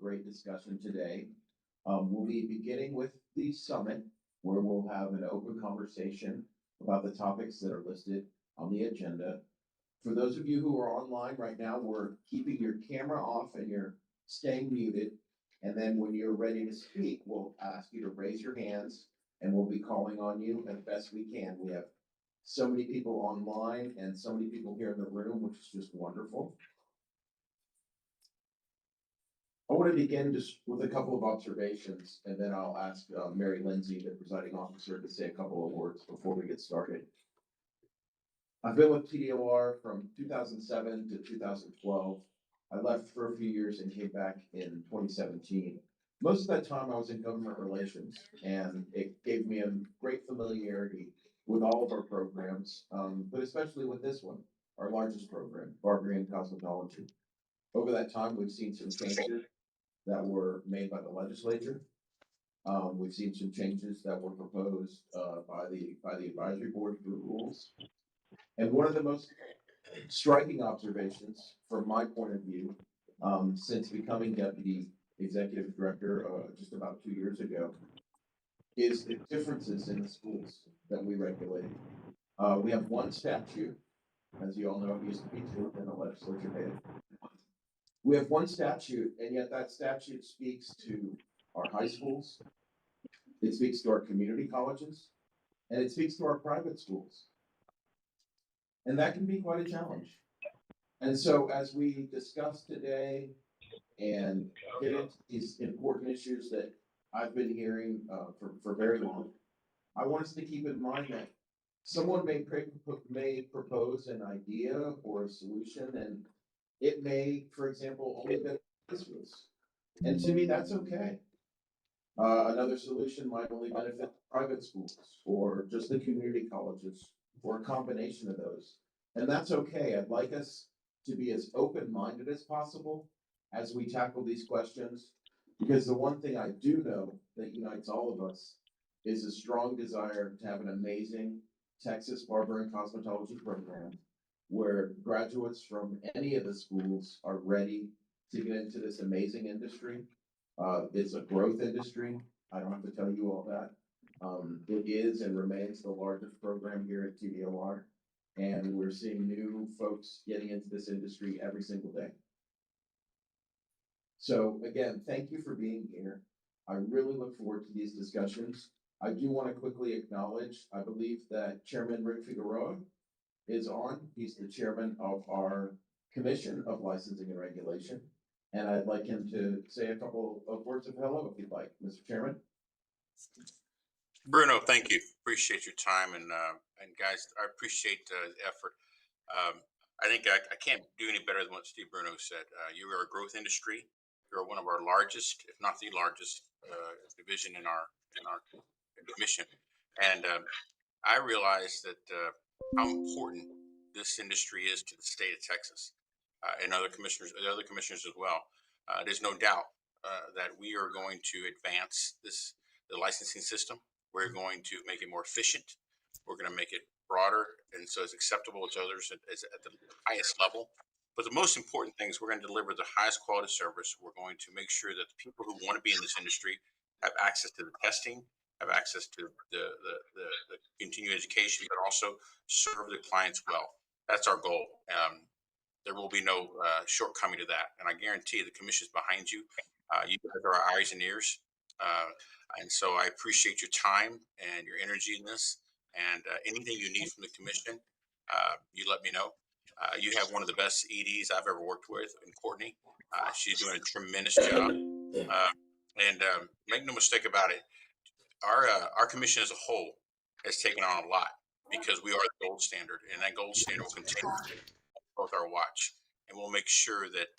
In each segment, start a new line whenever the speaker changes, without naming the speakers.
great discussion today. We'll be beginning with the summit, where we'll have an open conversation about the topics that are listed on the agenda. For those of you who are online right now, we're keeping your camera off and you're staying muted. And then when you're ready to speak, we'll ask you to raise your hands and we'll be calling on you as best we can. We have so many people online and so many people here in the room, which is just wonderful. I want to begin just with a couple of observations, and then I'll ask Mary Lindsay, the presiding officer, to say a couple of words before we get started. I've been with TDOR from 2007 to 2012. I left for a few years and came back in 2017. Most of that time I was in government relations, and it gave me a great familiarity with all of our programs, but especially with this one, our largest program, Barber and Cosmetology. Over that time, we've seen some changes that were made by the legislature. We've seen some changes that were proposed by the advisory board through rules. And one of the most striking observations from my point of view, since becoming deputy executive director just about 2 years ago, is the differences in the schools that we regulate. We have one statute, as you all know, it used to be two, and the legislature made it. We have one statute, and yet that statute speaks to our high schools, it speaks to our community colleges, and it speaks to our private schools. And that can be quite a challenge. And so as we discuss today and get into these important issues that I've been hearing for very long, I want us to keep in mind that someone may propose an idea or a solution, and it may, for example, only benefit schools. And to me, that's okay. Another solution might only benefit private schools or just the community colleges or a combination of those. And that's okay. I'd like us to be as open-minded as possible as we tackle these questions, because the one thing I do know that unites all of us is a strong desire to have an amazing Texas Barber and Cosmetology program where graduates from any of the schools are ready to get into this amazing industry. It's a growth industry. I don't have to tell you all that. It is and remains the largest program here at TDOR, and we're seeing new folks getting into this industry every single day. So again, thank you for being here. I really look forward to these discussions. I do want to quickly acknowledge, I believe that Chairman Rick Figueroa is on. He's the chairman of our Commission of Licensing and Regulation. And I'd like him to say a couple of words of hello, if you'd like, Mr. Chairman.
Bruno, thank you. Appreciate your time, and guys, I appreciate the effort. I think I can't do any better than what Steve Bruno said. You are a growth industry. You're one of our largest, if not the largest, division in our commission, and I realize that how important this industry is to the state of Texas and other commissioners as well. There's no doubt that we are going to advance the licensing system. We're going to make it more efficient. We're going to make it broader, and so it's acceptable to others at the highest level. But the most important thing is we're going to deliver the highest quality service. We're going to make sure that the people who want to be in this industry have access to the testing, have access to the continuing education, but also serve the clients well. That's our goal. There will be no shortcoming to that. And I guarantee the commission is behind you. You guys are our eyes and ears. And so I appreciate your time and your energy in this. And anything you need from the commission, you let me know. You have one of the best EDs I've ever worked with in Courtney. She's doing a tremendous job. And make no mistake about it, our commission as a whole has taken on a lot because we are the gold standard, and that gold standard will continue both our watch. And we'll make sure that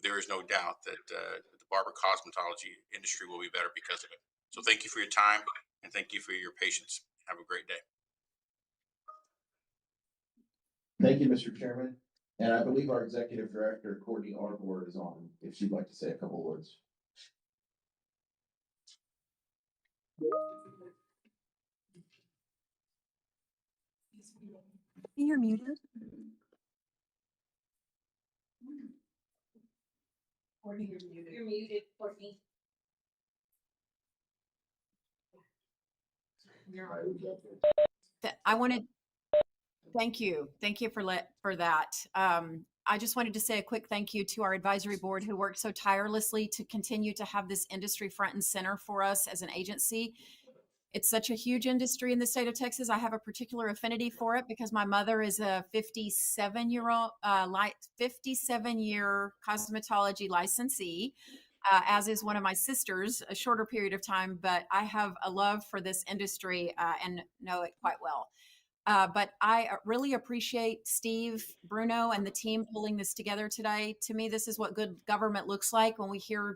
there is no doubt that the barber cosmetology industry will be better because of it. So thank you for your time, and thank you for your patience. Have a great day.
Thank you, Mr. Chairman. And I believe our Executive Director, Courtney Arbor, is on, if she'd like to say a couple of words.
You're muted. Courtney, you're muted. You're muted, Courtney.
I wanted, thank you. Thank you for that. I just wanted to say a quick thank you to our advisory board who worked so tirelessly to continue to have this industry front and center for us as an agency. It's such a huge industry in the state of Texas. I have a particular affinity for it because my mother is a 57-year cosmetology licensee, as is one of my sisters, a shorter period of time, but I have a love for this industry and know it quite well. But I really appreciate Steve, Bruno, and the team pulling this together today. To me, this is what good government looks like when we hear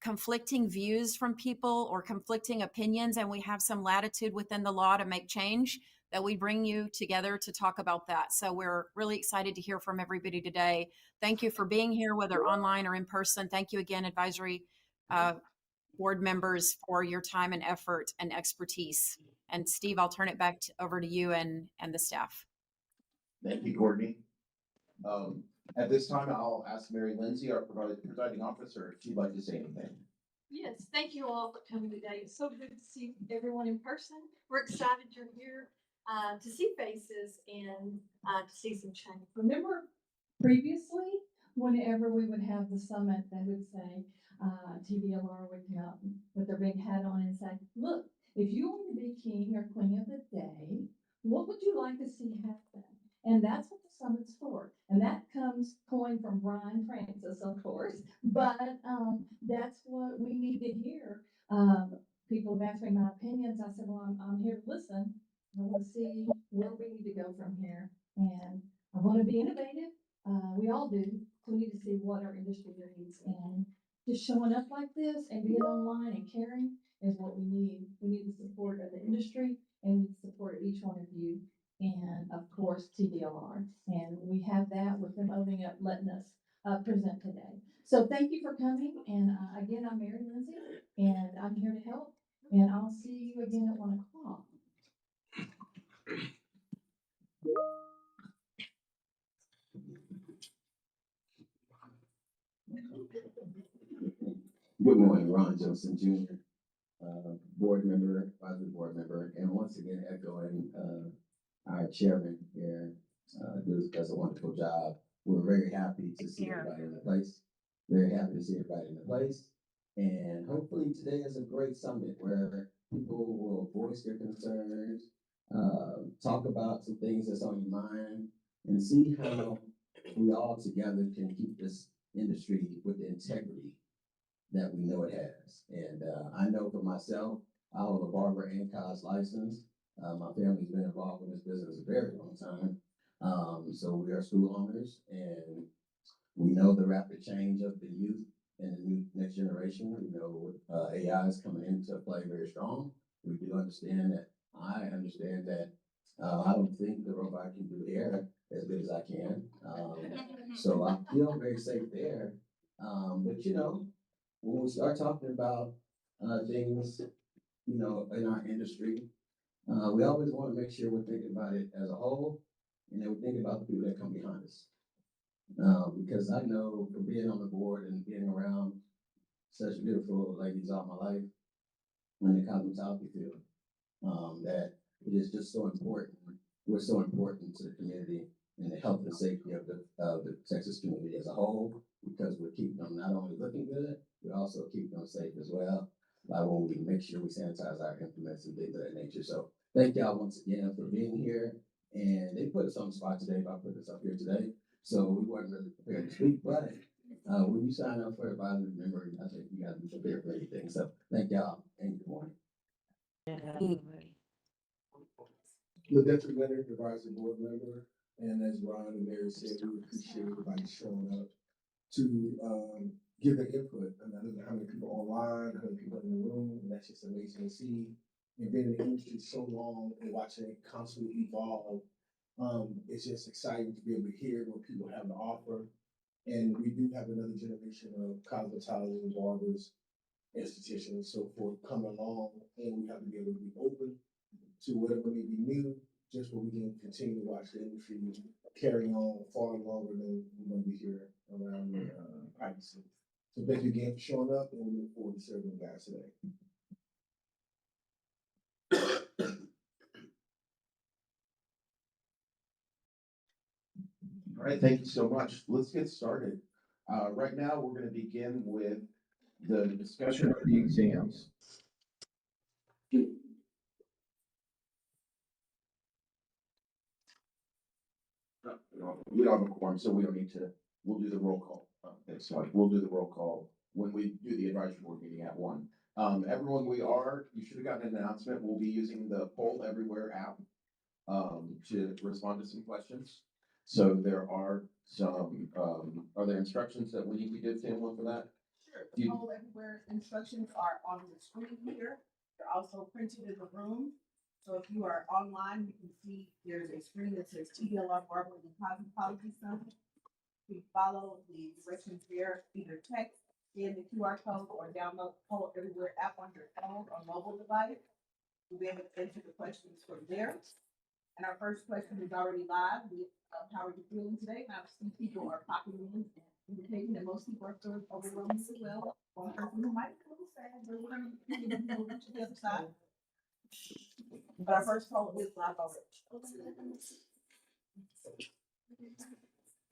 conflicting views from people or conflicting opinions, and we have some latitude within the law to make change, that we bring you together to talk about that. So we're really excited to hear from everybody today. Thank you for being here, whether online or in person. Thank you again, advisory board members, for your time and effort and expertise. And Steve, I'll turn it back over to you and the staff.
Thank you, Courtney. At this time, I'll ask Mary Lindsay, our presiding officer, if she'd like to say anything.
Yes, thank you all for coming today. It's so good to see everyone in person. We're excited you're here to see faces and to see some change. Remember previously, whenever we would have the summit, they would say, TDLR would come out with their big hat on and say, look, if you want to be king or queen of the day, what would you like to see happen? And that's what the summit's for. And that comes coined from Brian Francis, of course, but that's what we need to hear. People have asked me my opinions. I said, well, I'm here to listen. I want to see where we need to go from here. And I want to be innovative. We all do. We need to see what our industry needs. And just showing up like this and being online and caring is what we need. We need the support of the industry and the support of each one of you. And of course, TDLR. And we have that with them opening up, letting us present today. So thank you for coming. And again, I'm Mary Lindsay, and I'm here to help. And I'll see you again at 1 o'clock.
Good morning, Ron Johnson Jr., board member, advisory board member, and once again echoing our chairman here, who does a wonderful job. We're very happy to see everybody in the place. Very happy to see everybody in the place. And hopefully today is a great summit where people will voice their concerns, talk about some things that's on your mind, and see how we all together can keep this industry with the integrity that we know it has. And I know for myself, I hold a Barber and Cos license. My family's been involved in this business a very long time. So we are school owners, and we know the rapid change of the youth and the new next generation. We know AI is coming into play very strong. We do understand that. I understand that. I don't think the robot can do hair as good as I can. So I feel very safe there. But you know, when we start talking about things, you know, in our industry, we always want to make sure we're thinking about it as a whole, and then we're thinking about the people that come behind us. Because I know from being on the board and being around such beautiful ladies all my life in the cosmetology field, that it is just so important. We're so important to the community and the health and safety of the Texas community as a whole, because we're keeping them not only looking good, we also keep them safe as well, by when we make sure we sanitize our implements and things of that nature. So thank y'all once again for being here. And they put us on the spot today by putting us up here today. So we weren't really prepared to speak, but when you sign up for advisory member, I think you gotta be prepared for anything. So thank y'all and good morning.
The Deputy Leonard, Advisory Board Member, and as Ron and Mary said, we appreciate everybody showing up to give their input. And I don't know how many people online, how many people in the room, and that's just amazing to see. And being in the industry so long and watching it constantly evolve, it's just exciting to be able to hear what people have to offer. And we do have another generation of cosmetologists and barbers, estheticians, and so forth coming along, and we have to be able to be open to whatever may be new, just so we can continue to watch the industry carry on far longer than we're going to be here around the privacy. So thank you again for showing up, and we look forward to serving you guys today.
All right, thank you so much. Let's get started. Right now, we're going to begin with the discussion of the exams. We don't have a quorum, so we don't need to, we'll do the roll call. We'll do the roll call when we do the advisory board meeting at 1. Everyone, you should have gotten an announcement. We'll be using the Poll Everywhere app to respond to some questions. So there are some, are there instructions that we need to give to anyone for that?
Sure, the Poll Everywhere instructions are on the screen here. They're also printed in the room. So if you are online, you can see there's a screen that says TDLR Barber and Cosmetology Summit. We follow the directions there, either text, scan the QR code, or download the Poll Everywhere app on your phone or mobile device. You'll be able to answer the questions from there. And our first question is already live. How are you feeling today? Now, some people are popping in and indicating that most people are feeling overwhelmed as well. One person who might be a little sad, but we're going to move to the other side. But our first poll is live already.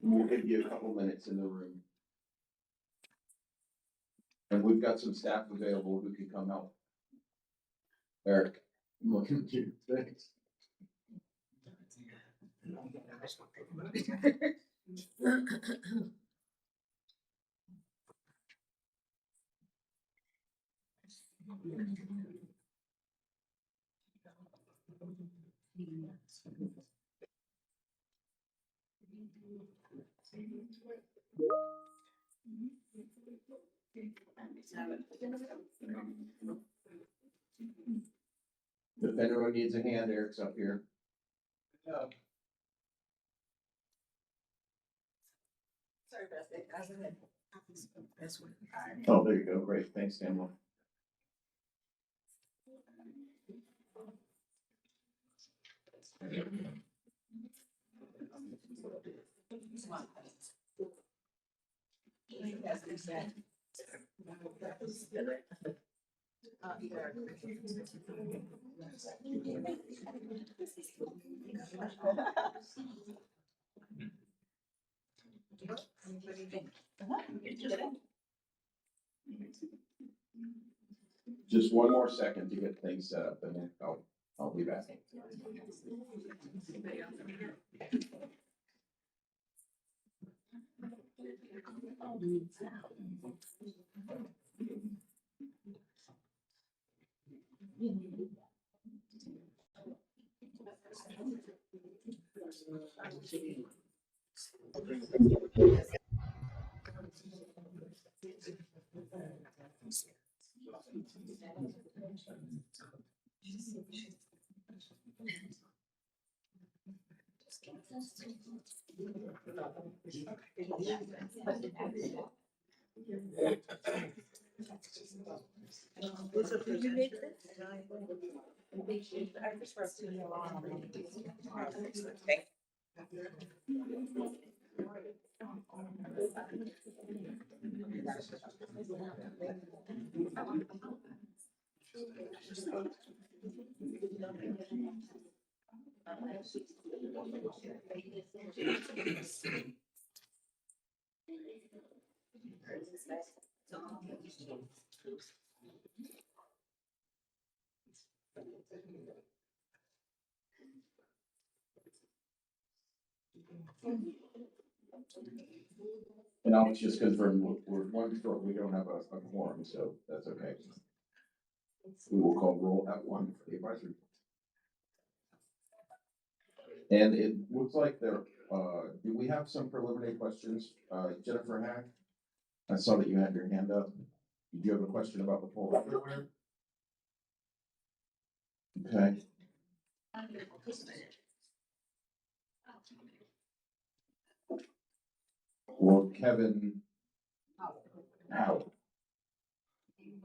We'll give you a couple minutes in the room. And we've got some staff available who can come help. Eric, I'm looking at you. Thanks. If anyone needs a hand, Eric's up here.
Sorry about that.
Oh, there you go. Great. Thanks, Daniel. Just one more second to get things set up, and then I'll be back. And I'll just confirm, we're one short, we don't have a quorum, so that's okay. We will call roll at 1 for the advisory. And it looks like there, do we have some preliminary questions? Jennifer Hack, I saw that you had your hand up. Did you have a question about the poll everywhere? Okay. Well, Kevin, how?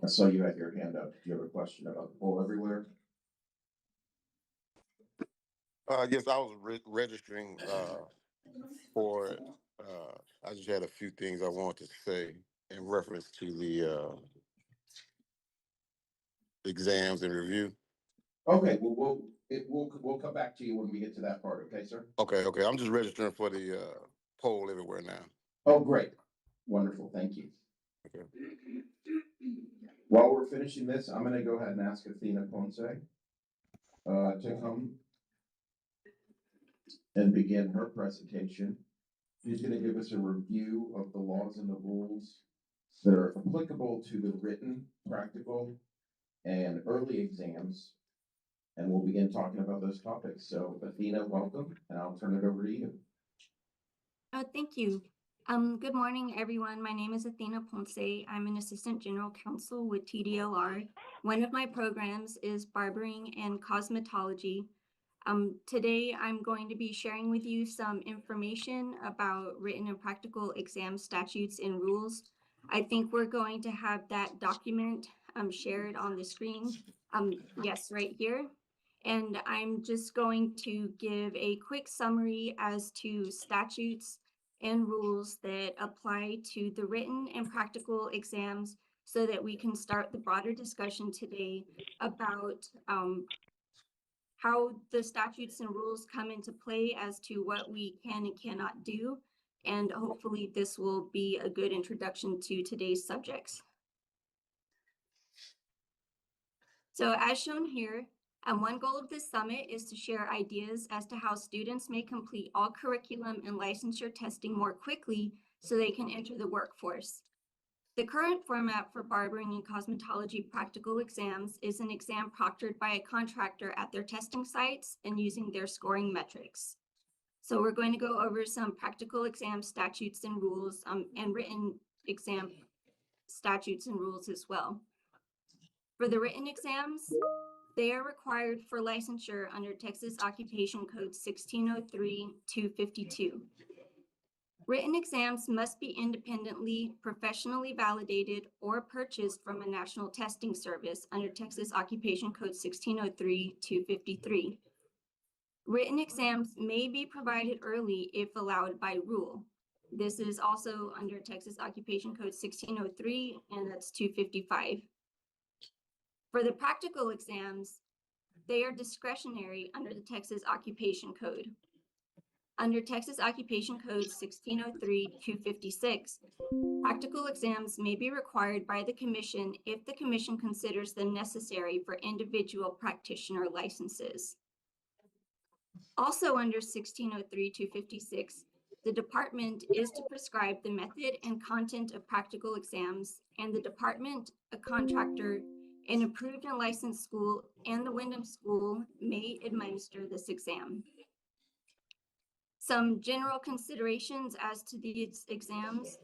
I saw you had your hand up. Do you have a question about the poll everywhere?
Yes, I was registering for it. I just had a few things I wanted to say. in reference to the exams and review.
Okay, well, we'll come back to you when we get to that part, okay, sir?
Okay, I'm just registering for the poll everywhere now.
Oh, great. Wonderful, thank you.
Okay.
While we're finishing this, I'm gonna go ahead and ask Athena Ponce to come and begin her presentation. She's gonna give us a review of the laws and the rules that are applicable to the written, practical, and early exams. And we'll begin talking about those topics. So Athena, welcome, and I'll turn it over to you.
Thank you. Good morning, everyone. My name is Athena Ponce. I'm an assistant general counsel with TDLR. One of my programs is Barbering and Cosmetology. Today, I'm going to be sharing with you some information about written and practical exam statutes and rules. I think we're going to have that document shared on the screen. Yes, right here. And I'm just going to give a quick summary as to statutes and rules that apply to the written and practical exams so that we can start the broader discussion today about how the statutes and rules come into play as to what we can and cannot do. And hopefully this will be a good introduction to today's subjects. So as shown here, one goal of this summit is to share ideas as to how students may complete all curriculum and licensure testing more quickly so they can enter the workforce. The current format for barbering and cosmetology practical exams is an exam proctored by a contractor at their testing sites and using their scoring metrics. So we're going to go over some practical exam statutes and rules and written exam statutes and rules as well. For the written exams, they are required for licensure under Texas Occupation Code 1603-252. Written exams must be independently, professionally validated, or purchased from a national testing service under Texas Occupation Code 1603-253. Written exams may be provided early if allowed by rule. This is also under Texas Occupation Code 1603, and that's 255. For the practical exams, they are discretionary under the Texas Occupation Code. Under Texas Occupation Code 1603-256, practical exams may be required by the commission if the commission considers them necessary for individual practitioner licenses. Also under 1603-256, the department is to prescribe the method and content of practical exams, and the department, a contractor, an approved and licensed school, and the Wyndham School may administer this exam. Some general considerations as to these exams.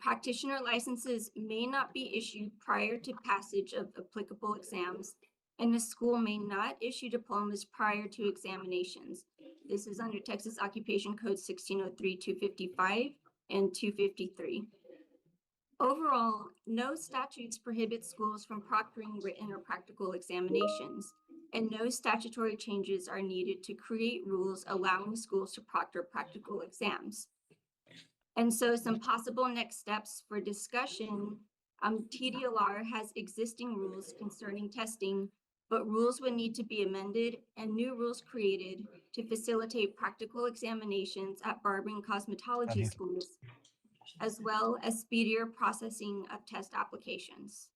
Practitioner licenses may not be issued prior to passage of applicable exams, and the school may not issue diplomas prior to examinations. This is under Texas Occupation Code 1603-255 and 253. Overall, no statutes prohibit schools from proctoring written or practical examinations, and no statutory changes are needed to create rules allowing schools to proctor practical exams. And so some possible next steps for discussion, TDLR has existing rules concerning testing, but rules would need to be amended and new rules created to facilitate practical examinations at barbering cosmetology schools, as well as speedier processing of test applications.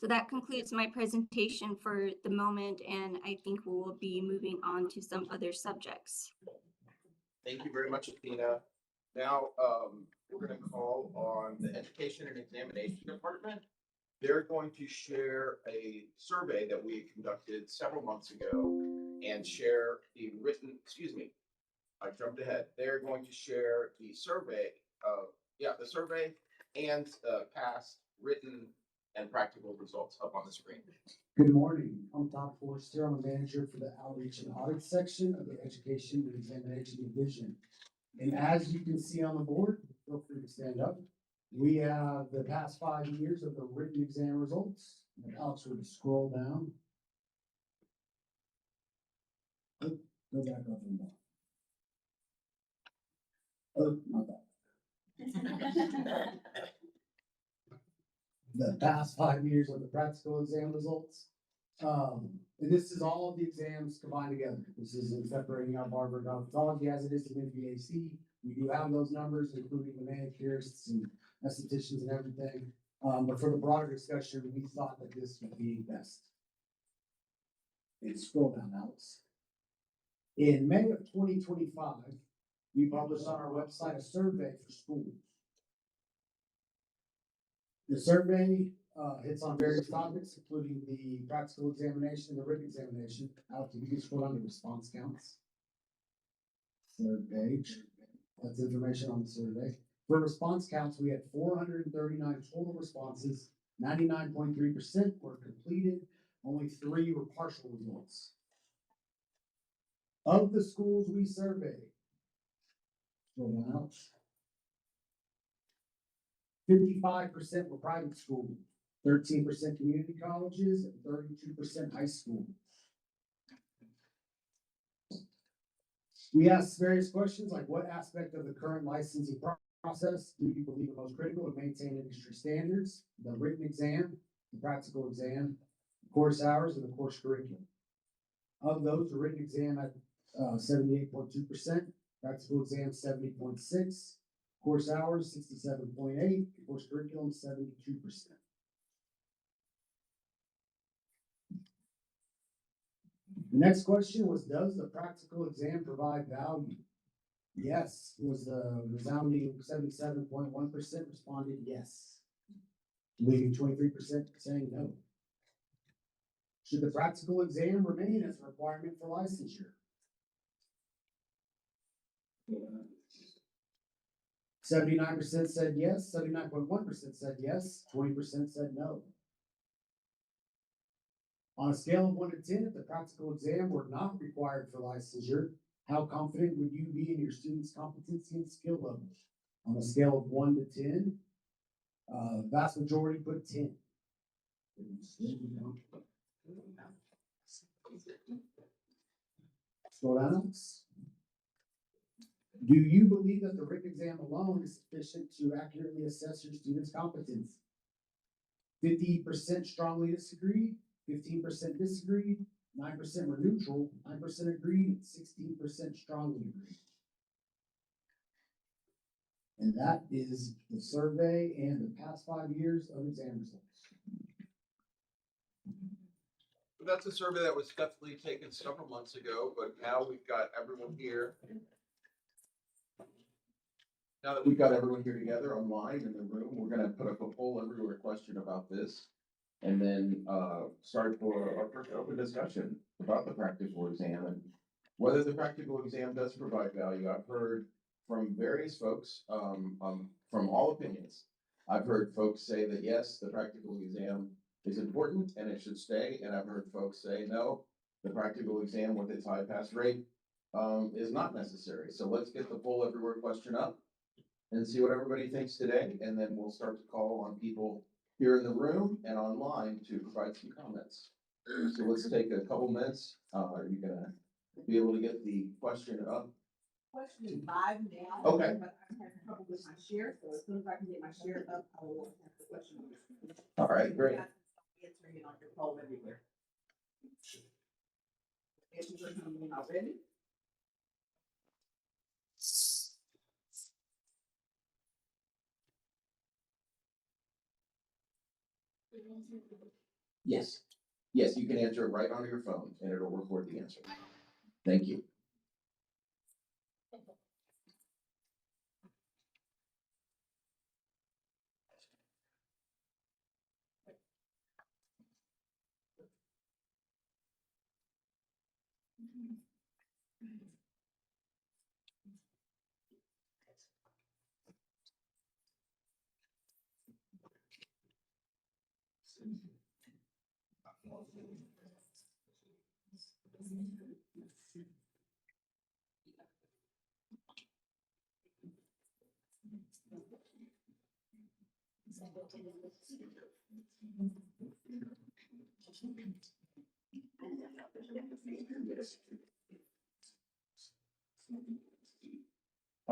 So that concludes my presentation for the moment, and I think we will be moving on to some other subjects.
Thank you very much, Athena. Now, we're gonna call on the Education and Examination Department. They're going to share a survey that we conducted several months ago and share the written, excuse me, I jumped ahead. They're going to share the survey, the survey and past written and practical results up on the screen.
Good morning. I'm Todd Forster. I'm a manager for the Outreach and Audit section of the Education and Examination Division. And as you can see on the board, feel free to stand up. We have the past 5 years of the written exam results. And Alex would scroll down. Go back up and down. Oh, not that. The past 5 years of the practical exam results. And this is all of the exams combined together. This isn't separating out Barber and Cosmetology as it is to VAC. We do have those numbers, including the manicurists and estheticians and everything. But for the broader discussion, we thought that this would be best. And scroll down, Alex. In May of 2025, we published on our website a survey for schools. The survey hits on various topics, including the practical examination and the written examination. Alex, if you can scroll down the response counts. Third page. That's information on the survey. For response counts, we had 439 total responses. 99.3% were completed. Only 3 were partial results. Of the schools we surveyed, scroll down, Alex. 55% were private schools, 13% community colleges, and 32% high school. We asked various questions like what aspect of the current licensing process do you believe is most critical to maintain industry standards? The written exam, the practical exam, course hours, and the course curriculum. Of those, the written exam at 78.2%, practical exam 70.6%. Course hours, 67.8%, course curriculum, 72%. The next question was, does the practical exam provide value? Yes, was a resounding 77.1% responded yes, leaving 23% saying no. Should the practical exam remain as a requirement for licensure? 79% said yes, 79.1% said yes, 20% said no. On a scale of 1 to 10, if the practical exam were not required for licensure, how confident would you be in your students' competency and skill levels? On a scale of 1 to 10, vast majority put 10. Scroll down. Do you believe that the written exam alone is sufficient to accurately assess your students' competence? 50% strongly disagreed, 15% disagreed, 9% were neutral, 9% agreed, 16% strongly agreed. And that is the survey and the past 5 years of exam results.
That's a survey that was definitely taken several months ago, but now we've got everyone here. Now that we've got everyone here together online in the room, we're gonna put up a poll everywhere question about this. And then start for our first open discussion about the practical exam and whether the practical exam does provide value. I've heard from various folks from all opinions. I've heard folks say that yes, the practical exam is important and it should stay. And I've heard folks say no, the practical exam with its high pass rate is not necessary. So let's get the poll everywhere question up and see what everybody thinks today. And then we'll start to call on people here in the room and online to provide some comments. So let's take a couple minutes. Are you gonna be able to get the question up?
Question is live now.
Okay.
But I'm having trouble with my share, so as soon as I can get my share up, I will have the question.
All right, great.
Answering it on your poll everywhere. Answers are coming in already.
Yes. Yes, you can answer it right on your phone and it'll record the answer. Thank you.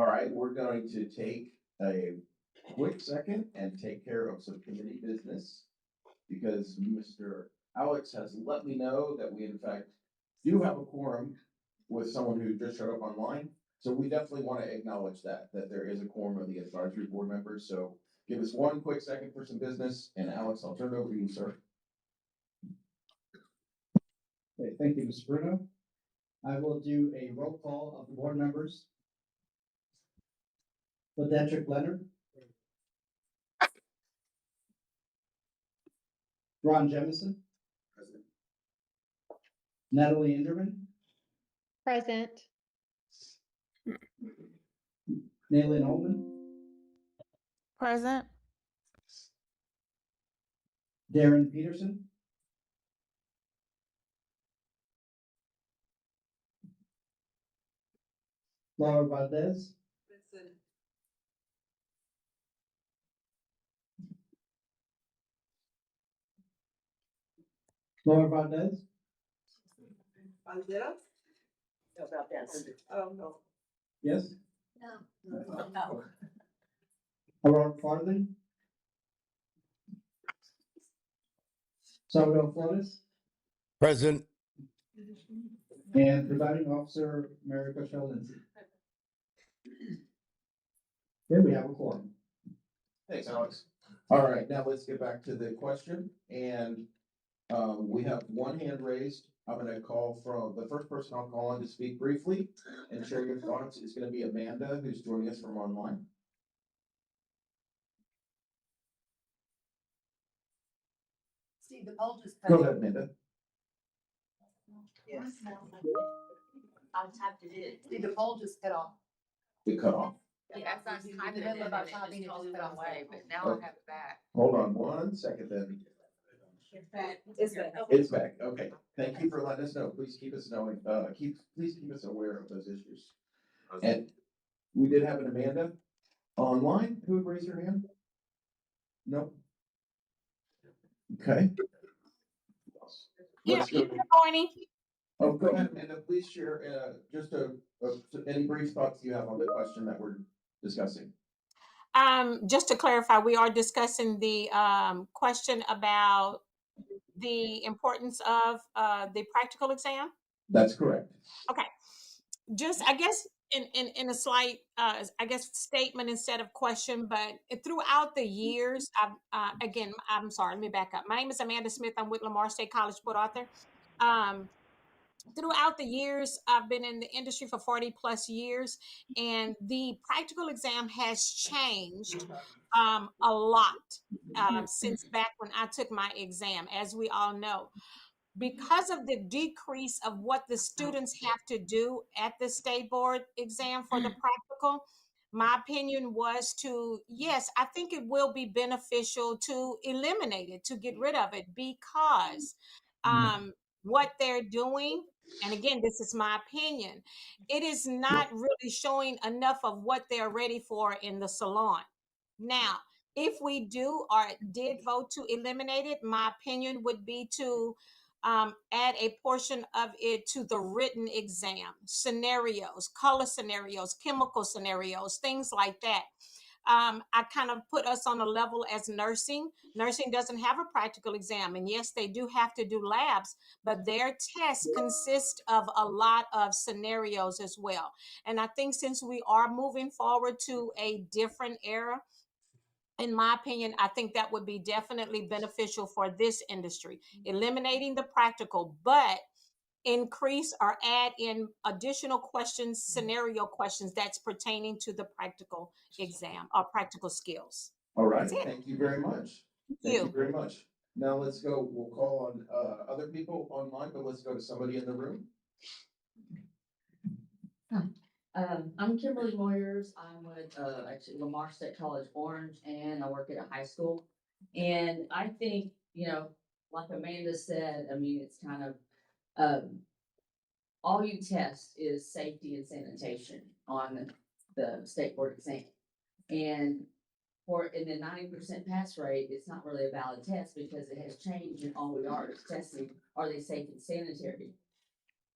All right, we're going to take a quick second and take care of some committee business. Because Mr. Alex has let me know that we in fact do have a quorum with someone who just showed up online. So we definitely want to acknowledge that there is a quorum of the advisory board members. So give us one quick second for some business, and Alex, I'll turn it over to you, sir.
Okay, thank you, Mr. Bruno. I will do a roll call of the board members. Ledrick Leonard. Ron Jemison.
Present.
Natalie Inderman.
Present.
Naylin Holman.
Present.
Darren Peterson. Laura Valdez. Laura Valdez.
Banderas? Oh, no.
Yes.
No.
Aurora Farley. Salvador Flores.
Present.
And presiding officer, Mary Coachella Lindsay. Then we have a quorum.
Thanks, Alex. All right, now let's get back to the question, and we have one hand raised. I'm gonna call from, the first person I'll call on to speak briefly and share your thoughts is gonna be Amanda, who's joining us from online.
See, the poll just.
Go ahead, Amanda.
Yes.
I typed it in.
See, the poll just cut off.
It cut off.
Yeah, I was in the middle of our typing, it just cut away, but now I have it back.
Hold on one second then.
It's back. It's back.
It's back. Okay. Thank you for letting us know. Please keep us knowing, please keep us aware of those issues. And we did have an Amanda online. Who would raise your hand? No? Okay.
Yeah,
Let's go.
good morning.
Oh, go ahead, Amanda. Please share, just any brief thoughts you have on the question that we're discussing.
Just to clarify, we are discussing the question about the importance of the practical exam.
That's correct.
Okay, just I guess in a slight I guess statement instead of question, but throughout the years, again, I'm sorry, let me back up. My name is Amanda Smith. I'm with Lamar State College, Port Arthur. Throughout the years, I've been in the industry for 40 plus years, and the practical exam has changed a lot since back when I took my exam, as we all know. Because of the decrease of what the students have to do at the state board exam for the practical, my opinion was to, yes, I think it will be beneficial to eliminate it, to get rid of it, because what they're doing, and again, this is my opinion, it is not really showing enough of what they're ready for in the salon. Now, if we do or did vote to eliminate it, my opinion would be to add a portion of it to the written exam, scenarios, color scenarios, chemical scenarios, things like that. I kind of put us on a level as nursing. Nursing doesn't have a practical exam, and yes, they do have to do labs, but their tests consist of a lot of scenarios as well. And I think since we are moving forward to a different era, in my opinion, I think that would be definitely beneficial for this industry, eliminating the practical, but increase or add in additional questions, scenario questions that's pertaining to the practical exam or practical skills.
All right.
That's it.
Thank you very much. Thank you very much. Now let's go. We'll call on other people online, but let's go to somebody in the room.
I'm Kimberly Moyers. I'm with actually Lamar State College Orange, and I work at a high school. And I think, like Amanda said, I mean, it's kind of all you test is safety and sanitation on the state board exam. And in the 90% pass rate, it's not really a valid test because it has changed, and all we are is testing, are they safe and sanitary?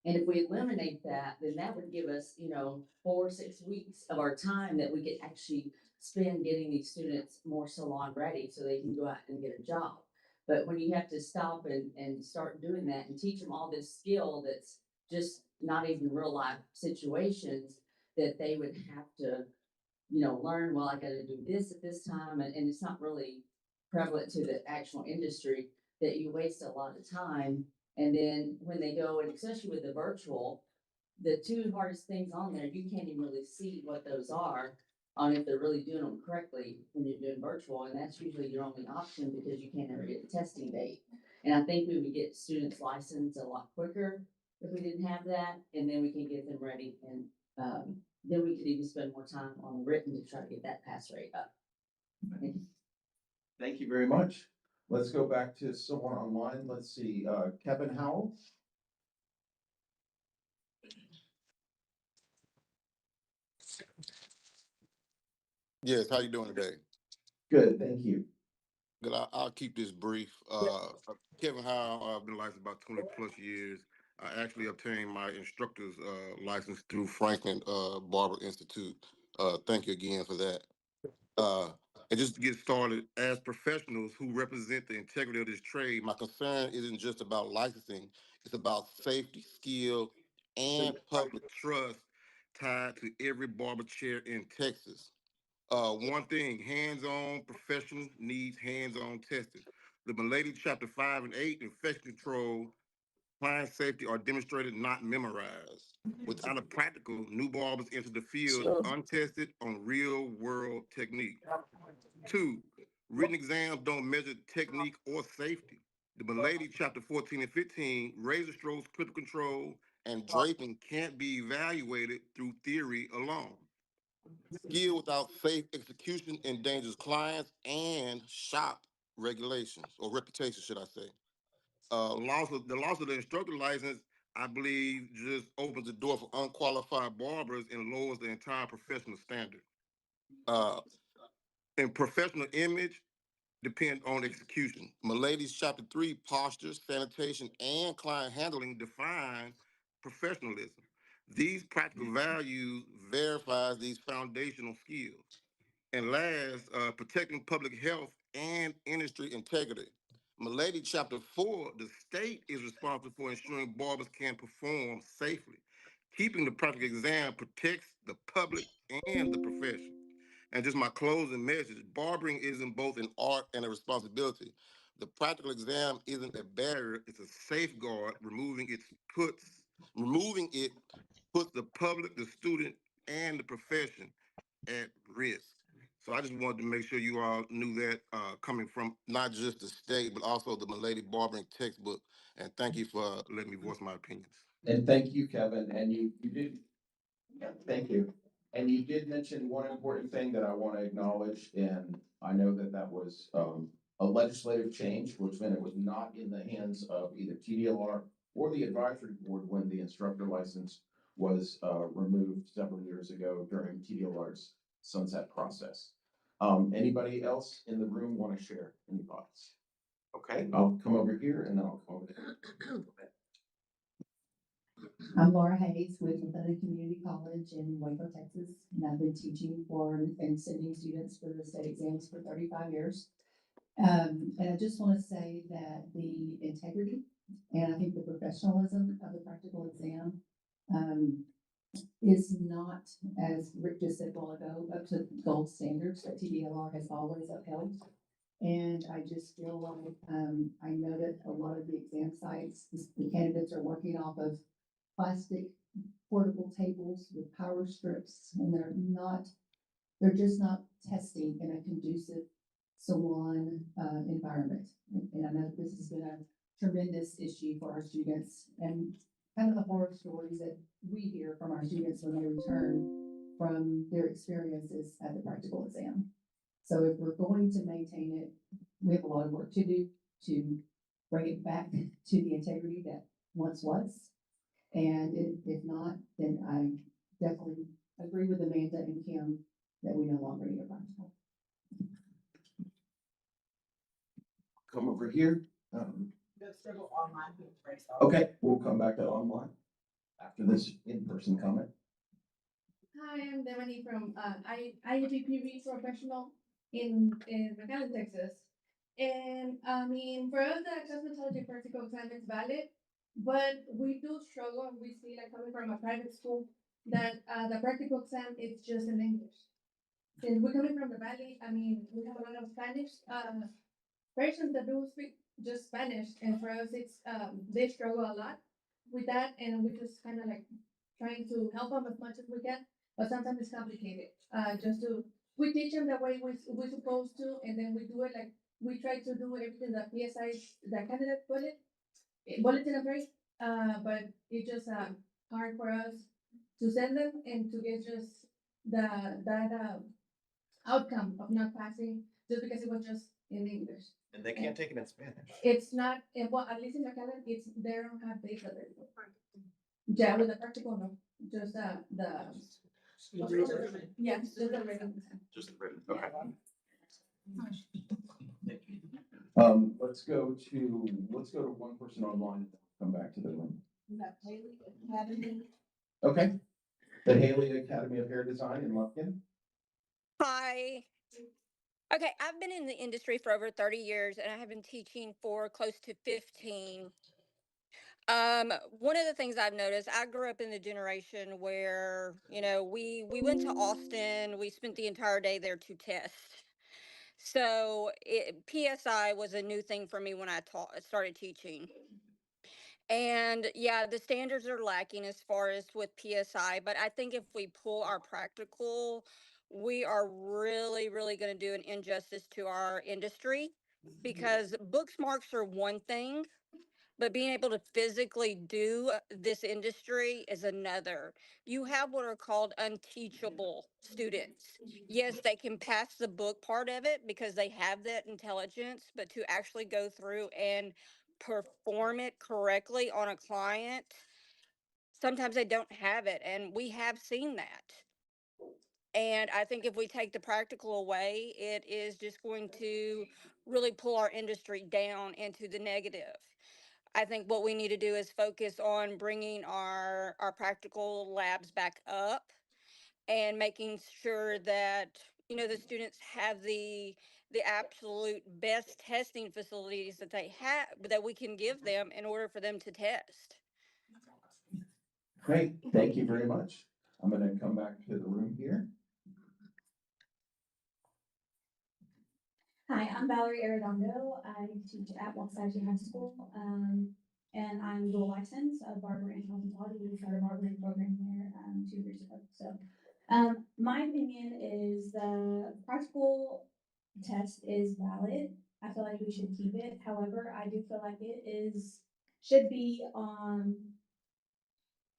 And if we eliminate that, then that would give us, 4 or 6 weeks of our time that we could actually spend getting these students more salon ready so they can go out and get a job. But when you have to stop and start doing that and teach them all this skill that's just not even real life situations that they would have to, learn, well, I gotta do this at this time, and it's not really prevalent to the actual industry, that you waste a lot of time. And then when they go, and especially with the virtual, the two hardest things on there, you can't even really see what those are on if they're really doing them correctly when you're doing virtual, and that's usually your only option because you can't ever get the testing date. And I think we would get students licensed a lot quicker if we didn't have that, and then we can get them ready, and then we could even spend more time on the written to try to get that pass rate up.
Thank you very much. Let's go back to someone online. Let's see, Kevin Howell.
Yes, how you doing today?
Good, thank you.
Good, I'll keep this brief. Kevin Howe, I've been licensed about 20 plus years. I actually obtained my instructor's license through Franklin Barber Institute. Thank you again for that. And just to get started, as professionals who represent the integrity of this trade, my concern isn't just about licensing, it's about safety, skill, and public trust tied to every barber chair in Texas. One thing, hands-on professional needs hands-on testing. The Milady Chapter 5 and 8, infection control, client safety are demonstrated, not memorized. Without a practical, new barbers enter the field untested on real-world technique. 2, written exams don't measure technique or safety. The Milady Chapter 14 and 15, razor strokes, clipper control, and draping can't be evaluated through theory alone. Skill without safe execution endangers clients and shop regulations or reputation, should I say. The loss of the instructor license, I believe, just opens the door for unqualified barbers and lowers the entire professional standard. And professional image depend on execution. Milady's Chapter 3, posture, sanitation, and client handling define professionalism. These practical values verifies these foundational skills. And last, protecting public health and industry integrity. Milady Chapter 4, the state is responsible for ensuring barbers can perform safely. Keeping the practical exam protects the public and the profession. And just my closing message, barbering isn't both an art and a responsibility. The practical exam isn't a barrier, it's a safeguard. Removing it puts the public, the student, and the profession at risk. So I just wanted to make sure you all knew that, coming from not just the state, but also the Milady Barbering textbook. And thank you for letting me voice my opinions.
And thank you, Kevin, and you did, yeah, thank you. And you did mention one important thing that I want to acknowledge, and I know that that was, a legislative change, which meant it was not in the hands of either TDLR or the advisory board when the instructor license was, removed several years ago during TDLR's sunset process. Anybody else in the room want to share any thoughts? Okay, I'll come over here and then I'll come over there.
I'm Laura Hayes with Lafayette Community College in Waco, Texas, and I've been teaching and sending students for the state exams for 35 years. And I just want to say that the integrity and I think the professionalism of the practical exam is not, as Rick just said a while ago, up to gold standards that TDLR has always upheld. And I just feel like I know that a lot of the exam sites, the candidates are working off of plastic portable tables with power strips, and they're just not testing in a conducive salon environment. And I know this has been a tremendous issue for our students, and kind of the horror stories that we hear from our students when they return from their experiences at the practical exam. So if we're going to maintain it, we have a lot of work to do to bring it back to the integrity that once was. And if not, then I definitely agree with Amanda and Kim that we no longer need a practical.
Come over here.
That's still online.
Okay, we'll come back to online. after this in-person comment.
Hi, I'm Devani from IUPPV professional in McAllen, Texas. And I mean, for us, the cosmetology practical exam is valid, but we do struggle and we see like coming from a private school that the practical exam is just in English. Since we're coming from the valley, I mean, we have a lot of Spanish persons that do speak just Spanish, and for us, it's they struggle a lot with that, and we just kind of like trying to help them as much as we can, but sometimes it's complicated. Just to we teach them the way we supposed to, and then we do it like we try to do everything that PSI the candidate bulletin of race, but it's just hard for us to send them and to get just that outcome of not passing just because it was just in English.
And they can't take it in Spanish.
It's not, well, at least in McAllen, it's, they don't have data there. Yeah, with the practical, no, just yeah, just the written.
Just the written, okay. Let's go to one person online and come back to the room.
We have Haley Academy.
Okay. The Haley Academy of Hair Design in Lufkin.
Hi. Okay, I've been in the industry for over 30 years and I have been teaching for close to 15. One of the things I've noticed, I grew up in the generation where, we went to Austin, we spent the entire day there to test. So PSI was a new thing for me when I started teaching. And yeah, the standards are lacking as far as with PSI, but I think if we pull our practical, we are really, really going to do an injustice to our industry because book marks are one thing, but being able to physically do this industry is another. You have what are called unteachable students. Yes, they can pass the book part of it because they have that intelligence, but to actually go through and perform it correctly on a client, sometimes they don't have it. And we have seen that. And I think if we take the practical away, it is just going to really pull our industry down into the negative. I think what we need to do is focus on bringing our practical labs back up and making sure that, the students have the absolute best testing facilities that they have, that we can give them in order for them to test.
Great, thank you very much. I'm gonna come back to the room here.
Hi, I'm Valerie Arredondo. I teach at Waxahachie High School, and I'm dual licensed of Barber and Cosmetology. We started a barbering program there 2 years ago. So, my opinion is the practical test is valid. I feel like we should keep it. However, I do feel like should be on.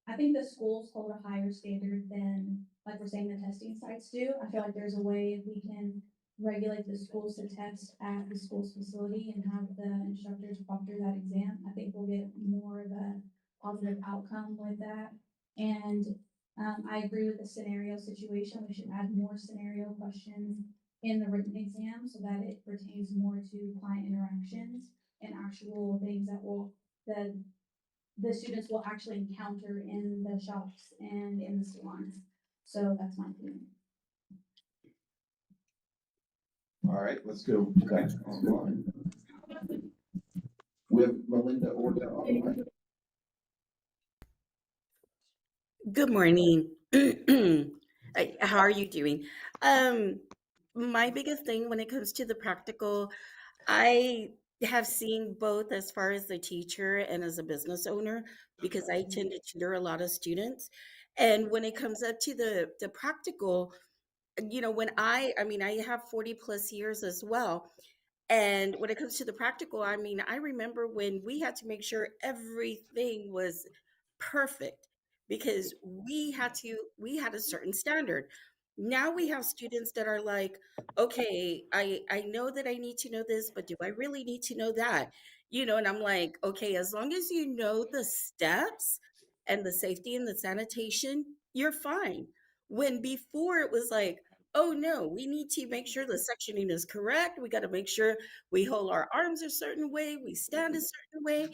I think the schools hold a higher standard than, like we're saying, the testing sites do. I feel like there's a way we can regulate the schools to test at the school's facility and have the instructors proctor that exam. I think we'll get more of a positive outcome with that. And I agree with the scenario situation. We should add more scenario questions in the written exam so that it pertains more to client interactions and actual things that the students will actually encounter in the shops and in the salons. So that's my opinion.
All right, let's go to that online. We have Melinda Orta online.
Good morning. How are you doing? My biggest thing when it comes to the practical, I have seen both as far as the teacher and as a business owner, because I tend to tutor a lot of students. And when it comes up to the practical, when I have 40 plus years as well. And when it comes to the practical, I remember when we had to make sure everything was perfect because we had a certain standard. Now we have students that are like, okay, I know that I need to know this, but do I really need to know that? And I'm like, okay, as long as you know the steps and the safety and the sanitation, you're fine. When before it was like, oh no, we need to make sure the sectioning is correct. We got to make sure we hold our arms a certain way, we stand a certain way.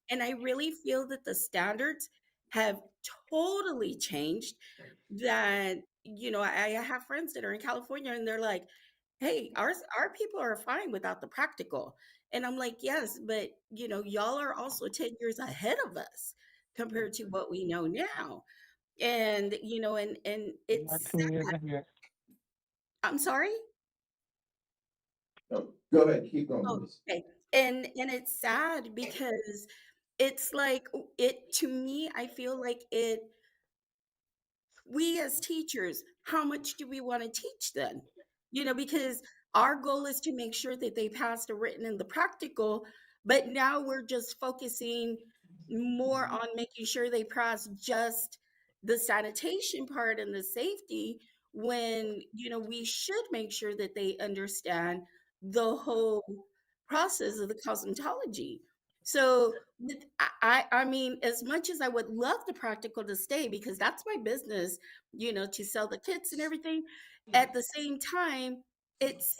And I really feel that the standards have totally changed. That, I have friends that are in California and they're like, hey, our people are fine without the practical. And I'm like, yes, but y'all are also 10 years ahead of us compared to what we know now. And and it's sad. I'm sorry.
No, go ahead, keep going,
Oh,
please.
okay. And it's sad because it's like it to me, I feel like we as teachers, how much do we want to teach them? Because our goal is to make sure that they pass the written and the practical, but now we're just focusing more on making sure they pass just the sanitation part and the safety, when we should make sure that they understand the whole process of the cosmetology. So I mean, as much as I would love the practical to stay because that's my business, to sell the kits and everything, at the same time, it's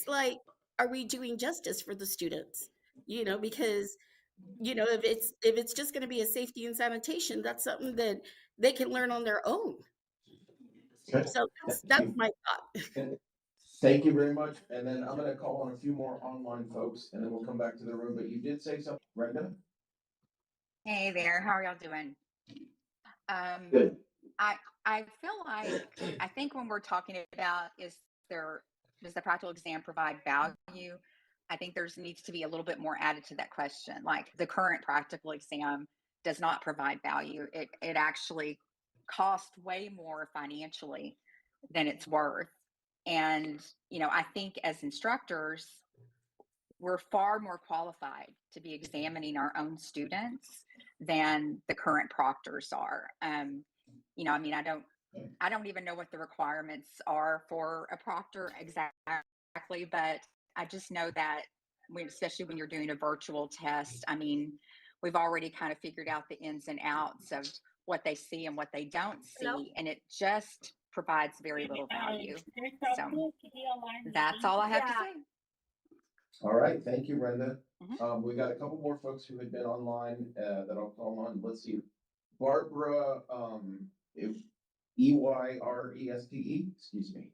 like, are we doing justice for the students? Because if it's just going to be a safety and sanitation, that's something that they can learn on their own.
Okay.
So
Thank
that's
you.
my thought.
And thank you very much. And then I'm gonna call on a few more online folks and then we'll come back to the room, but you did say something, Brenda?
Hey there, how are y'all doing?
Good.
I I feel like I think when we're talking about does the practical exam provide value? I think there's needs to be a little bit more added to that question. Like the current practical exam does not provide value. It actually costs way more financially than it's worth. And I think as instructors, we're far more qualified to be examining our own students than the current proctors are. I mean, I don't even know what the requirements are for a proctor exactly, but I just know that especially when you're doing a virtual test, I mean, we've already kind of figured out the ins and outs of what they see and what they don't see, and it just provides very little value. So that's all I have to say.
All right, thank you, Brenda.
Mhm.
We got a couple more folks who had been online, that I'll call on. Let's see. Barbara, Eyreste, excuse me.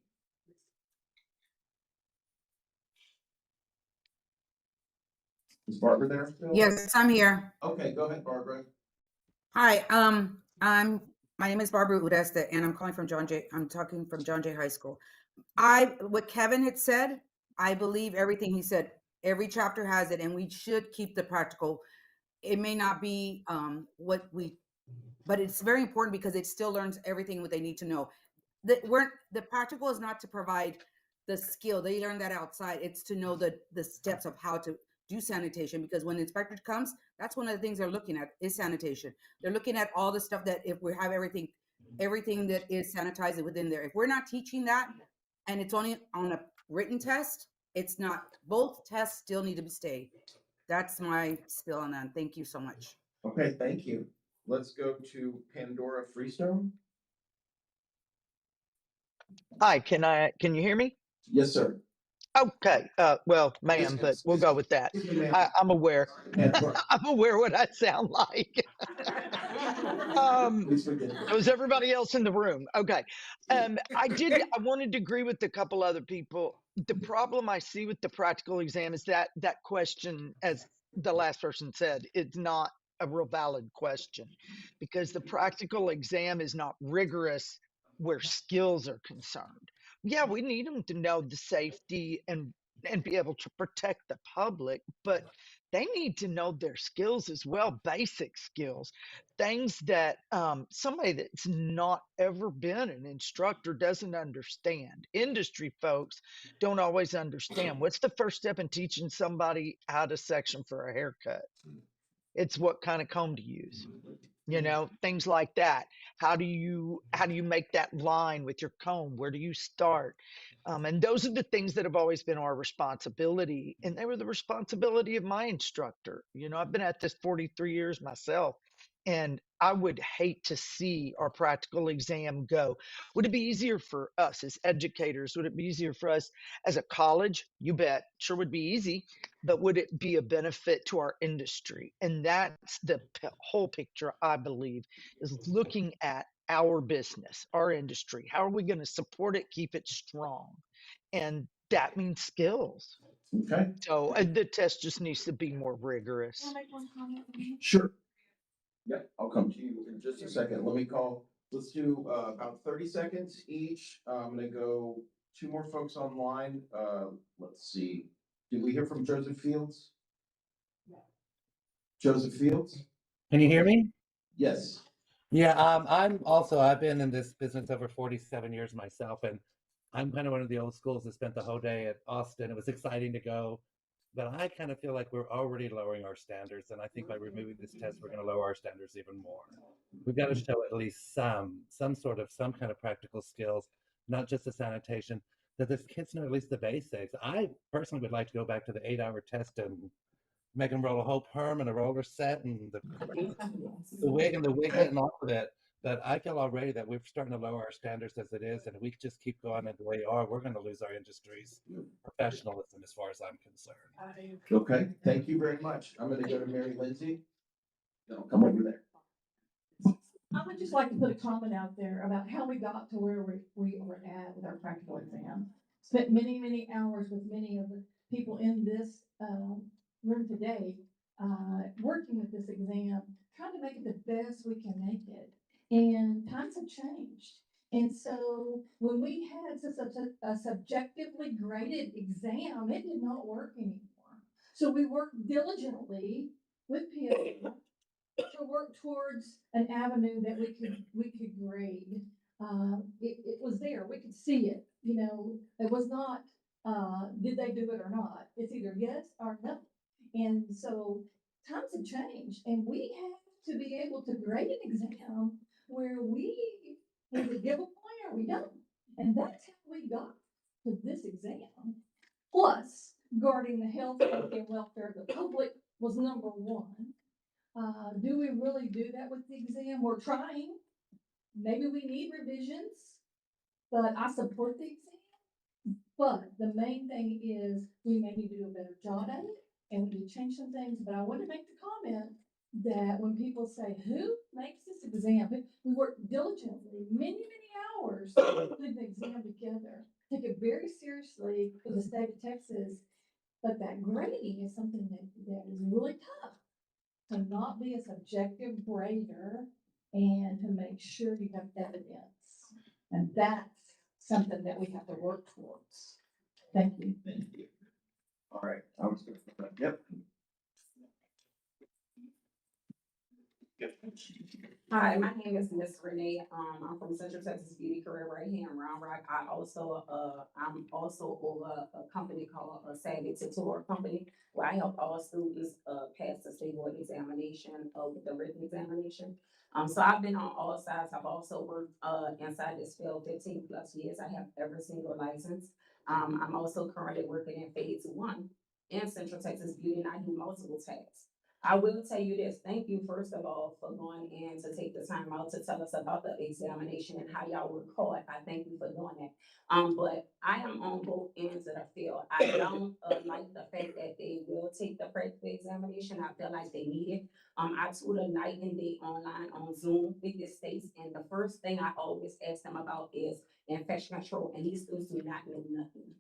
Is Barbara there still?
Yes, I'm here.
Okay, go ahead, Barbara.
Hi, my name is Barbara Uresta, and I'm talking from John Jay High School. What Kevin had said, I believe everything he said. Every chapter has it, and we should keep the practical. It may not be but it's very important because it still learns everything what they need to know. The practical is not to provide the skill. They learn that outside. It's to know the steps of how to do sanitation, because when the inspector comes, that's one of the things they're looking at is sanitation. They're looking at all the stuff that if we have everything that is sanitized within there. If we're not teaching that and it's only on a written test, it's not. Both tests still need to stay. That's my spill on that. Thank you so much.
Okay, thank you. Let's go to Pandora Freestone.
Hi, can you hear me?
Yes, sir.
Okay, well, ma'am, but we'll go with that. I'm aware. I'm aware what I sound like. So is everybody else in the room? Okay. I wanted to agree with a couple other people. The problem I see with the practical exam is that question, as the last person said, it's not a real valid question, because the practical exam is not rigorous where skills are concerned. Yeah, we need them to know the safety and be able to protect the public, but they need to know their skills as well, basic skills, things that somebody that's not ever been an instructor doesn't understand. Industry folks don't always understand. What's the first step in teaching somebody how to section for a haircut? It's what kind of comb to use, things like that. How do you make that line with your comb? Where do you start? And those are the things that have always been our responsibility, and they were the responsibility of my instructor. I've been at this 43 years myself, And I would hate to see our practical exam go. Would it be easier for us as educators? Would it be easier for us as a college? You bet. Sure would be easy, but would it be a benefit to our industry? And that's the whole picture, I believe, is looking at our business, our industry. How are we going to support it, keep it strong? And that means skills.
Okay,
So the test just needs to be more rigorous.
Can I make one comment?
sure. Yep, I'll come to you in just a second. Let me call, let's do about 30 seconds each. I'm gonna go 2 more folks online. Let's see. Did we hear from Joseph Fields? Joseph Fields?
Can you hear me?
Yes.
Yeah, I've been in this business over 47 years myself, and I'm kind of one of the old schools that spent the whole day at Austin. It was exciting to go, but I kind of feel like we're already lowering our standards, and I think by removing this test, we're going to lower our standards even more. We've got to show at least some kind of practical skills, not just the sanitation, that the kids know at least the basics. I personally would like to go back to the 8-hour test and make them roll a whole perm and a roller set and the wig and the wiglet and all of it. But I feel already that we're starting to lower our standards as it is, and if we just keep going the way we are, we're going to lose our industry's professionalism as far as I'm concerned.
Okay, thank you very much. I'm gonna go to Mary Lindsay. Then I'll come over there.
I would just like to put a comment out there about how we got to where we are at with our practical exam. Spent many, many hours with many of the people in this room today, working with this exam, trying to make it the best we can make it. And times have changed. And so when we had a subjectively graded exam, it did not work anymore. So we worked diligently with PSA to work towards an avenue that we could grade. It was there, we could see it, you know, it was not, did they do it or not? It's either yes or no. And so times have changed and we have to be able to grade an exam where we either give a point or we don't. And that's how we got to this exam. Plus, guarding the health, safety, and welfare of the public was number one. Do we really do that with the exam? We're trying. Maybe we need revisions, but I support the exam. But the main thing is we may need to do a better job at it and we need to change some things. But I want to make the comment that when people say, who makes this exam? We work diligently, many, many hours putting the exam together. Take it very seriously for the state of Texas. But that grading is something that is really tough. To not be a subjective grader and to make sure you have evidence. And that's something that we have to work towards. Thank you.
Thank you. All right. I was gonna, yep.
Hi, my name is Miss Renee. I'm from Central Texas Beauty Career right here in Round Rock. I'm also over a company called Savvy Tutor Company, where I help all students pass the state board examination with the written examination. So I've been on all sides. I've also worked inside this field 15 plus years. I have every single license. I'm also currently working in phase 1 in Central Texas Beauty, and I do multiple tasks. I will tell you this, thank you first of all for going in to take the time out to tell us about the examination and how y'all work hard. I thank you for doing that. But I am on both ends of the field. I don't like the fact that they will take the practical examination. I feel like they need it. I tutor night and day online on Zoom with the states, and the first thing I always ask them about is infection control, and these students do not know nothing.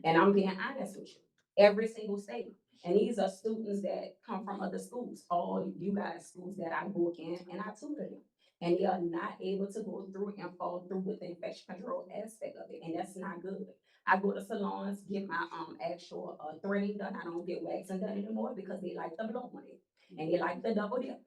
And I'm being honest with you, every single state. And these are students that come from other schools, all you guys schools that I go in and I tutor them. And they are not able to go through and follow through with the infection control aspect of it. And that's not good. I go to salons, get my actual threading done. I don't get waxing done anymore because they like the blow on it. And they like the double dip.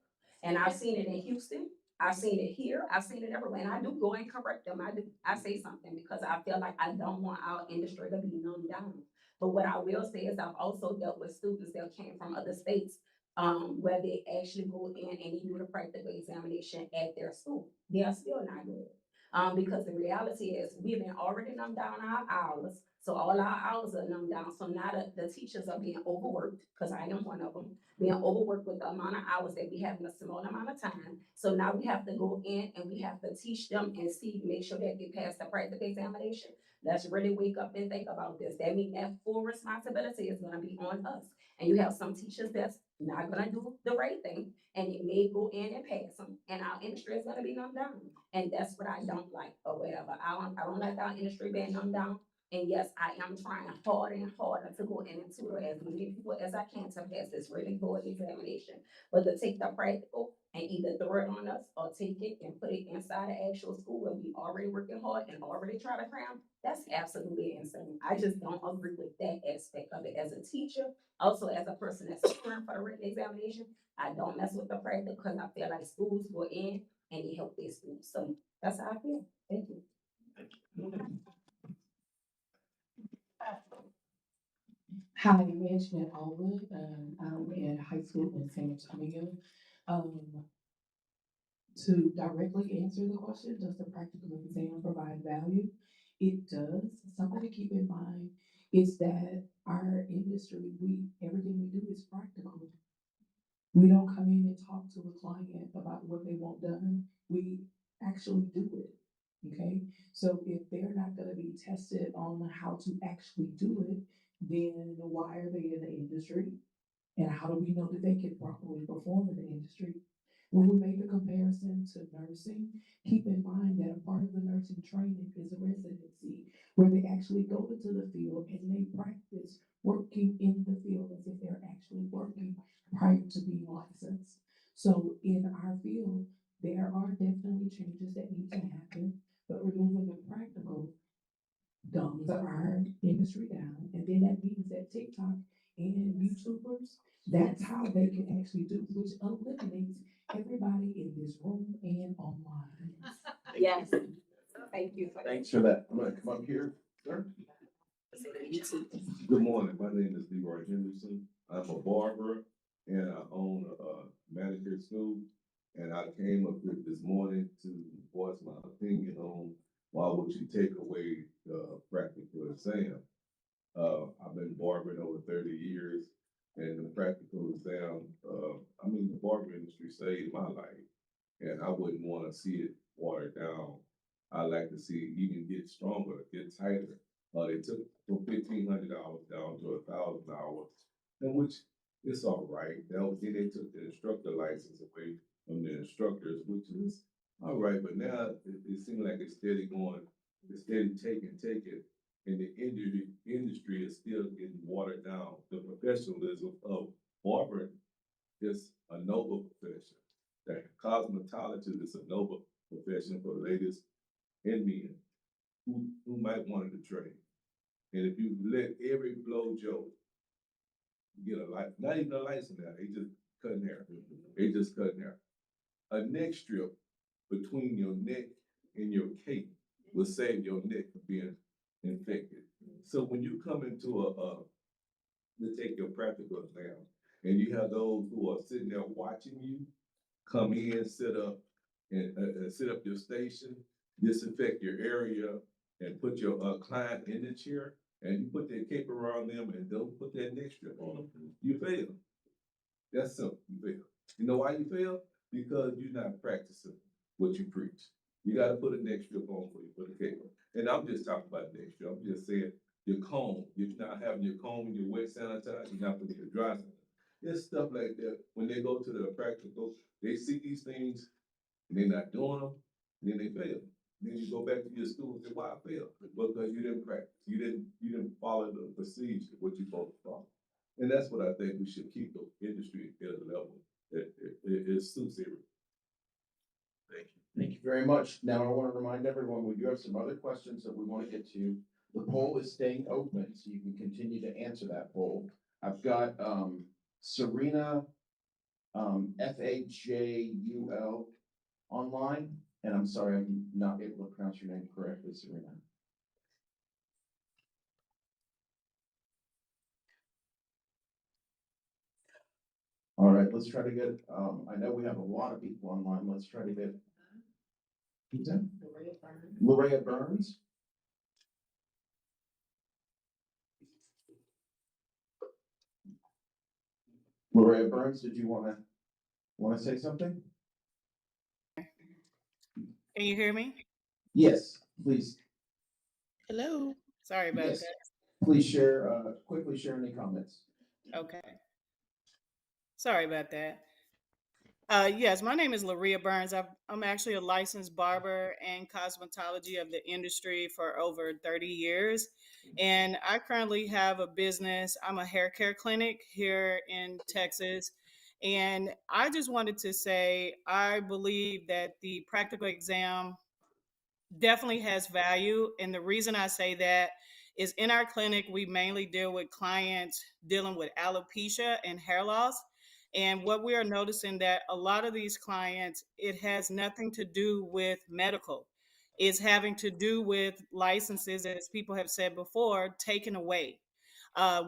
And I've seen it in Houston. I've seen it here. I've seen it everywhere. And I do go and correct them. I say something because I feel like I don't want our industry to be numbed down. But what I will say is I've also dealt with students that came from other states where they actually go in and they do the practical examination at their school. They are still not good. Because the reality is we've been already numbed down our hours. So all our hours are numbed down. So now the teachers are being overworked, because I am one of them, being overworked with the amount of hours that we have in a small amount of time. So now we have to go in and we have to teach them and see, make sure that they pass the practical examination. Let's really wake up and think about this. That means that full responsibility is gonna be on us. And you have some teachers that's not gonna do the right thing, and it may go in and pass them, and our industry is gonna be numbed down. And that's what I don't like, or whatever. I don't like our industry being numbed down. And yes, I am trying harder and harder to go in and tutor as many people as I can to pass this really good examination. But to take the practical and either throw it on us or take it and put it inside the actual school where we already working hard and already try to cram, that's absolutely insane. I just don't agree with that aspect of it as a teacher. Also, as a person that's preparing for the written examination, I don't mess with the practical because I feel like schools go in and they help their students. So that's how I feel. Thank you.
Hi, I'm Antoinette Allwood. I'm in high school in San Antonio. To directly answer the question, does the practical exam provide value? It does. Something to keep in mind is that our industry, everything we do is practical. We don't come in and talk to a client about what they want done. We actually do it. Okay, so if they're not going to be tested on how to actually do it, then why are they in the industry? And how do we know that they can properly perform in the industry? When we make the comparison to nursing, keep in mind that a part of the nursing training is a residency where they actually go into the field and they practice working in the field as if they're actually working prior to being licensed. So in our field, there are definitely changes that need to happen, but removing the practical dumbs our industry down. And then that means that TikTok and YouTubers, that's how they can actually do, which eliminates everybody in this room and online.
Yes. Thank you.
Thanks for that. I'm gonna come up here, sir.
Good morning. My name is Leroy Henderson. I'm a barber and I own a manicure school. And I came up here this morning to voice my opinion on why would you take away the practical exam? I've been barbering over 30 years and the practical exam, the barber industry saved my life and I wouldn't want to see it watered down. I like to see it even get stronger, get tighter. They took from $1,500 down to $1,000, and which is all right. Then they took the instructor license away from the instructors, which is all right. But now it seems like it's steady going, it's steady taking, and the industry is still getting watered down. The professionalism of barbering is a noble profession. That cosmetologist is a noble profession for ladies and men who might want to train. And if you let every blow Joe get a license, not even a license now, they just cutting hair. They just cutting hair. A neck strip between your neck and your cape will save your neck from being infected. So when you come into to take your practical exam, and you have those who are sitting there watching you come in, sit up, and sit up your station, disinfect your area, and put your client in the chair, and you put that cape around them and don't put that neck strip on them, you fail. That's simple, you fail. You know why you fail? Because you're not practicing what you preach. You gotta put a neck strip on before you put a cape on. And I'm just talking about neck strip, I'm just saying your comb, you're not having your comb and your wet sanitizer, you're not putting your dry sanitizer. There's stuff like that. When they go to the practical, they see these things and they're not doing them, and then they fail. Then you go back to your school and say, why I failed? Because you didn't practice. You didn't follow the procedure, what you're supposed to follow. And that's what I think we should keep the industry at a level that it suits everyone.
Thank you. Thank you very much. Now, I want to remind everyone, we do have some other questions that we want to get to. The poll is staying open, so you can continue to answer that poll. I've got Serena FAJUL online, and I'm sorry, I'm not able to pronounce your name correctly, Serena. All right, let's try to get, I know we have a lot of people online. Let's try to get. Loretta Burns. Loretta Burns, did you wanna say something?
Can you hear me?
Yes, please.
Hello. Sorry about
Yes.
that.
Please share, quickly share any comments.
Okay. Sorry about that. Yes, my name is Laria Burns. I'm actually a licensed barber and cosmetology of the industry for over 30 years. And I currently have a business. I'm a hair care clinic here in Texas. And I just wanted to say, I believe that the practical exam definitely has value. And the reason I say that is in our clinic, we mainly deal with clients dealing with alopecia and hair loss. And what we are noticing that a lot of these clients, it has nothing to do with medical. It's having to do with licenses, as people have said before, taken away.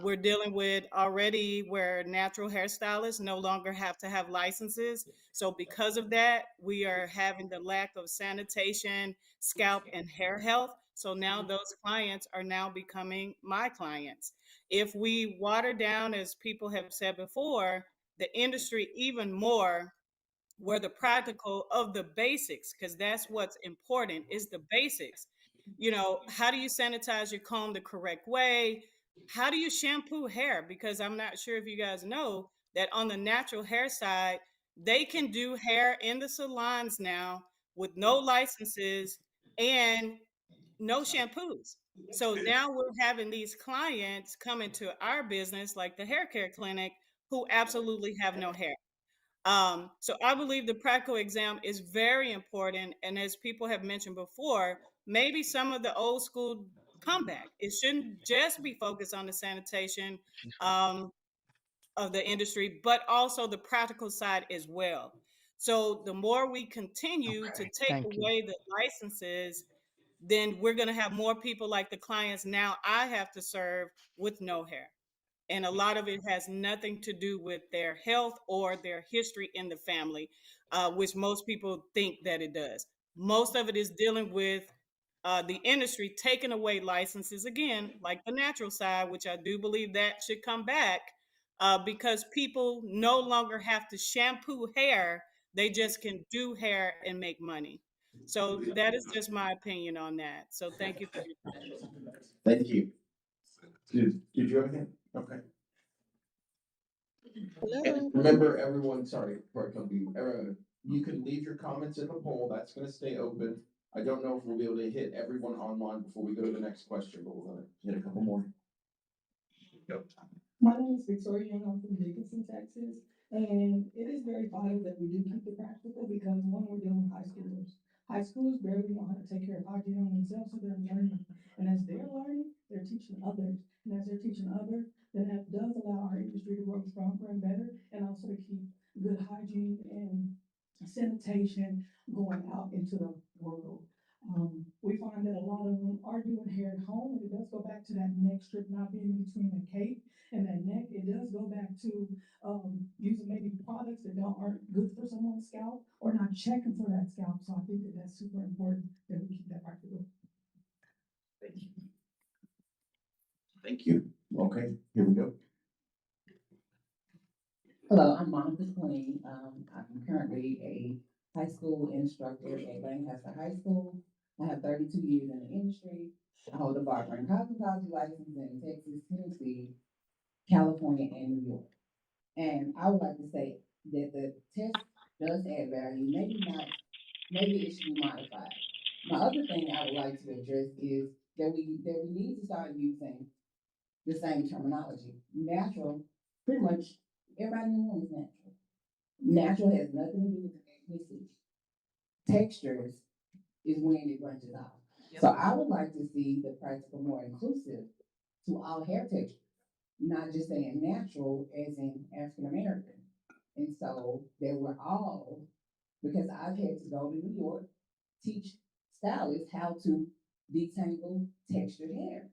We're dealing with already where natural hairstylists no longer have to have licenses. So because of that, we are having the lack of sanitation, scalp and hair health. So now those clients are now becoming my clients. If we water down, as people have said before, the industry even more, where the practical of the basics, because that's what's important, is the basics. You know, how do you sanitize your comb the correct way? How do you shampoo hair? Because I'm not sure if you guys know that on the natural hair side, they can do hair in the salons now with no licenses and no shampoos. So now we're having these clients come into our business, like the hair care clinic, who absolutely have no hair. So I believe the practical exam is very important. And as people have mentioned before, maybe some of the old school come back. It shouldn't just be focused on the sanitation of the industry, but also the practical side as well. So the more we continue to
Okay,
take
thank you.
away the licenses, then we're going to have more people like the clients now I have to serve with no hair. And a lot of it has nothing to do with their health or their history in the family, which most people think that it does. Most of it is dealing with the industry taking away licenses again, like the natural side, which I do believe that should come back because people no longer have to shampoo hair. They just can do hair and make money. So that is just my opinion on that. So thank you for your time.
Thank you. Did you have anything? Okay. And remember, everyone, sorry, before I come to you, you can leave your comments in the poll. That's gonna stay open. I don't know if we'll be able to hit everyone online before we go to the next question, but we're gonna hit a couple more. Yep.
My name is Victoria Young. I'm from Dickinson, Texas. And it is very vital that we do keep the practical because when we're dealing with high schoolers barely know how to take care of hygiene on themselves, so they're learning. And as they're learning, they're teaching others. And as they're teaching others, then that does allow our industry to grow stronger and better, and also to keep good hygiene and sanitation going out into the world. We find that a lot of them are doing hair at home, and it does go back to that neck strip not being in between the cape and that neck. It does go back to using maybe products that aren't good for someone's scalp or not checking for that scalp. So I think that that's super important that we keep that practical.
Thank you. Thank you. Okay, here we go.
Hello, I'm Monica Queen. I'm currently a high school instructor at Lancaster High School. I have 32 years in the industry. I hold a Barber and Cosmetology license in Texas, Tennessee, California, and New York. And I would like to say that the test does add value. Maybe not, maybe it should be modified. My other thing I would like to address is that we need to start using the same terminology. Natural, pretty much everybody in the room is natural. Natural has nothing to do with ethnicity. Textures is when it branches off. Yep. So I would like to see the practical more inclusive to all hair textures, not just saying natural as in African American. And so they were all, because I've had to go to New York, teach stylists how to detangle textured hair.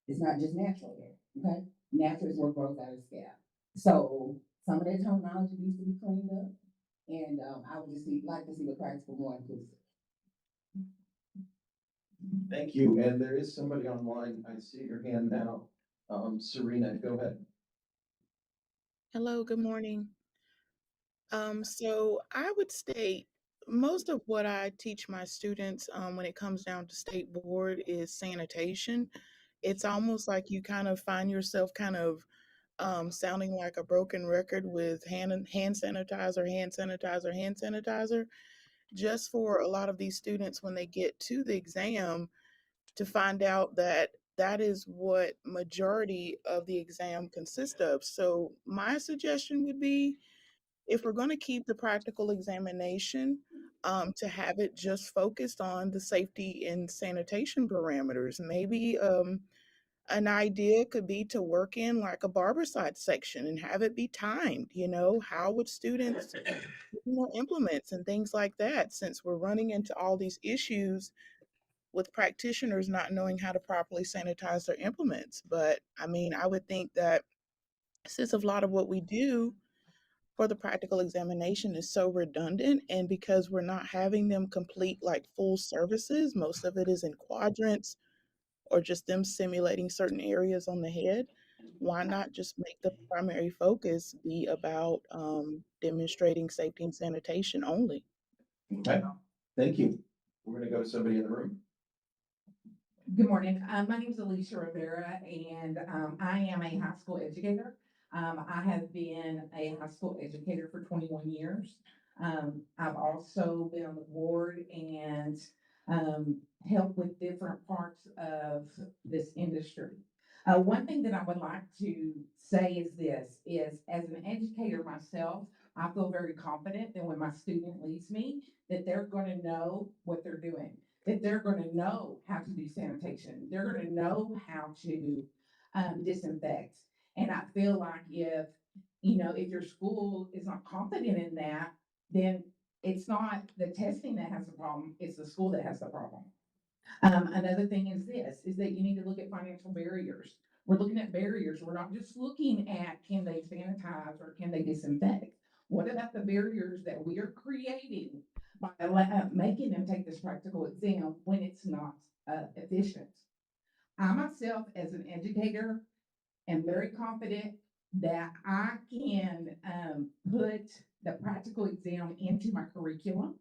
It's not just natural hair, okay? Natural is what grows out of scalp. So some of that terminology needs to be cleaned up, and I would just like to see the practical more inclusive.
Thank you. And there is somebody online. I see your hand now. Serena, go ahead.
Hello, good morning. So I would state most of what I teach my students when it comes down to state board is sanitation. It's almost like you kind of find yourself kind of sounding like a broken record with hand sanitizer, hand sanitizer, hand sanitizer. Just for a lot of these students when they get to the exam to find out that that is what majority of the exam consists of. So my suggestion would be if we're going to keep the practical examination, to have it just focused on the safety and sanitation parameters. Maybe an idea could be to work in like a barbicide section and have it be timed. How would students implements and things like that, since we're running into all these issues with practitioners not knowing how to properly sanitize their implements. But I mean, I would think that since a lot of what we do for the practical examination is so redundant, and because we're not having them complete like full services, most of it is in quadrants or just them simulating certain areas on the head. Why not just make the primary focus be about demonstrating safety and sanitation only?
Okay, thank you. We're gonna go to somebody in the room.
Good morning. My name is Alicia Rivera, and I am a high school educator. I have been a high school educator for 21 years. I've also been on the board and helped with different parts of this industry. One thing that I would like to say is this, is as an educator myself, I feel very confident that when my student leaves me, that they're going to know what they're doing, that they're going to know how to do sanitation. They're going to know how to disinfect. And I feel like if your school is not confident in that, then it's not the testing that has the problem, it's the school that has the problem. Another thing is this, is that you need to look at financial barriers. We're looking at barriers. We're not just looking at can they sanitize or can they disinfect. What about the barriers that we are creating by making them take this practical exam when it's not efficient? I myself, as an educator, am very confident that I can put the practical exam into my curriculum.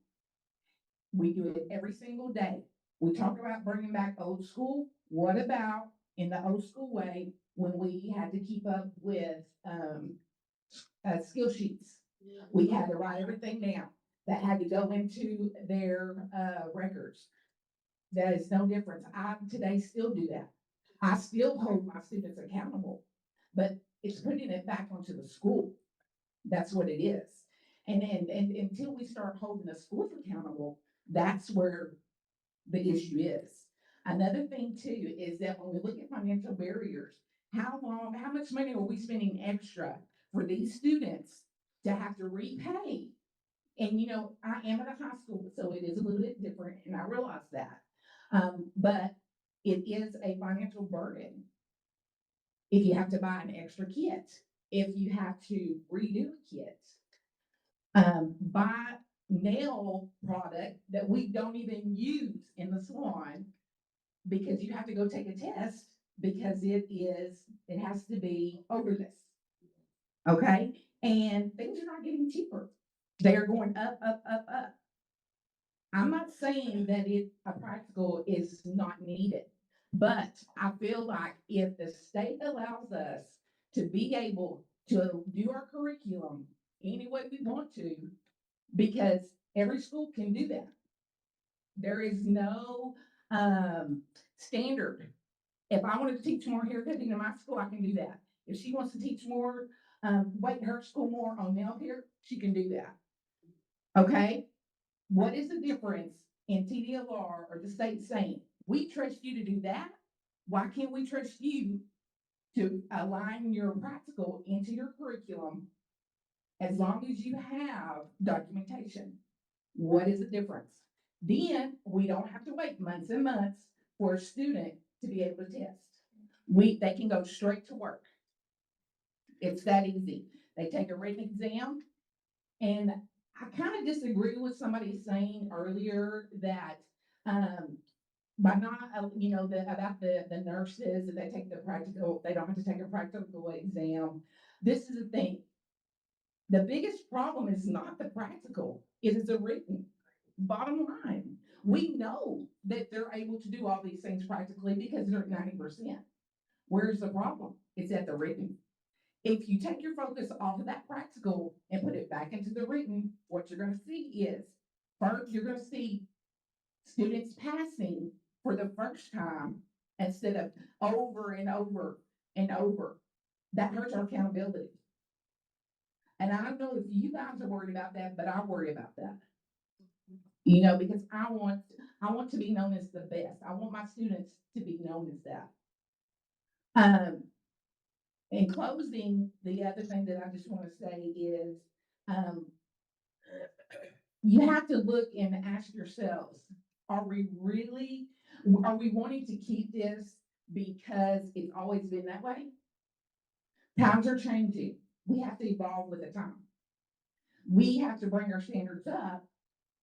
We do it every single day. We talk about bringing back old school. What about in the old school way when we had to keep up with skill sheets? We had to write everything down. That had to go into their records. That is no difference. I today still do that. I still hold my students accountable, but it's putting it back onto the school. That's what it is. And until we start holding the schools accountable, that's where the issue is. Another thing too is that when we look at financial barriers, how much money are we spending extra for these students to have to repay? And I am at a high school, so it is a little bit different, and I realize that. But it is a financial burden if you have to buy an extra kit, if you have to redo a kit, buy nail product that we don't even use in the salon because you have to go take a test because it has to be odorless. Okay. And things are not getting cheaper. They are going up, up, up, up. I'm not saying that a practical is not needed, but I feel like if the state allows us to be able to do our curriculum any way we want to, because every school can do that. There is no standard. If I wanted to teach more haircutting in my school, I can do that. If she wants to teach more, weight her school more on nail care, she can do that. Okay? What is the difference in TDLR or the state saying, we trust you to do that? Why can't we trust you to align your practical into your curriculum as long as you have documentation? What is the difference? Then we don't have to wait months and months for a student to be able to test. They can go straight to work. It's that easy. They take a written exam, and I kind of disagree with somebody saying earlier that
by not, about the nurses, that they take the practical, they don't have to take a practical exam. This is the thing. The biggest problem is not the practical, it is the written. Bottom line, we know that they're able to do all these things practically because they're at 90%. Where's the problem? It's at the written. If you take your focus off of that practical and put it back into the written, what you're going to see is, first, you're going to see students passing for the first time instead of over and over and over. That hurts our accountability. And I don't know if you guys are worried about that, but I worry about that. Because I want to be known as the best. I want my students to be known as that. In closing, the other thing that I just want to say is, you have to look and ask yourselves, are we wanting to keep this because it's always been that way? Times are changing. We have to evolve with the time. We have to bring our standards up,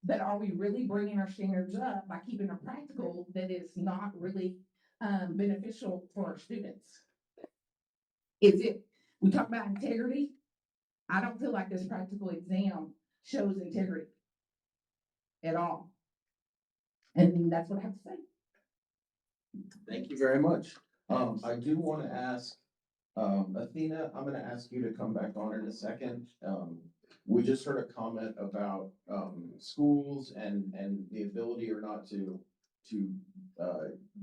but are we really bringing our standards up by keeping a practical that is not really beneficial for our students? We talk about integrity. I don't feel like this practical exam shows integrity at all. And that's what I have to say.
Thank you very much. I do want to ask, Athena, I'm going to ask you to come back on in a second. We just heard a comment about schools and the ability or not to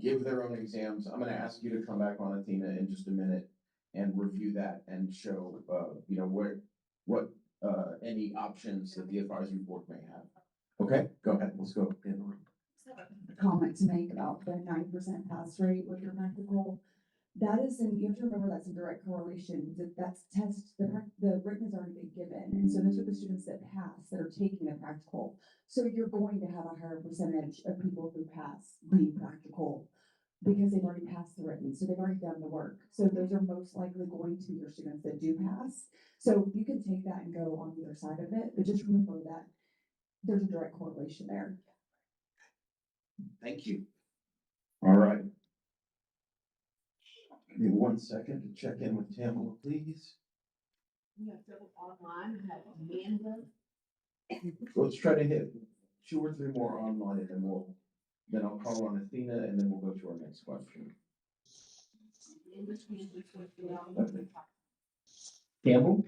give their own exams. I'm going to ask you to come back on, Athena, in just a minute and review that and show what any options that the advisory board may have. Okay, go ahead. Let's go in the room.
Comment to make about the 9% pass rate with your practical. That is, you have to remember that's in direct correlation. That's test, the written has already been given. And so those are the students that pass, that are taking the practical. So you're going to have a higher percentage of people who pass the practical because they've already passed the written. So they've already done the work. So those are most likely going to be your students that do pass. So you can take that and go on either side of it, but just remember that there's a direct correlation there.
Thank you. All right. Give me 1 second to check in with Tamara, please.
We have several online. We have Amanda.
Let's try to hit 2 or 3 more online, and then I'll call on Athena, and then we'll go to our next question. Okay. Campbell?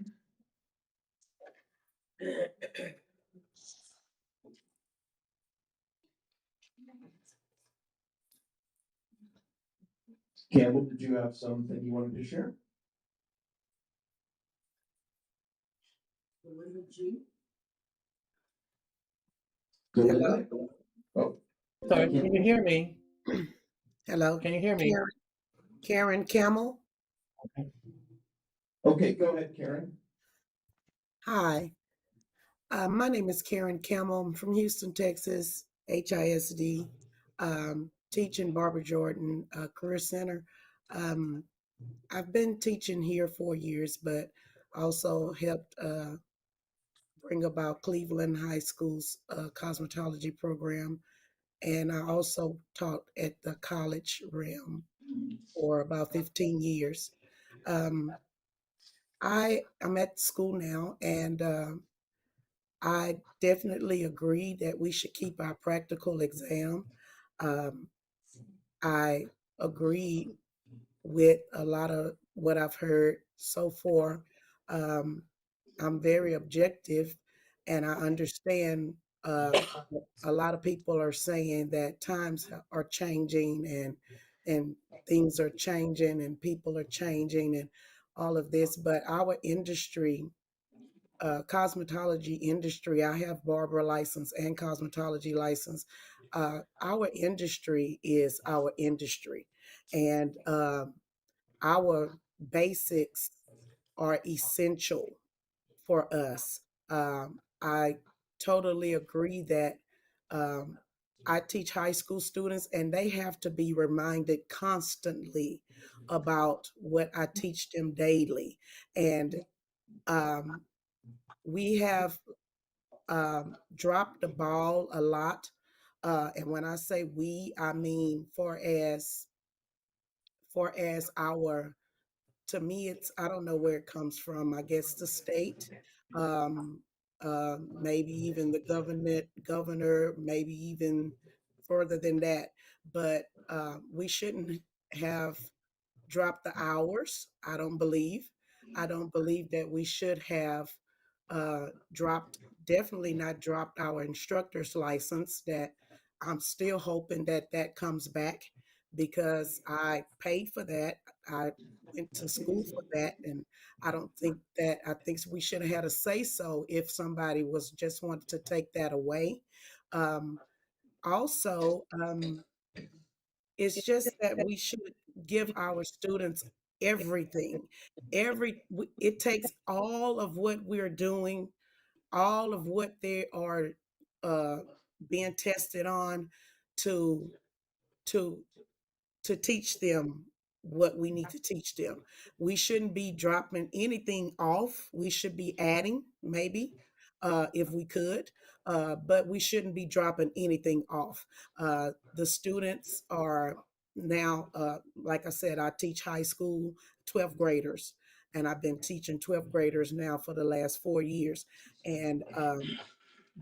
Campbell, did you have something you wanted to share?
Hello?
Oh.
Sorry, can you hear me?
Hello?
Can you hear me?
Karen Camel?
Okay, go ahead, Karen.
Hi. My name is Karen Camel. I'm from Houston, Texas, HISD, teaching Barbara Jordan Career Center. I've been teaching here 4 years, but also helped bring about Cleveland High School's cosmetology program. And I also taught at the college realm for about 15 years. I am at school now, and I definitely agree that we should keep our practical exam. I agree with a lot of what I've heard so far. I'm very objective, and I understand a lot of people are saying that times are changing and things are changing and people are changing and all of this. But our industry, cosmetology industry, I have barber license and cosmetology license. Our industry is our industry, and our basics are essential for us. I totally agree that I teach high school students, and they have to be reminded constantly about what I teach them daily. And we have dropped the ball a lot And when I say we, I mean for as our, to me, it's, I don't know where it comes from. I guess the state, um, maybe even the governor, maybe even further than that. But we shouldn't have dropped the hours. I don't believe. I don't believe that we should have dropped, definitely not dropped our instructor's license. That I'm still hoping that that comes back because I paid for that. I went to school for that, and I don't think that, I think we should have had a say so if somebody was just wanted to take that away. Um, also, it's just that we should give our students everything. It takes all of what we're doing, all of what they are uh, being tested on to to to teach them what we need to teach them. We shouldn't be dropping anything off. We should be adding, maybe, if we could, but we shouldn't be dropping anything off. The students are now, like I said, I teach high school 12th graders, and I've been teaching 12th graders now for the last 4 years. And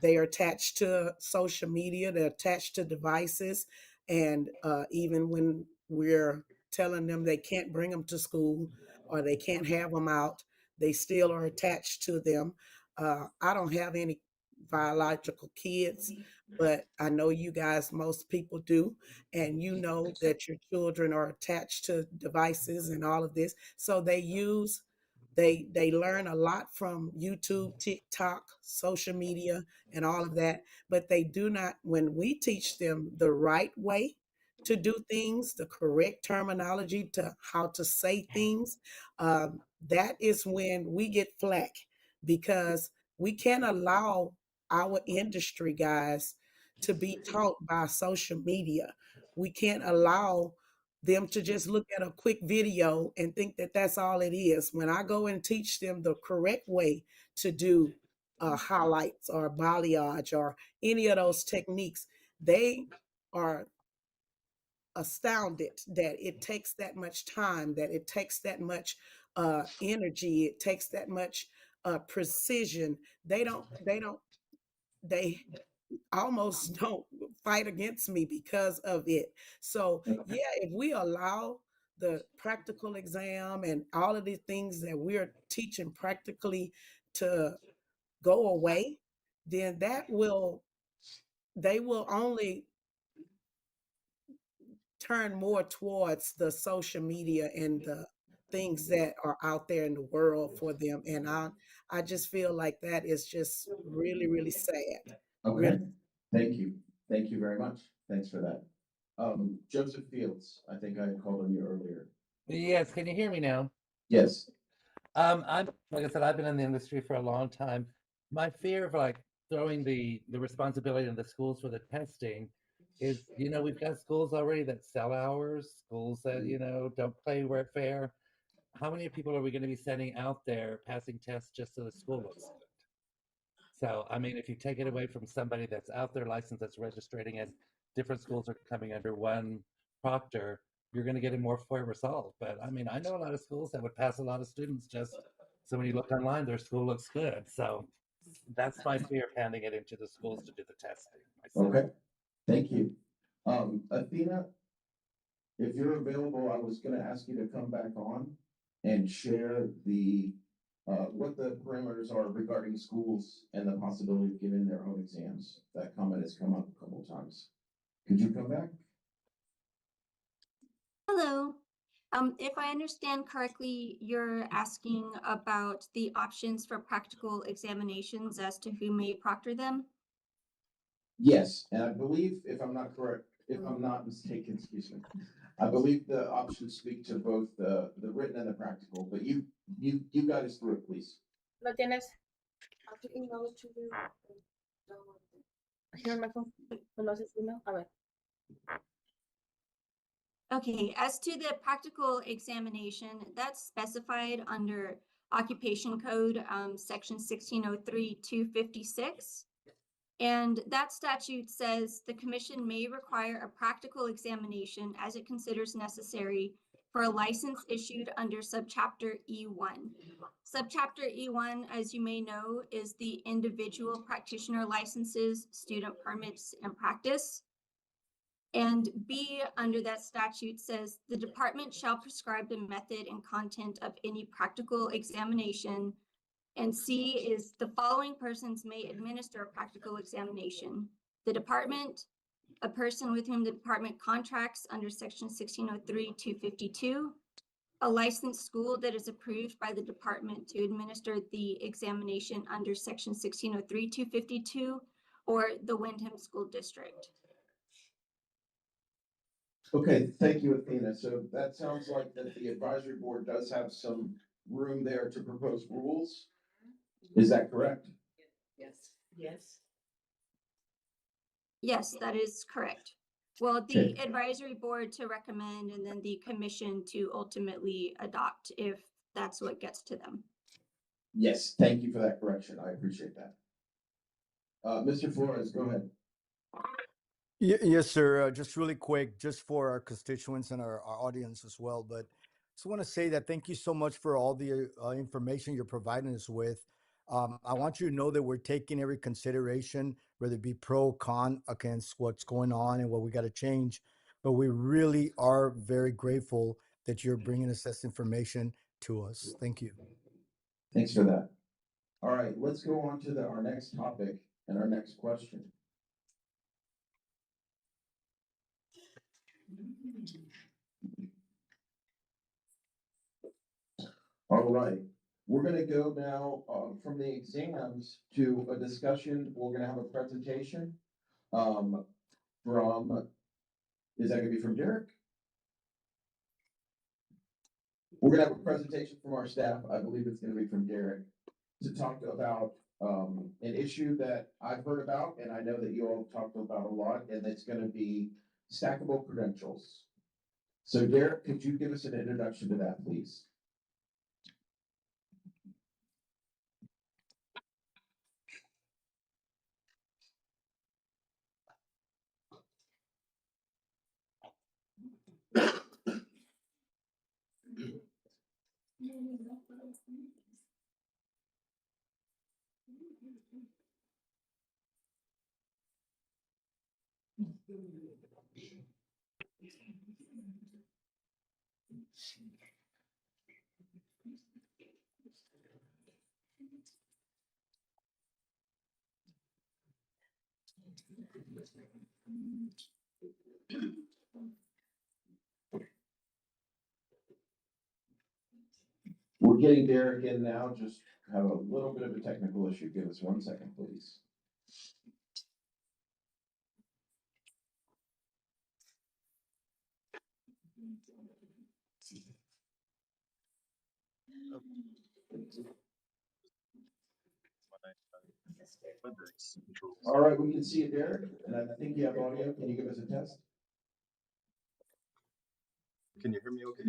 they are attached to social media, they're attached to devices. And even when we're telling them they can't bring them to school or they can't have them out, they still are attached to them. I don't have any biological kids, but I know you guys, most people do. And you know that your children are attached to devices and all of this. So they learn a lot from YouTube, TikTok, social media, and all of that, but they do not, when we teach them the right way to do things, the correct terminology to how to say things, that is when we get flack, because we can't allow our industry guys to be taught by social media. We can't allow them to just look at a quick video and think that that's all it is. When I go and teach them the correct way to do highlights or balayage or any of those techniques, they are astounded that it takes that much time, that it takes that much energy, it takes that much precision. They almost don't fight against me because of it. So yeah, if we allow the practical exam and all of the things that we're teaching practically to go away, then they will only turn more towards the social media and the things that are out there in the world for them. And I just feel like that is just really, really sad.
Okay,
Really.
thank you. Thank you very much. Thanks for that. Joseph Fields, I think I had called on you earlier.
Yes, can you hear me now?
Yes.
I'm like I said, I've been in the industry for a long time. My fear of like throwing the responsibility on the schools for the testing is, we've got schools already that sell hours, schools that, don't play fair. How many people are we going to be sending out there passing tests just so the school looks good? So, I mean, if you take it away from somebody that's out there licensed, that's registering, and different schools are coming under one proctor, you're going to get a more fair result. But I mean, I know a lot of schools that would pass a lot of students just so when you look online, their school looks good. So that's my fear of handing it into the schools to do the testing myself.
Okay, thank you. Athena, if you're available, I was gonna ask you to come back on and share what the parameters are regarding schools and the possibility of giving their own exams. That comment has come up a couple of times. Could you come back?
Hello. If I understand correctly, you're asking about the options for practical examinations as to who may proctor them?
Yes, and I believe, if I'm not mistaken, excuse me, I believe the options speak to both the written and the practical, but you guide us through it, please.
¿Lo tienes? Here on my phone. ¿No haces email? A ver. Okay, as to the practical examination, that's specified under Occupation Code, section 1603-256. And that statute says the commission may require a practical examination as it considers necessary for a license issued under subchapter E1. Subchapter E1, as you may know, is the individual practitioner licenses, student permits, and practice. And B, under that statute, says the department shall prescribe the method and content of any practical examination. And C is the following persons may administer a practical examination: the department, a person with whom the department contracts under section 1603-252, a licensed school that is approved by the department to administer the examination under section 1603-252, or the Wyndham School District.
Okay, thank you, Athena. So that sounds like that the advisory board does have some room there to propose rules. Is that correct?
Yes. Yes.
Yes, that is correct. Well,
Okay.
the advisory board to recommend and then the commission to ultimately adopt if that's what gets to them.
Yes, thank you for that correction. I appreciate that. Mr. Flores, go ahead.
Yes, sir. Just really quick, just for our constituents and our audience as well. But just want to say that thank you so much for all the information you're providing us with. I want you to know that we're taking every consideration, whether it be pro, con, against what's going on and what we got to change. But we really are very grateful that you're bringing us this information to us. Thank you.
Thanks for that. All right, let's go on to our next topic and our next question. All right, we're gonna go now from the exams to a discussion. We're gonna have a presentation from, is that gonna be from Derek? We're gonna have a presentation from our staff. I believe it's gonna be from Derek to talk about an issue that I've heard about and I know that you all talked about a lot, and it's gonna be stackable credentials. So Derek, could you give us an introduction to that, please? We're getting Derek in now, just have a little bit of a technical issue. Give us 1 second, please. All right, we can see you, Derek, and I think you have audio. Can you give us a test?
Can you hear me okay?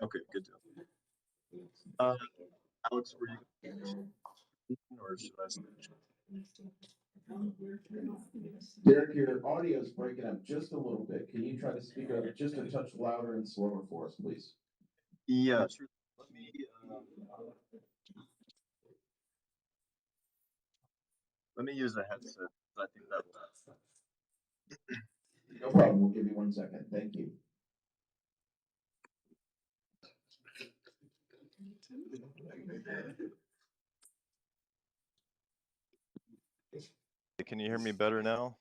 Okay, good deal. Alex, were you or should I switch?
Derek, your audio is breaking up just a little bit. Can you try to speak up just a touch louder and slower for us, please?
Yeah, sure. Let me use a headset. I think that will.
No problem. We'll give you 1 second. Thank you.
Can you hear me better now?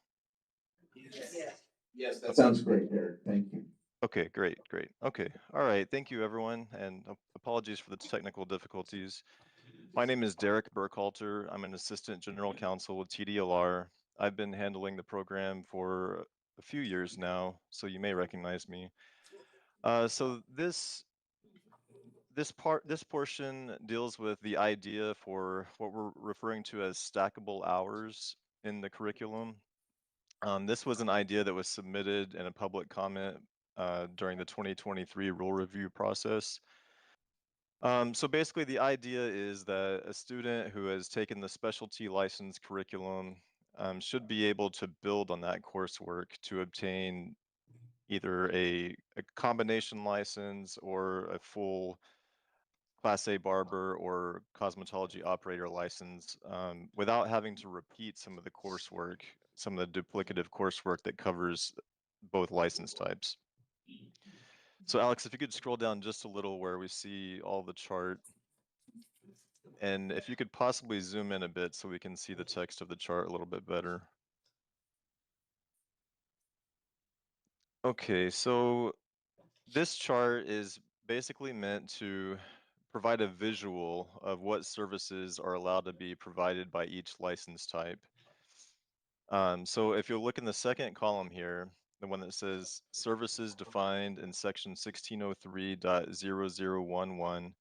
Yes, that sounds great, Derek. Thank you.
Okay, great. Okay, all right. Thank you, everyone, and apologies for the technical difficulties. My name is Derek Burkhalter. I'm an assistant general counsel with TDLR. I've been handling the program for a few years now, so you may recognize me. So this portion deals with the idea for what we're referring to as stackable hours in the curriculum. This was an idea that was submitted in a public comment during the 2023 rule review process. So basically the idea is that a student who has taken the specialty license curriculum should be able to build on that coursework to obtain either a combination license or a full Class A barber or cosmetology operator license without having to repeat some of the coursework, some of the duplicative coursework that covers both license types. So Alex, if you could scroll down just a little where we see all the chart, and if you could possibly zoom in a bit so we can see the text of the chart a little bit better. Okay, so this chart is basically meant to provide a visual of what services are allowed to be provided by each license type. So if you look in the second column here, the one that says services defined in section 1603.0011,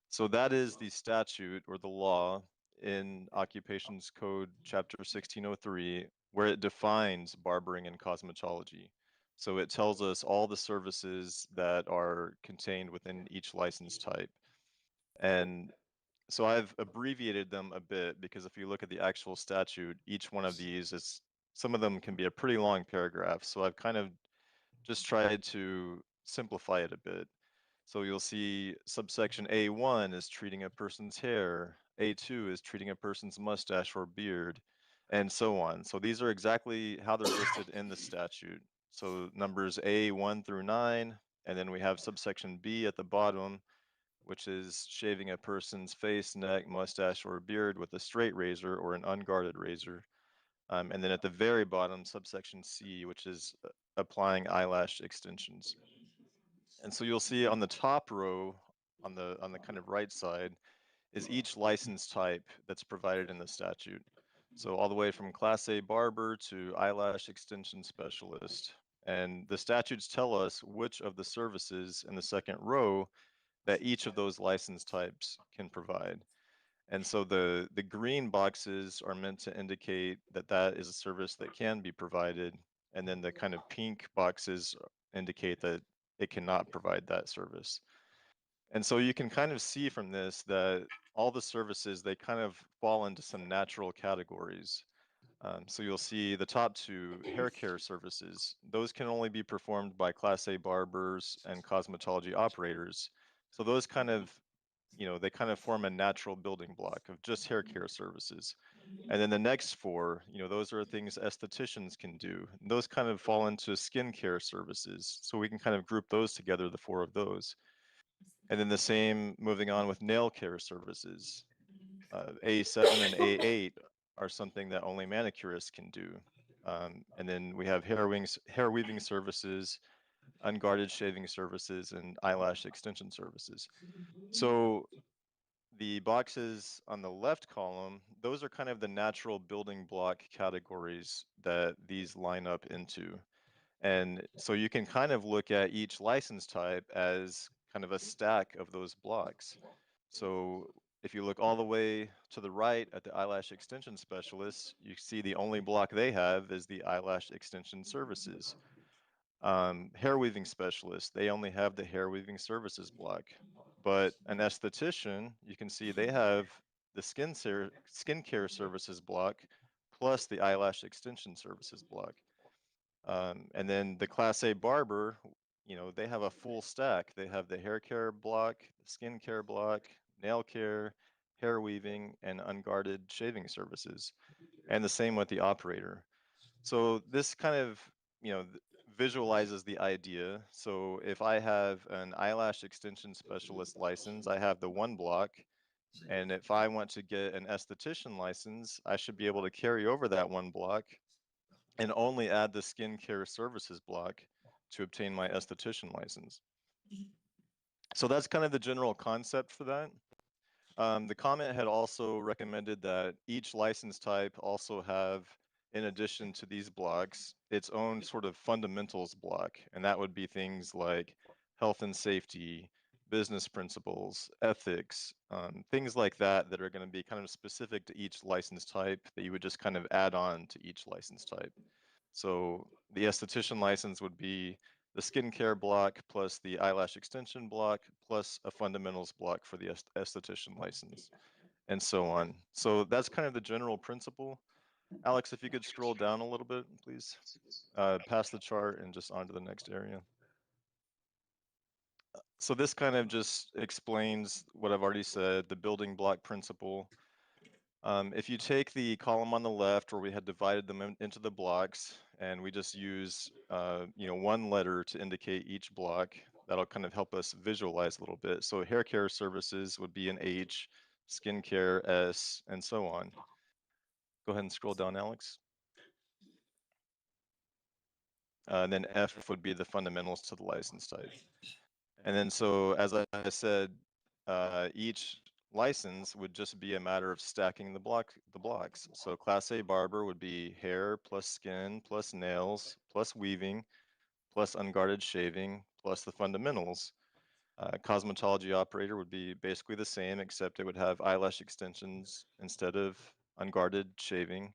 so that is the statute or the law in Occupations Code Chapter 1603, where it defines barbering and cosmetology. So it tells us all the services that are contained within each license type. And so I've abbreviated them a bit because if you look at the actual statute, each one of these is, some of them can be a pretty long paragraph. So I've kind of just tried to simplify it a bit. So you'll see subsection A1 is treating a person's hair, A2 is treating a person's mustache or beard, and so on. So these are exactly how they're listed in the statute. So numbers A1 through 9, and then we have subsection B at the bottom, which is shaving a person's face, neck, mustache, or beard with a straight razor or an unguarded razor. And then at the very bottom, subsection C, which is applying eyelash extensions. And so you'll see on the top row, on the kind of right side, is each license type that's provided in the statute. So all the way from Class A barber to eyelash extension specialist. And the statutes tell us which of the services in the second row that each of those license types can provide. And so the green boxes are meant to indicate that that is a service that can be provided. And then the kind of pink boxes indicate that it cannot provide that service. And so you can kind of see from this that all the services, they kind of fall into some natural categories. So you'll see the top two, hair care services. Those can only be performed by Class A barbers and cosmetology operators. So those kind of, they kind of form a natural building block of just hair care services. And then the next four, those are things estheticians can do. Those kind of fall into skincare services. So we can kind of group those together, the four of those. And then the same moving on with nail care services. A7 and A8 are something that only manicurists can do. And then we have hair weaving services, unguarded shaving services, and eyelash extension services. So the boxes on the left column, those are kind of the natural building block categories that these line up into. And so you can kind of look at each license type as kind of a stack of those blocks. So if you look all the way to the right at the eyelash extension specialists, you see the only block they have is the eyelash extension services. Hair weaving specialists, they only have the hair weaving services block. But an esthetician, you can see they have the skincare services block plus the eyelash extension services block. And then the Class A barber, they have a full stack. They have the hair care block, the skin care block, nail care, hair weaving, and unguarded shaving services. And the same with the operator. So this kind of, visualizes the idea. So if I have an eyelash extension specialist license, I have the one block. And if I want to get an esthetician license, I should be able to carry over that one block and only add the skincare services block to obtain my esthetician license. So that's kind of the general concept for that. The comment had also recommended that each license type also have, in addition to these blocks, its own sort of fundamentals block. And that would be things like health and safety, business principles, ethics, things like that that are going to be kind of specific to each license type that you would just kind of add on to each license type. So the esthetician license would be the skincare block plus the eyelash extension block plus a fundamentals block for the esthetician license, and so on. So that's kind of the general principle. Alex, if you could scroll down a little bit, please. Past the chart and just onto the next area. So this kind of just explains what I've already said, the building block principle. If you take the column on the left where we had divided them into the blocks and we just use one letter to indicate each block, that'll kind of help us visualize a little bit. So hair care services would be an H, skincare S, and so on. Go ahead and scroll down, Alex. And then F would be the fundamentals to the license type. And then so, as I said, each license would just be a matter of stacking the blocks. So Class A barber would be hair plus skin plus nails plus weaving plus unguarded shaving plus the fundamentals. Cosmetology operator would be basically the same, except it would have eyelash extensions instead of unguarded shaving.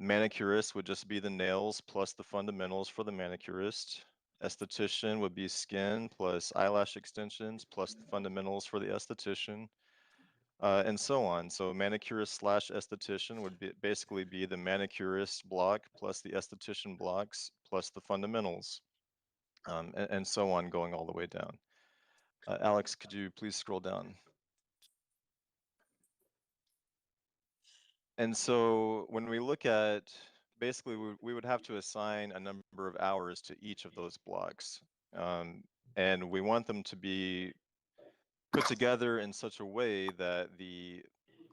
Manicurist would just be the nails plus the fundamentals for the manicurist. Esthetician would be skin plus eyelash extensions plus the fundamentals for the esthetician, and so on. So manicurist slash esthetician would basically be the manicurist block plus the esthetician blocks plus the fundamentals, and so on, going all the way down. Alex, could you please scroll down? And so when we look at, basically we would have to assign a number of hours to each of those blocks. And we want them to be put together in such a way that the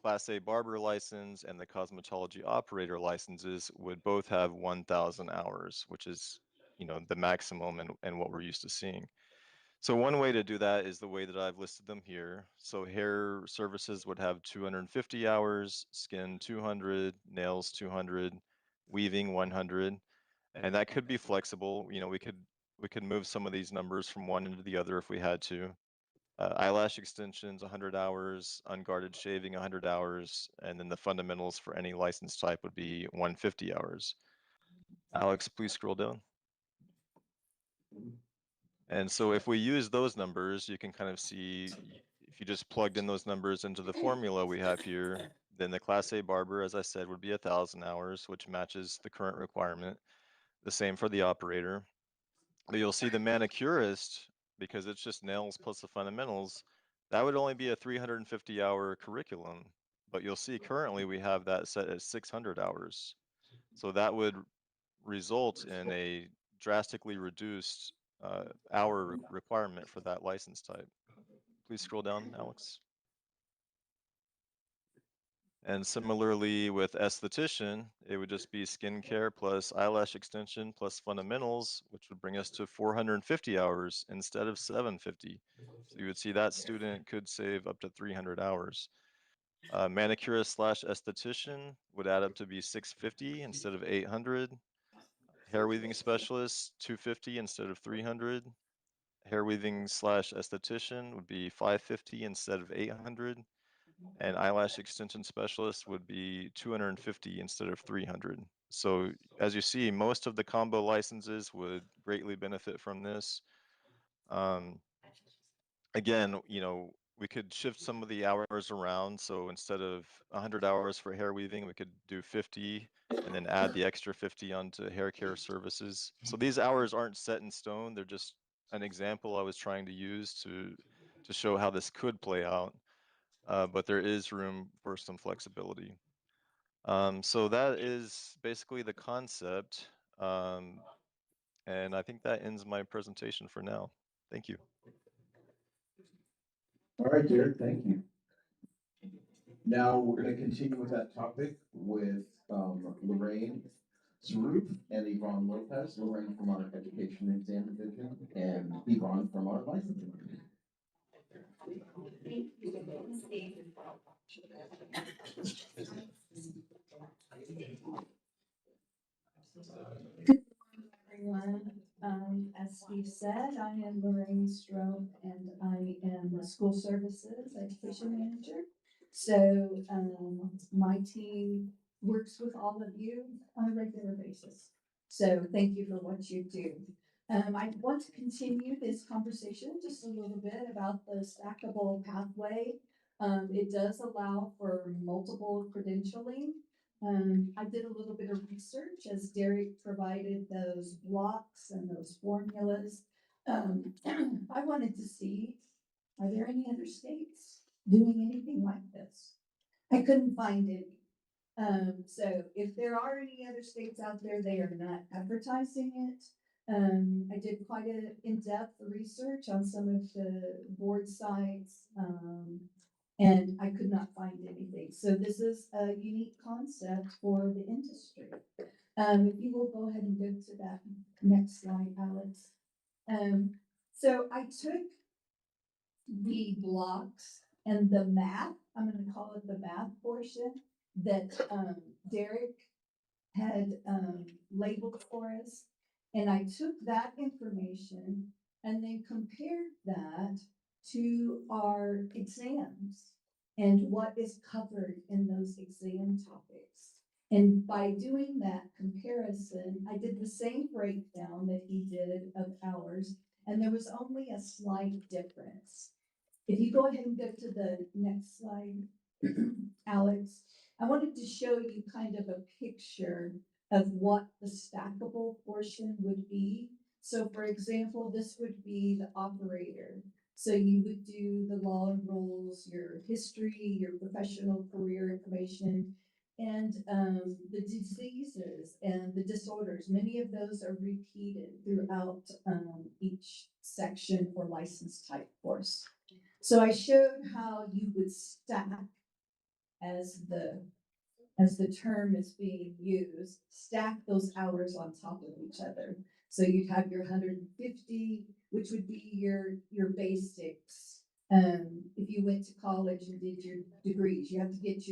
Class A barber license and the cosmetology operator licenses would both have 1,000 hours, which is, the maximum and what we're used to seeing. So one way to do that is the way that I've listed them here. So hair services would have 250 hours, skin 200, nails 200, weaving 100, and that could be flexible. We could move some of these numbers from one into the other if we had to. Eyelash extensions 100 hours, unguarded shaving 100 hours, and then the fundamentals for any license type would be 150 hours. Alex, please scroll down. And so if we use those numbers, you can kind of see, if you just plugged in those numbers into the formula we have here, then the Class A barber, as I said, would be 1,000 hours, which matches the current requirement. The same for the operator. But you'll see the manicurist, because it's just nails plus the fundamentals, that would only be a 350-hour curriculum. But you'll see currently we have that set at 600 hours. So that would result in a drastically reduced hour requirement for that license type. Please scroll down, Alex. And similarly with esthetician, it would just be skincare plus eyelash extension plus fundamentals, which would bring us to 450 hours instead of 750. So you would see that student could save up to 300 hours. Manicurist slash esthetician would add up to be 650 instead of 800. Hair weaving specialist, 250 instead of 300. Hair weaving slash esthetician would be 550 instead of 800. And eyelash extension specialist would be 250 instead of 300. So as you see, most of the combo licenses would greatly benefit from this. Again, we could shift some of the hours around. So instead of 100 hours for hair weaving, we could do 50 and then add the extra 50 onto hair care services. So these hours aren't set in stone. They're just an example I was trying to use to show how this could play out. But there is room for some flexibility. So that is basically the concept. And I think that ends my presentation for now. Thank you.
All right, Derek, thank you. Now we're going to continue with that topic with Lorraine Zaruf and Yvonne Lopez. Lorraine from our Education Exam Division and Yvonne from our Licensing Division.
Everyone, as Steve said, I am Lorraine Stroh and I am the School Services Education Manager. So my team works with all of you on a regular basis. So thank you for what you do.
I want to continue this conversation just a little bit about the stackable pathway. It does allow for multiple credentialing. I did a little bit of research as Derek provided those blocks and those formulas. I wanted to see, are there any other states doing anything like this? I couldn't find any. So if there are any other states out there, they are not advertising it. I did quite an in-depth research on some of the board sites, and I could not find anything. So this is a unique concept for the industry. If you will go ahead and go to that next slide, Alex. So I took the blocks and the math, I'm going to call it the math portion that Derek had labeled for us. And I took that information and then compared that to our exams and what is covered in those exam topics. And by doing that comparison, I did the same breakdown that he did of ours, and there was only a slight difference. If you go ahead and go to the next slide, Alex, I wanted to show you kind of a picture of what the stackable portion would be. So for example, this would be the operator. So you would do the law and rules, your history, your professional career information, and the diseases and the disorders. Many of those are repeated throughout each section for license type course. So I showed how you would stack as the term is being used, stack those hours on top of each other. So you'd have your 150, which would be your basics. If you went to college and did your degrees, you have to get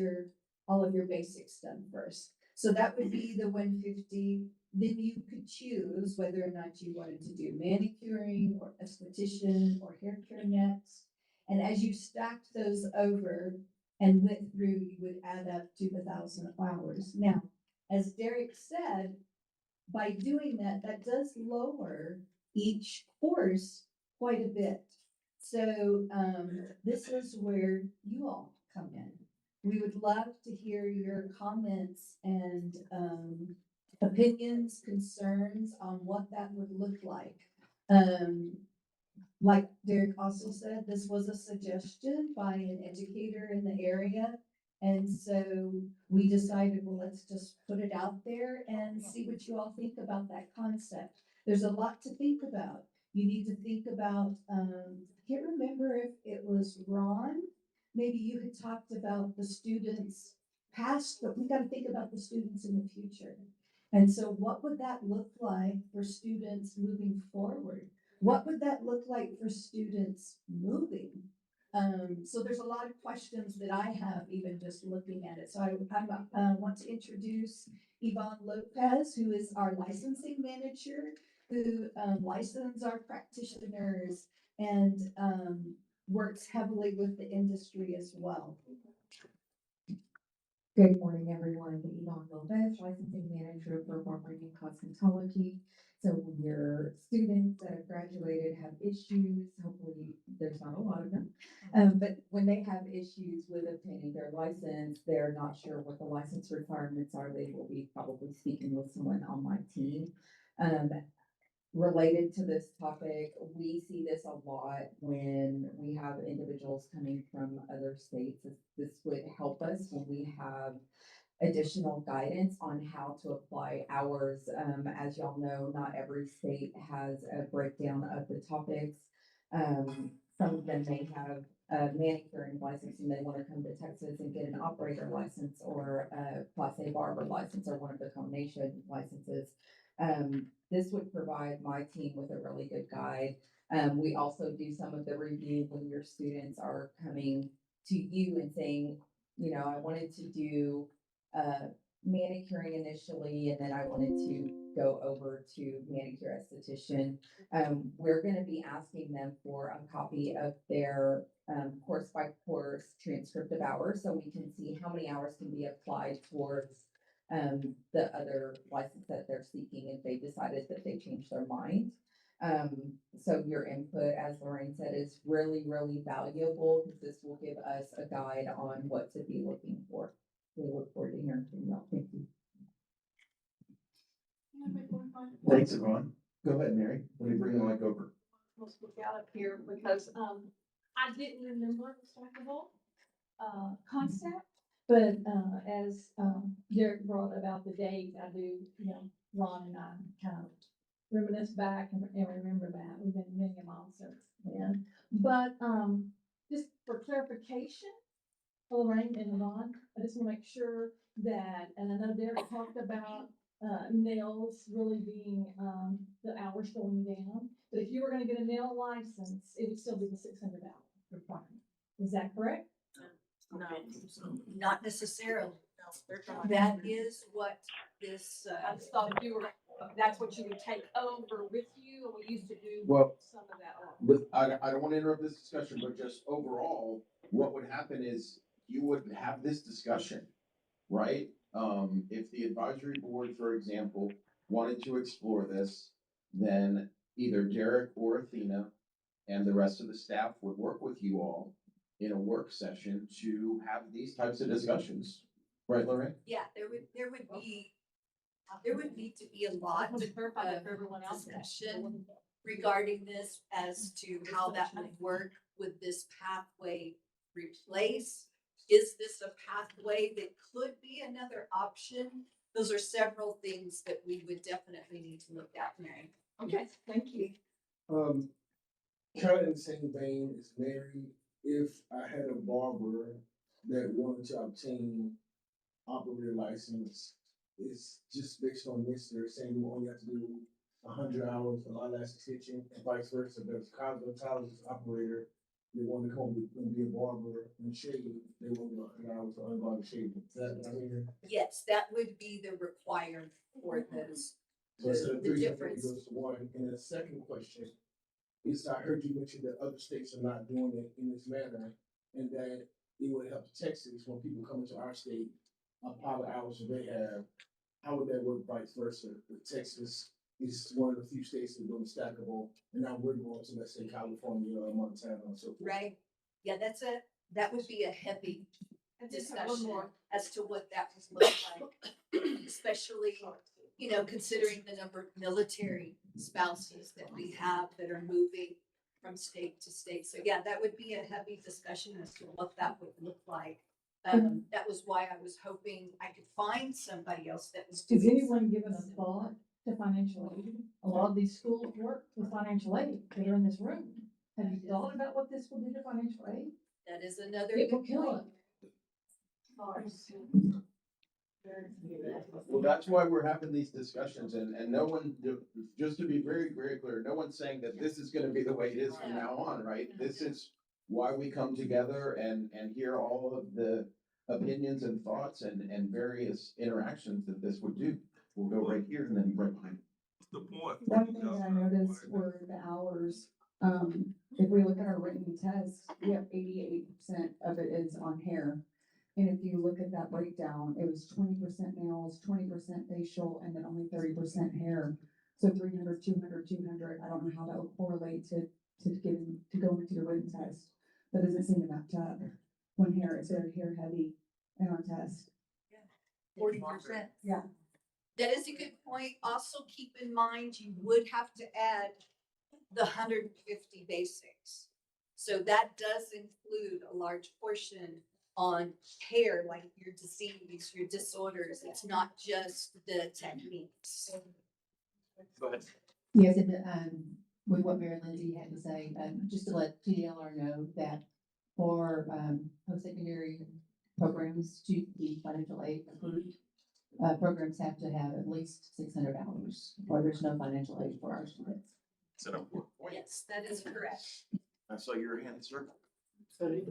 all of your basics done first. So that would be the 150. Then you could choose whether or not you wanted to do manicuring or esthetician or hair care next. And as you stacked those over and went through, you would add up to the 1,000 hours. Now, as Derek said, by doing that, that does lower each course quite a bit. So this is where you all come in. We would love to hear your comments and opinions, concerns on what that would look like. Like Derek also said, this was a suggestion by an educator in the area. And so we decided, well, let's just put it out there and see what you all think about that concept. There's a lot to think about. You need to think about, I can't remember if it was Ron, maybe you had talked about the students past, but we got to think about the students in the future. And so what would that look like for students moving forward? What would that look like for students moving? So there's a lot of questions that I have even just looking at it. So I want to introduce Yvonne Lopez, who is our licensing manager, who licenses our practitioners and works heavily with the industry as well.
Good morning, everyone. Yvonne Lopez, licensing manager for Barber and Cosmetology. So when your students that have graduated have issues, hopefully there's not a lot of them, but when they have issues with obtaining their license, they're not sure what the license requirements are. They will be probably speaking with someone on my team. Related to this topic, we see this a lot when we have individuals coming from other states. This would help us when we have additional guidance on how to apply hours. As y'all know, not every state has a breakdown of the topics. Some of them may have a manicuring license and they want to come to Texas and get an operator license or a Class A barber license or one of the combination licenses. This would provide my team with a really good guide. We also do some of the review when your students are coming to you and saying, you know, I wanted to do manicuring initially, and then I wanted to go over to manicure esthetician. We're going to be asking them for a copy of their course by course transcript of hours, so we can see how many hours can be applied towards the other license that they're seeking if they decided that they changed their mind.
So your input, as Lorraine said, is really, really valuable because this will give us a guide on what to be looking for. We look forward to hearing from y'all. Thank you.
Thanks, Yvonne. Go ahead, Mary. Let me bring the mic over.
Let's look out up here because, I didn't remember the stackable, concept. But, as, Derek brought about the date, I do, Ron and I kind of reminisce back and remember that. We've been many a mile since then. But, just for clarification, Lorraine and Yvonne, I just want to make sure that, and I know Derek talked about nails really being, the hours going down. But if you were gonna get a nail license, it would still be the $600 requirement. Is that correct?
No, not necessarily. That is what this,
I just thought if you were, that's what you would take over with you, and we used to do
Well,
some of that.
With, I don't want to interrupt this discussion, but just overall, what would happen is you would have this discussion, right? If the advisory board, for example, wanted to explore this, then either Derek or Athena and the rest of the staff would work with you all in a work session to have these types of discussions. Right, Lorraine?
yeah, there would need to be a lot of discussion regarding this as to how that would work. Would this pathway replace? Is this a pathway that could be another option? Those are several things that we would definitely need to look at, Mary.
Okay, thank you.
Kind of in the same vein as Mary, if I had a barber that wanted to obtain operator license, it's just based on this, they're saying you only have to do 100 hours of eyelash stitching and vice versa. If there's a cosmetologist operator, they want to come and be a barber and shave, they want to do 100 hours of unbothered shaving. Is that what I mean?
Yes, that would be the required for those.
So instead of
The
300, it
difference.
goes to 1. And the second question is, I heard you mention that other states are not doing it in this manner, and that it would help Texas when people come into our state, apply the hours that they have. How would that work vice versa? If Texas is one of the few states that don't stackable, and now we're going to, let's say, California or Montana or so forth.
Right, yeah, that would be a heavy discussion as to what that would look like. Especially, considering the number of military spouses that we have that are moving from state to state. So yeah, that would be a heavy discussion as to what that would look like. That was why I was hoping I could find somebody else that was
Has
doing
anyone given a thought to financial aid? A lot of these schools work with financial aid that are in this room. Have you thought about what this will do to financial aid?
That is another.
It will kill it.
Well, that's why we're having these discussions and no one, just to be very, very clear, no one's saying that this is gonna be the way it is from now on, right? This is why we come together and hear all of the opinions and thoughts and various interactions that this would do. We'll go right here and then right behind.
The point.
One thing that I noticed were the hours. If we look at our written test, we have 88% of it is on hair. And if you look at that breakdown, it was 20% nails, 20% facial, and then only 30% hair. So 300, 200, 200. I don't know how that would correlate to go into the written test. That doesn't seem to match up when hair is very hair heavy in our test.
40%.
Yeah.
That is a good point. Also keep in mind, you would have to add the 150 basics. So that does include a large portion on hair, like your disease, your disorders. It's not just the techniques.
Go ahead.
Yes, and with what Mary Lindsay had to say, just to let TDLR know that for post-secondary programs to be financial aid approved, programs have to have at least 600 hours, or there's no financial aid for our students.
Yes, that is correct.
I saw your hand, sir.
This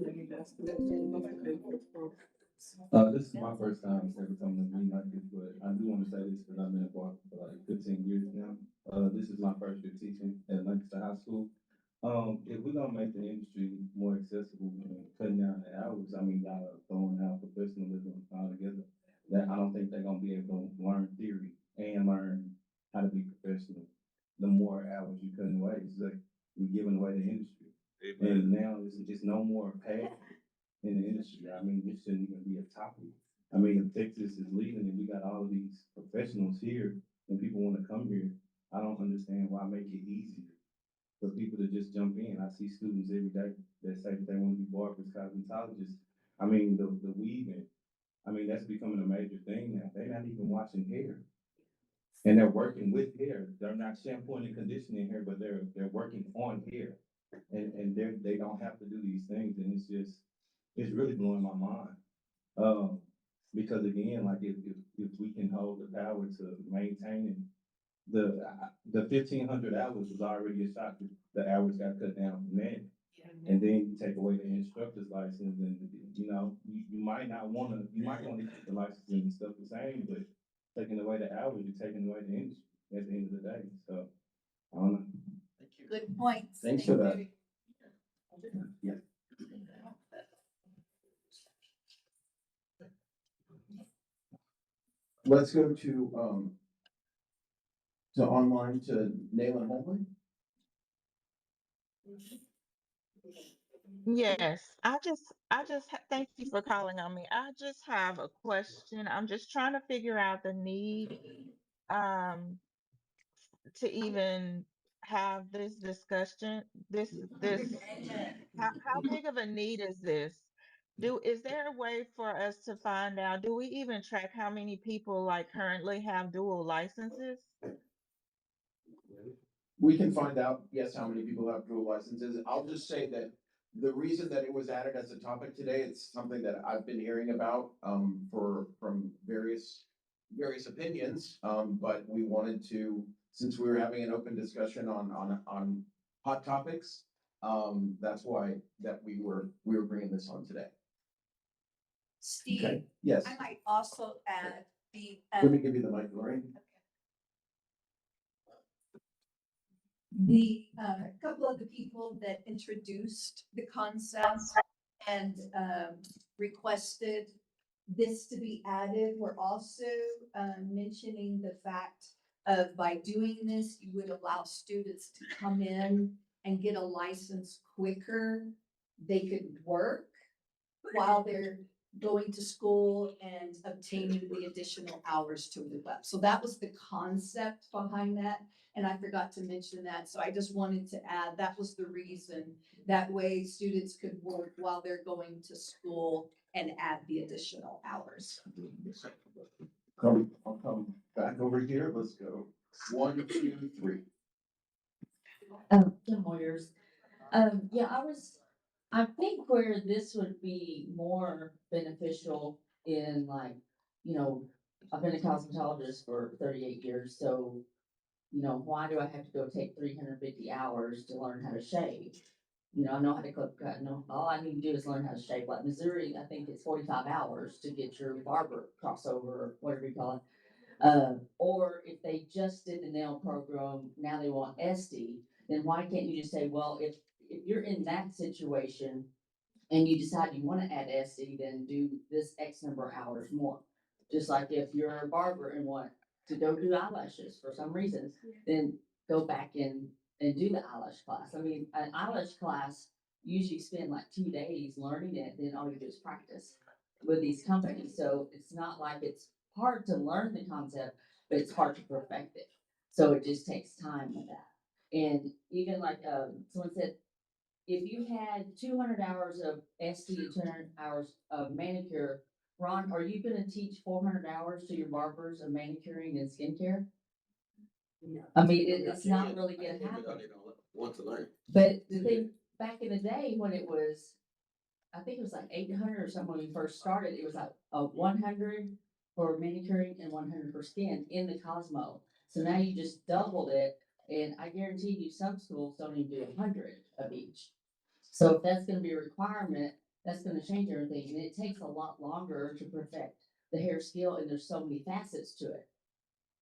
is my first time ever coming to me like this, but I do want to say this because I've been involved for like 15 years now. This is my first year teaching at Lancaster High School. If we're gonna make the industry more accessible and cutting down the hours, I mean, y'all are throwing out professionalism altogether. That I don't think they're gonna be able to learn theory and learn how to be professional. The more hours you're cutting away. It's like we're giving away the industry. And now it's no more passion in the industry. I mean, this shouldn't even be a topic. I mean, if Texas is leading and we got all of these professionals here and people want to come here, I don't understand why make it easier for people to just jump in. I see students every day that say that they want to be barbers, cosmetologists. I mean, the weaving, I mean, that's becoming a major thing now. They're not even washing hair. And they're working with hair. They're not shampooing and conditioning hair, but they're working on hair. And they don't have to do these things. And it's really blowing my mind. Because again, like if we can hold the power to maintaining the 1,500 hours was already a shock. The hours got cut down from that. And then you take away the instructor's license, and you know you might want to keep the license and stuff the same, but taking away the hours, you're taking away the industry at the end of the day. So I don't know.
Good points.
Thanks for that. Yeah. Let's go to online to Nayland Holman.
Yes, thank you for calling on me. I just have a question. I'm just trying to figure out the need um to even have this discussion. This how big of a need is this? Is there a way for us to find out? Do we even track how many people like currently have dual licenses?
We can find out, yes, how many people have dual licenses. I'll just say that the reason that it was added as a topic today, it's something that I've been hearing about from various opinions. But we wanted to, since we were having an open discussion on hot topics, that's why that we were bringing this on today.
Steve,
Okay. Yes.
I might also add the.
Let me give you the mic, Lori.
The couple of the people that introduced the concept and requested this to be added were also mentioning the fact of by doing this, you would allow students to come in and get a license quicker. They could work while they're going to school and obtaining the additional hours to move up. So that was the concept behind that. And I forgot to mention that. So I just wanted to add, that was the reason. That way students could work while they're going to school and add the additional hours.
I'll come back over here. Let's go. 1, 2, 3.
Kim Moyers. Yeah, I think where this would be more beneficial in like, you know, I've been a cosmetologist for 38 years, so, you know, why do I have to go take 350 hours to learn how to shave? You know, I know how to clip cut, no, all I need to do is learn how to shave. Like Missouri, I think it's 45 hours to get your barber crossover, or whatever you call it. Or if they just did the nail program, now they want SD, then why can't you just say, well, if you're in that situation and you decide you want to add SD, then do this X number of hours more. Just like if you're a barber and want to go do eyelashes for some reason, then go back in and do the eyelash class. I mean, an eyelash class, you usually spend like 2 days learning it, then all you do is practice with these companies. So it's not like it's hard to learn the concept, but it's hard to perfect it. So it just takes time with that. And even like someone said, if you had 200 hours of SD and 200 hours of manicure, Ron, are you going to teach 400 hours to your barbers of manicuring and skincare? I mean, it's not really going to happen.
Want to learn.
But the thing back in the day when it was, I think it was like 800 or something when we first started, it was like 100 for manicuring and 100 for skin in the Cosmo. So now you just doubled it, and I guarantee you some schools don't even do 100 of each. So if that's going to be a requirement, that's going to change everything, and it takes a lot longer to perfect the hair skill, and there's so many facets to it.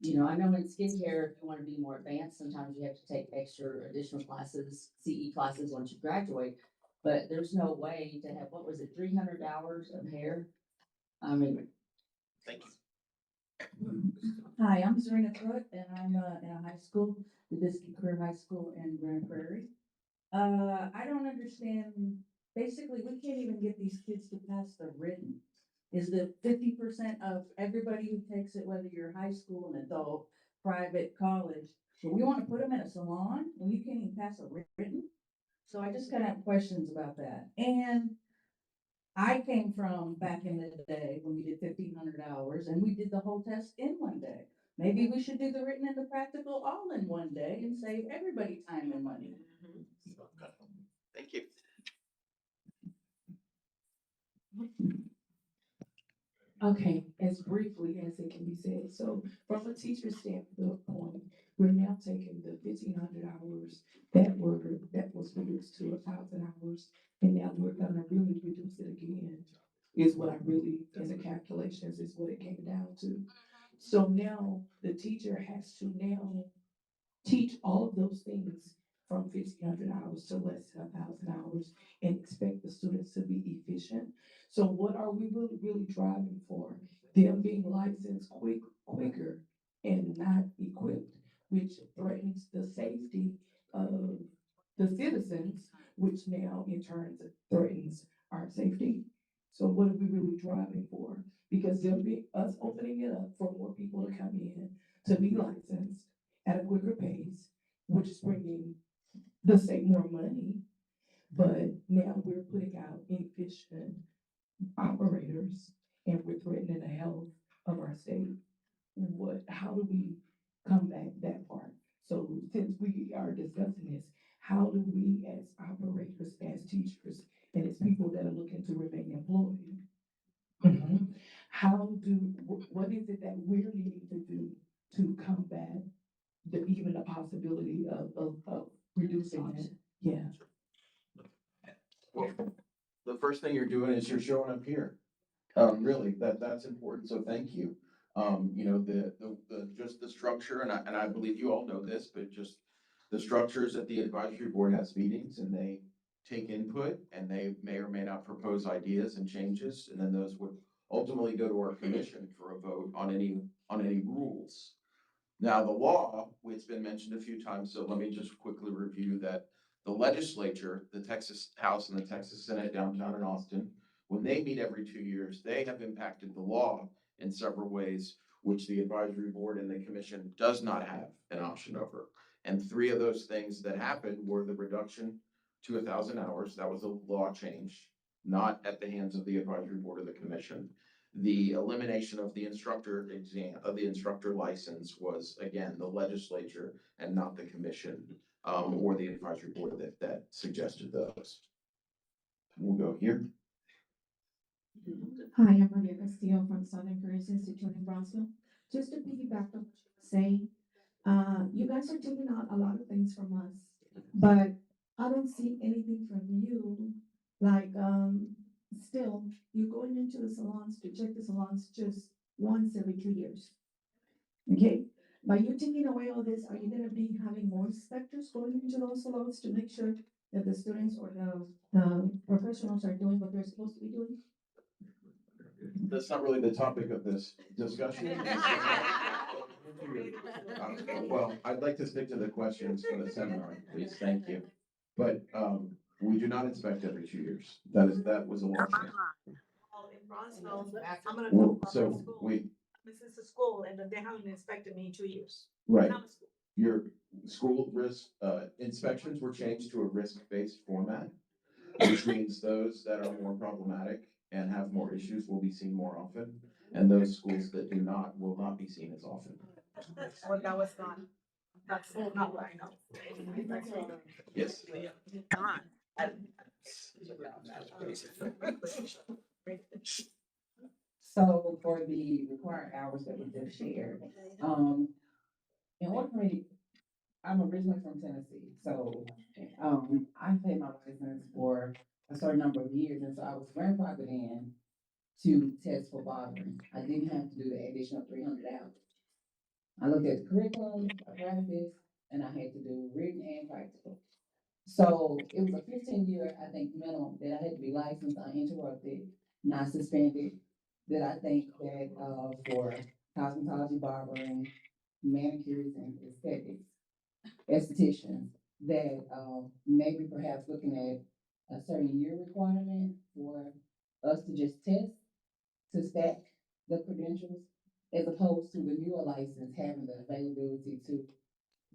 You know, I know in skincare, if you want to be more advanced, sometimes you have to take extra additional classes, CE classes once you graduate, but there's no way to have, what was it, 300 hours of hair? I mean,
thank you.
Hi, I'm Serena Pruitt, and I'm in a high school, the Biscuit Career High School in Grand Prairie. I don't understand, basically, we can't even get these kids to pass the written. Is the 50% of everybody who takes it, whether you're high school, an adult, private, college, but we want to put them in a salon and you can't even pass a written? So I just kind of have questions about that. And I came from back in the day when we did 1,500 hours and we did the whole test in one day. Maybe we should do the written and the practical all in one day and save everybody time and money.
Thank you.
Okay, as briefly as it can be said, so from a teacher's standpoint, we're now taking the 1,500 hours that was reduced to 1,000 hours, and now we're gonna really reduce it again, is what I really, in the calculations, is what it came down to. So now the teacher has to now teach all of those things from 1,500 hours to less than 1,000 hours and expect the students to be efficient. So what are we really driving for? Them being licensed quicker and not equipped, which threatens the safety of the citizens, which now in turn threatens our safety. So what are we really driving for? Because us opening it up for more people to come in to be licensed at a quicker pace, which is bringing the state more money, but now we're putting out inefficient operators and we're threatening the health of our state. How do we combat that part? So since we are discussing this, how do we as operators, as teachers, and as people that are looking to remain employed, what is it that we're needing to do to combat even the possibility of reducing it? Yeah.
Well, the first thing you're doing is you're showing up here. Really, that's important, so thank you. You know, just the structure, and I believe you all know this, but just the structures that the advisory board has meetings and they take input and they may or may not propose ideas and changes, and then those would ultimately go to our commission for a vote on any rules. Now, the law, it's been mentioned a few times, so let me just quickly review that the legislature, the Texas House and the Texas Senate downtown in Austin, when they meet every 2 years, they have impacted the law in several ways, which the advisory board and the commission does not have an option over. And three of those things that happened were the reduction to 1,000 hours. That was a law change, not at the hands of the advisory board or the commission. The elimination of the instructor exam, of the instructor license was, again, the legislature and not the commission, or the advisory board that suggested those. We'll go here.
Hi, I'm Maria Castillo from Southern Careers Institute in Brownsville. Just to piggyback on what you're saying, you guys are taking out a lot of things from us, but I don't see anything from you. Like, still, you're going into the salons to check the salons just once every 2 years. Okay? By you taking away all this, are you gonna be having more inspectors going into those salons to make sure that the students or the professionals are doing what they're supposed to be doing?
That's not really the topic of this discussion. Well, I'd like to stick to the questions for the seminar, please, thank you. But, we do not inspect every 2 years. That was a law change.
In Bronzeville, I'm gonna
Well,
go
so
to school.
we,
This is a school and they haven't inspected me in 2 years.
right,
I'm a school.
your school risk, inspections were changed to a risk-based format, which means those that are more problematic and have more issues will be seen more often, and those schools that do not will not be seen as often.
Well, no, it's not. That's not what I know.
Yes.
So for the required hours that we just shared, in order for me, I'm originally from Tennessee, so I paid my license for a certain number of years, and so I was grandfathered in to test for barbering. I didn't have to do the additional 300 hours. I looked at the curriculum, I practiced, and I had to do written and practical. So it was a 15-year, I think, minimum that I had to be licensed, uninterrupted, not suspended. That I think that for cosmetology, barbering, manicures, and estheticians, that maybe perhaps looking at a certain year requirement for us to just test to stack the credentials, as opposed to the newer license having the availability to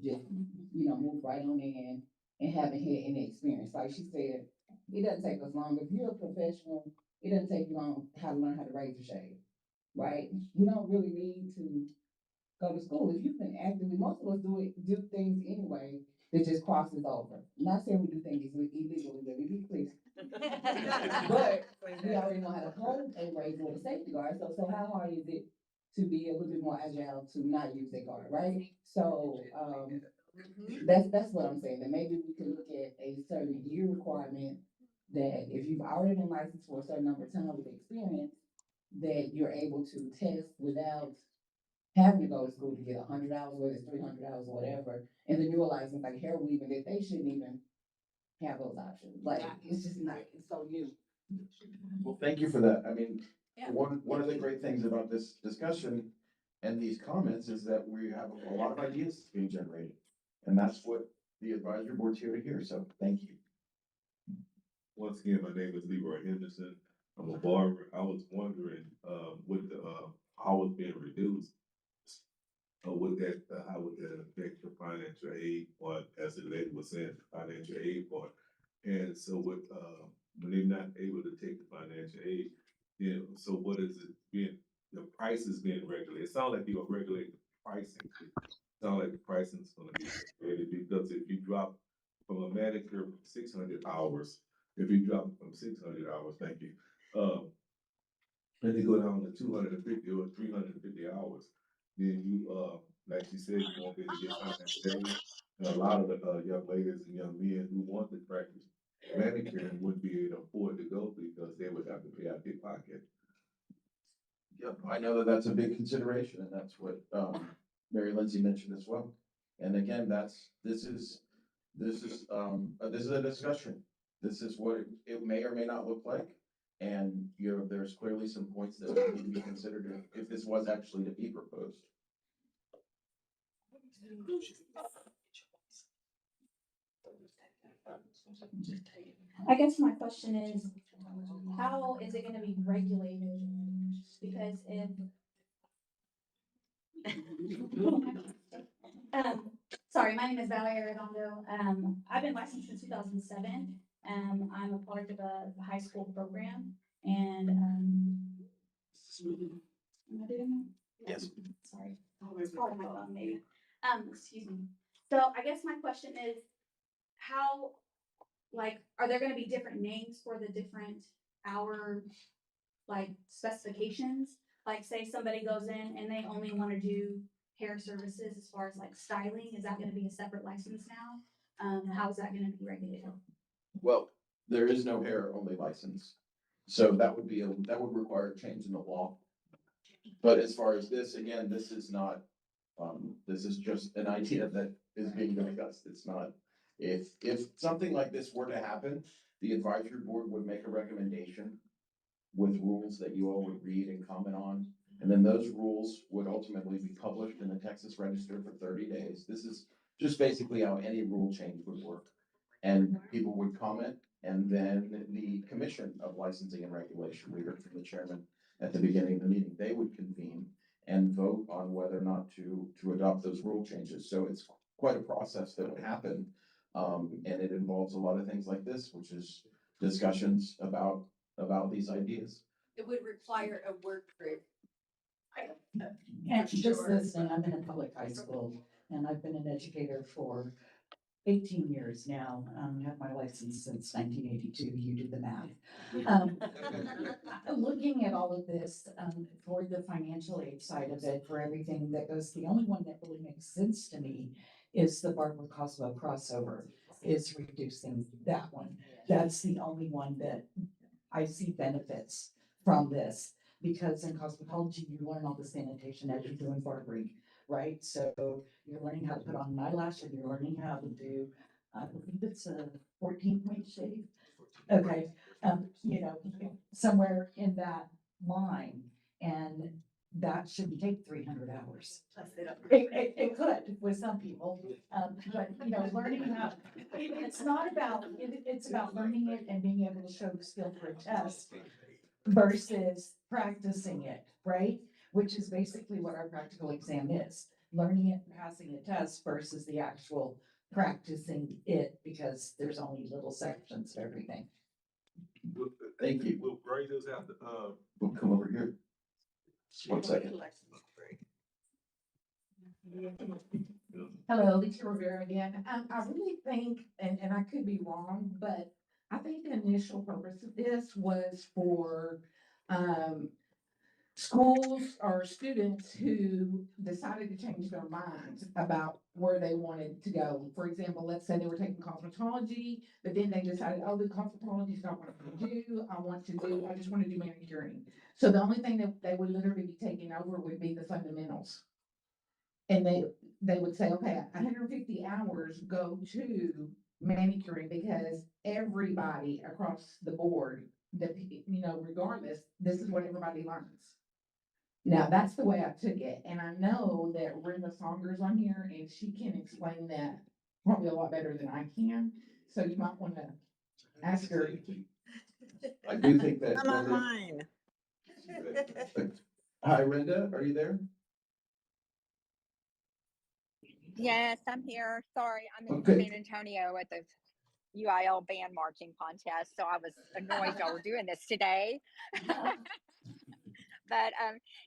just, move right on in and haven't had any experience. Like she said, it doesn't take us long. If you're a professional, it doesn't take you long how to learn how to razor shave, right? You don't really need to go to school. If you've been actively, most of us do things anyway that just crosses over. I'm not saying we do things illegally, let me be clear. But we already know how to hold a razor with a safety guard. So how hard is it to be a little bit more agile to not use that guard, right? So that's what I'm saying. That maybe we could look at a certain year requirement, that if you've already been licensed for a certain number of time with experience, that you're able to test without having to go to school to get 100 hours, whether it's 300 hours or whatever. And the newer license, like hair weaving, that they shouldn't even have those options. Like, it's just not, it's so new.
Well, thank you for that. I mean, one of the great things about this discussion and these comments is that we have a lot of ideas being generated. And that's what the advisory board's here to hear. So thank you.
Once again, my name is Leroy Henderson. I'm a barber. I was wondering, with the, how it's being reduced, would that, how would that affect the financial aid part, as the lady was saying, financial aid part? And so with, when they're not able to take the financial aid, then, so what is it being, the price is being regulated? It sounds like you're regulating the pricing. It sounds like the pricing is gonna be regulated, because if you drop from a manicure from 600 hours, if you drop it from 600 hours, thank you, and you go down to 250 or 350 hours, then you, like you said, you won't be able to get financial aid. And a lot of the young ladies and young men who want to practice manicure wouldn't be able to afford to go, because they would have to pay out their pocket.
Yep, I know that that's a big consideration, and that's what Mary Lindsay mentioned as well. And again, this is a discussion. This is what it may or may not look like. And there's clearly some points that would need to be considered if this was actually to be proposed.
I guess my question is, how is it gonna be regulated? Because if sorry, my name is Valerie Arredondo. I've been licensed since 2007. I'm a part of a high school program, and am I doing that?
Yes.
Sorry, it's part of my phone maybe. Excuse me. So I guess my question is, how, like, are there gonna be different names for the different hour, like, specifications? Like, say somebody goes in and they only wanna do hair services as far as like styling, is that gonna be a separate license now? How is that gonna be regulated?
Well, there is no hair only license. So that would require a change in the law. But as far as this, again, this is not, this is just an idea that is being discussed. It's not, if something like this were to happen, the advisory board would make a recommendation with rules that you all would read and comment on. And then those rules would ultimately be published in the Texas Register for 30 days. This is just basically how any rule change would work. And people would comment, and then the Commission of Licensing and Regulation, we heard from the chairman at the beginning of the meeting, they would convene and vote on whether or not to adopt those rule changes. So it's quite a process that would happen. And it involves a lot of things like this, which is discussions about these ideas.
It would require a work group.
And just listening, I'm in a public high school, and I've been an educator for 18 years now. Have my license since 1982. You do the math. Looking at all of this, for the financial aid side of it, for everything that goes, the only one that really makes sense to me is the Barber Cosmo crossover, is reducing that one. That's the only one that I see benefits from this, because in cosmetology, you learn all the sanitation as you're doing barbering, right? So you're learning how to put on an eyelash, and you're learning how to do, I believe it's a 14-point shave. Okay, somewhere in that line. And that shouldn't take 300 hours.
Plus they don't.
It could with some people, but learning how, it's not about, it's about learning it and being able to show the skill for a test versus practicing it, right? Which is basically what our practical exam is, learning it and passing a test versus the actual practicing it, because there's only little sections of everything.
Thank you.
Will graders have to,
We'll come over here. One second.
Hello, Lisa Rivera again. I really think, and I could be wrong, but I think the initial purpose of this was for schools or students who decided to change their minds about where they wanted to go. For example, let's say they were taking cosmetology, but then they decided, oh, the cosmetology is not what I want to do. I just want to do manicuring. So the only thing that they would literally be taking over would be the fundamentals. And they would say, okay, 150 hours go to manicuring, because everybody across the board, regardless, this is what everybody learns. Now, that's the way I took it. And I know that Brenda Saunders on here, and she can explain that probably a lot better than I can. So you might want to ask her.
I do think that.
I'm online.
Hi, Brenda, are you there?
Yes, I'm here. Sorry, I'm in
Okay.
San Antonio at the UIL band marching contest, so I was annoyed y'all were doing this today. But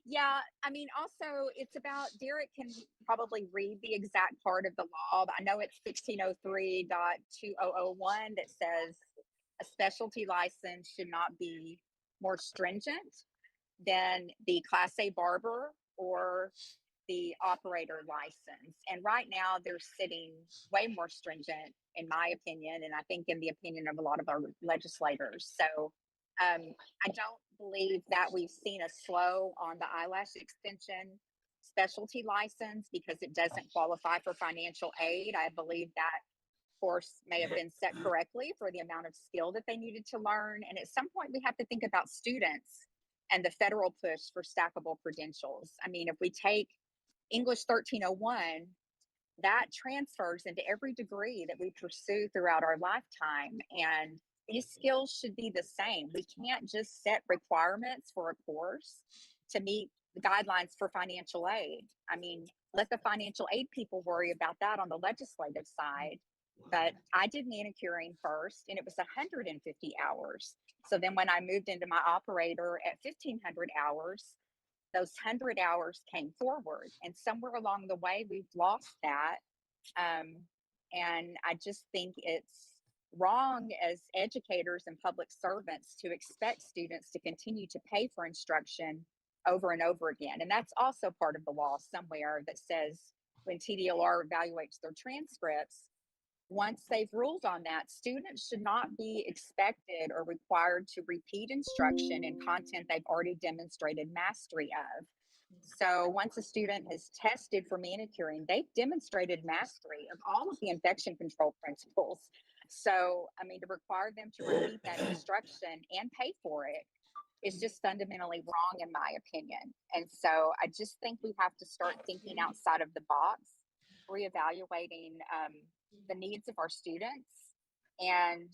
yeah, I mean, also it's about, Derek can probably read the exact part of the law. I know it's 1603.2001 that says a specialty license should not be more stringent than the Class A barber or the operator license. And right now they're sitting way more stringent, in my opinion, and I think in the opinion of a lot of our legislators. So I don't believe that we've seen a slow on the eyelash extension specialty license because it doesn't qualify for financial aid. I believe that course may have been set correctly for the amount of skill that they needed to learn. And at some point we have to think about students and the federal push for stackable credentials. I mean, if we take English 1301, that transfers into every degree that we pursue throughout our lifetime. And these skills should be the same. We can't just set requirements for a course to meet the guidelines for financial aid. I mean, let the financial aid people worry about that on the legislative side. But I did manicuring first, and it was 150 hours. So then when I moved into my operator at 1,500 hours, those 100 hours came forward, and somewhere along the way we've lost that. And I just think it's wrong as educators and public servants to expect students to continue to pay for instruction over and over again. And that's also part of the law somewhere that says when TDLR evaluates their transcripts, once they've ruled on that, students should not be expected or required to repeat instruction in content they've already demonstrated mastery of. So once a student has tested for manicuring, they've demonstrated mastery of all of the infection control principles. So, I mean, to require them to repeat that instruction and pay for it is just fundamentally wrong, in my opinion. And so I just think we have to start thinking outside of the box, reevaluating the needs of our students. And,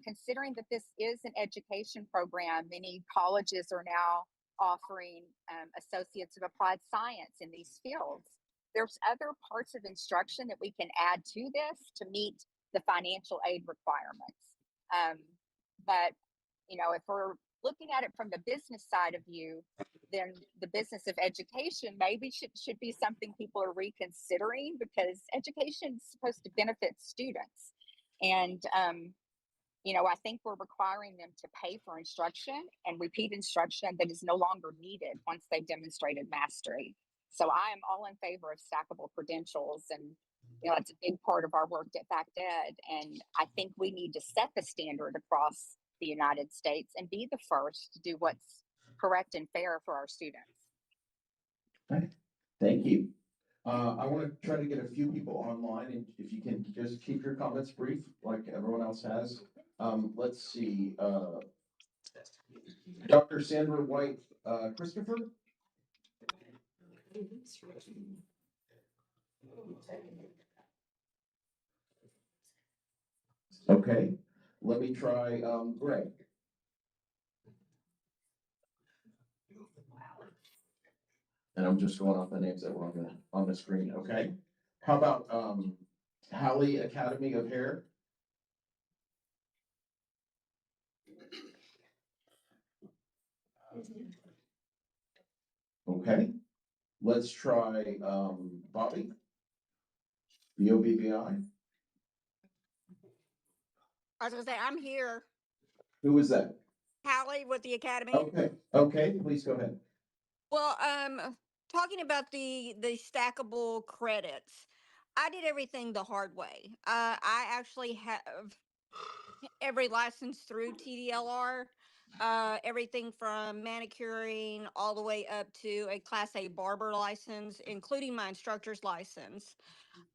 considering that this is an education program, many colleges are now offering associates of applied science in these fields. There's other parts of instruction that we can add to this to meet the financial aid requirements. But, if we're looking at it from the business side of view, then the business of education maybe should be something people are reconsidering, because education is supposed to benefit students. And, I think we're requiring them to pay for instruction and repeat instruction that is no longer needed once they've demonstrated mastery. So I am all in favor of stackable credentials, and it's a big part of our work at FactEd. And I think we need to set the standard across the United States and be the first to do what's correct and fair for our students.
Thank you. I want to try to get a few people online, and if you can just keep your comments brief, like everyone else has. Let's see. Dr. Sandra White, Christopher, Okay, let me try, Greg. And I'm just going off the names that were on the screen, okay? How about, Hallie Academy of Hair? Okay, let's try, Bobby. BOBBI.
I was gonna say, I'm here.
Who is that?
Hallie with the Academy.
Okay, please go ahead.
Well, talking about the stackable credits, I did everything the hard way. I actually have every license through TDLR, everything from manicuring all the way up to a Class A barber license, including my instructor's license.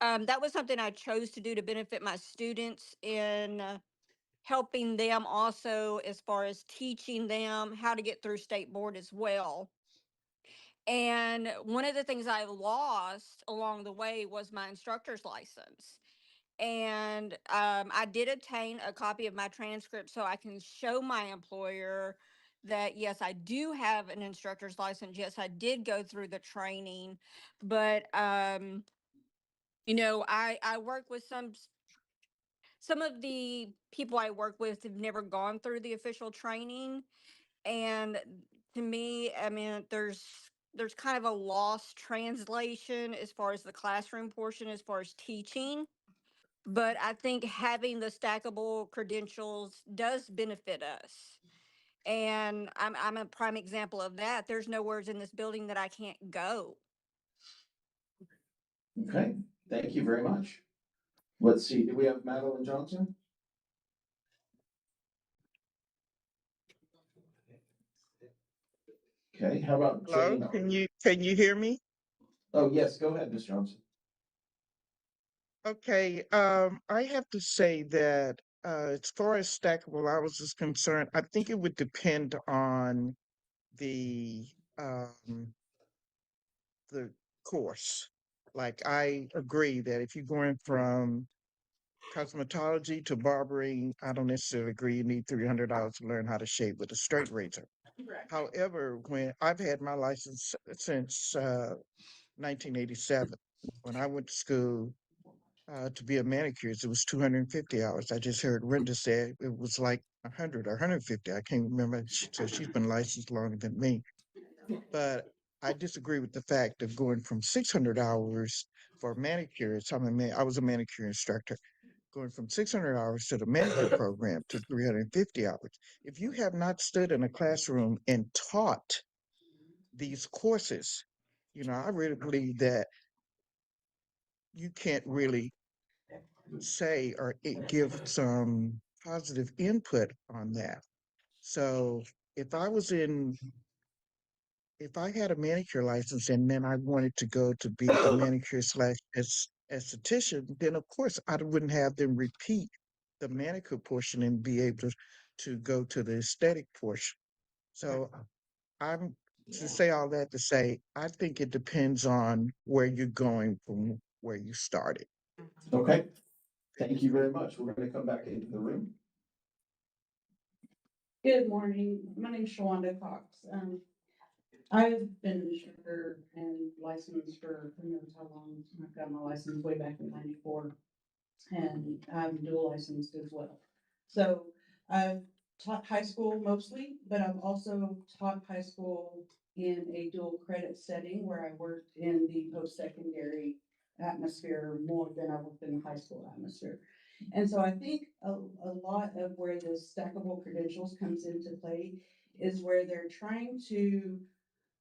That was something I chose to do to benefit my students in helping them also as far as teaching them how to get through state board as well. And one of the things I lost along the way was my instructor's license. And I did obtain a copy of my transcript so I can show my employer that yes, I do have an instructor's license. Yes, I did go through the training, but I work with some of the people I work with have never gone through the official training. And to me, I mean, there's kind of a lost translation as far as the classroom portion, as far as teaching. But I think having the stackable credentials does benefit us. And I'm a prime example of that. There's nowhere in this building that I can't go.
Okay, thank you very much. Let's see, do we have Madeline Johnson? Okay, how about
Hello,
Jane?
can you hear me?
Oh, yes, go ahead, Ms. Johnson.
Okay, I have to say that as far as stackable hours is concerned, I think it would depend on the um the course. Like I agree that if you're going from cosmetology to barbering, I don't necessarily agree you need $300 to learn how to shave with a straight razor. However, when I've had my license since 1987, when I went to school to be a manicurist, it was 250 hours. I just heard Brenda say it was like 100 or 150. I can't remember. So she's been licensed longer than me. But I disagree with the fact of going from 600 hours for a manicurist. I was a manicure instructor. Going from 600 hours to the manicure program to 350 hours. If you have not stood in a classroom and taught these courses, I really believe that you can't really say or give some positive input on that. So if I was in, if I had a manicure license and then I wanted to go to be a manicure slash esthetician, then of course I wouldn't have them repeat the manicure portion and be able to go to the aesthetic portion. So I'm to say all that to say, I think it depends on where you're going from where you started.
Okay, thank you very much. We're going to come back into the room.
Good morning. My name is Shawanda Cox. I've been an instructor and licensed for who knows how long. I've got my license way back in '94, and I'm dual licensed as well. So I've taught high school mostly, but I've also taught high school in a dual credit setting where I worked in the post-secondary atmosphere more than I worked in the high school atmosphere. And so I think a lot of where the stackable credentials comes into play is where they're trying to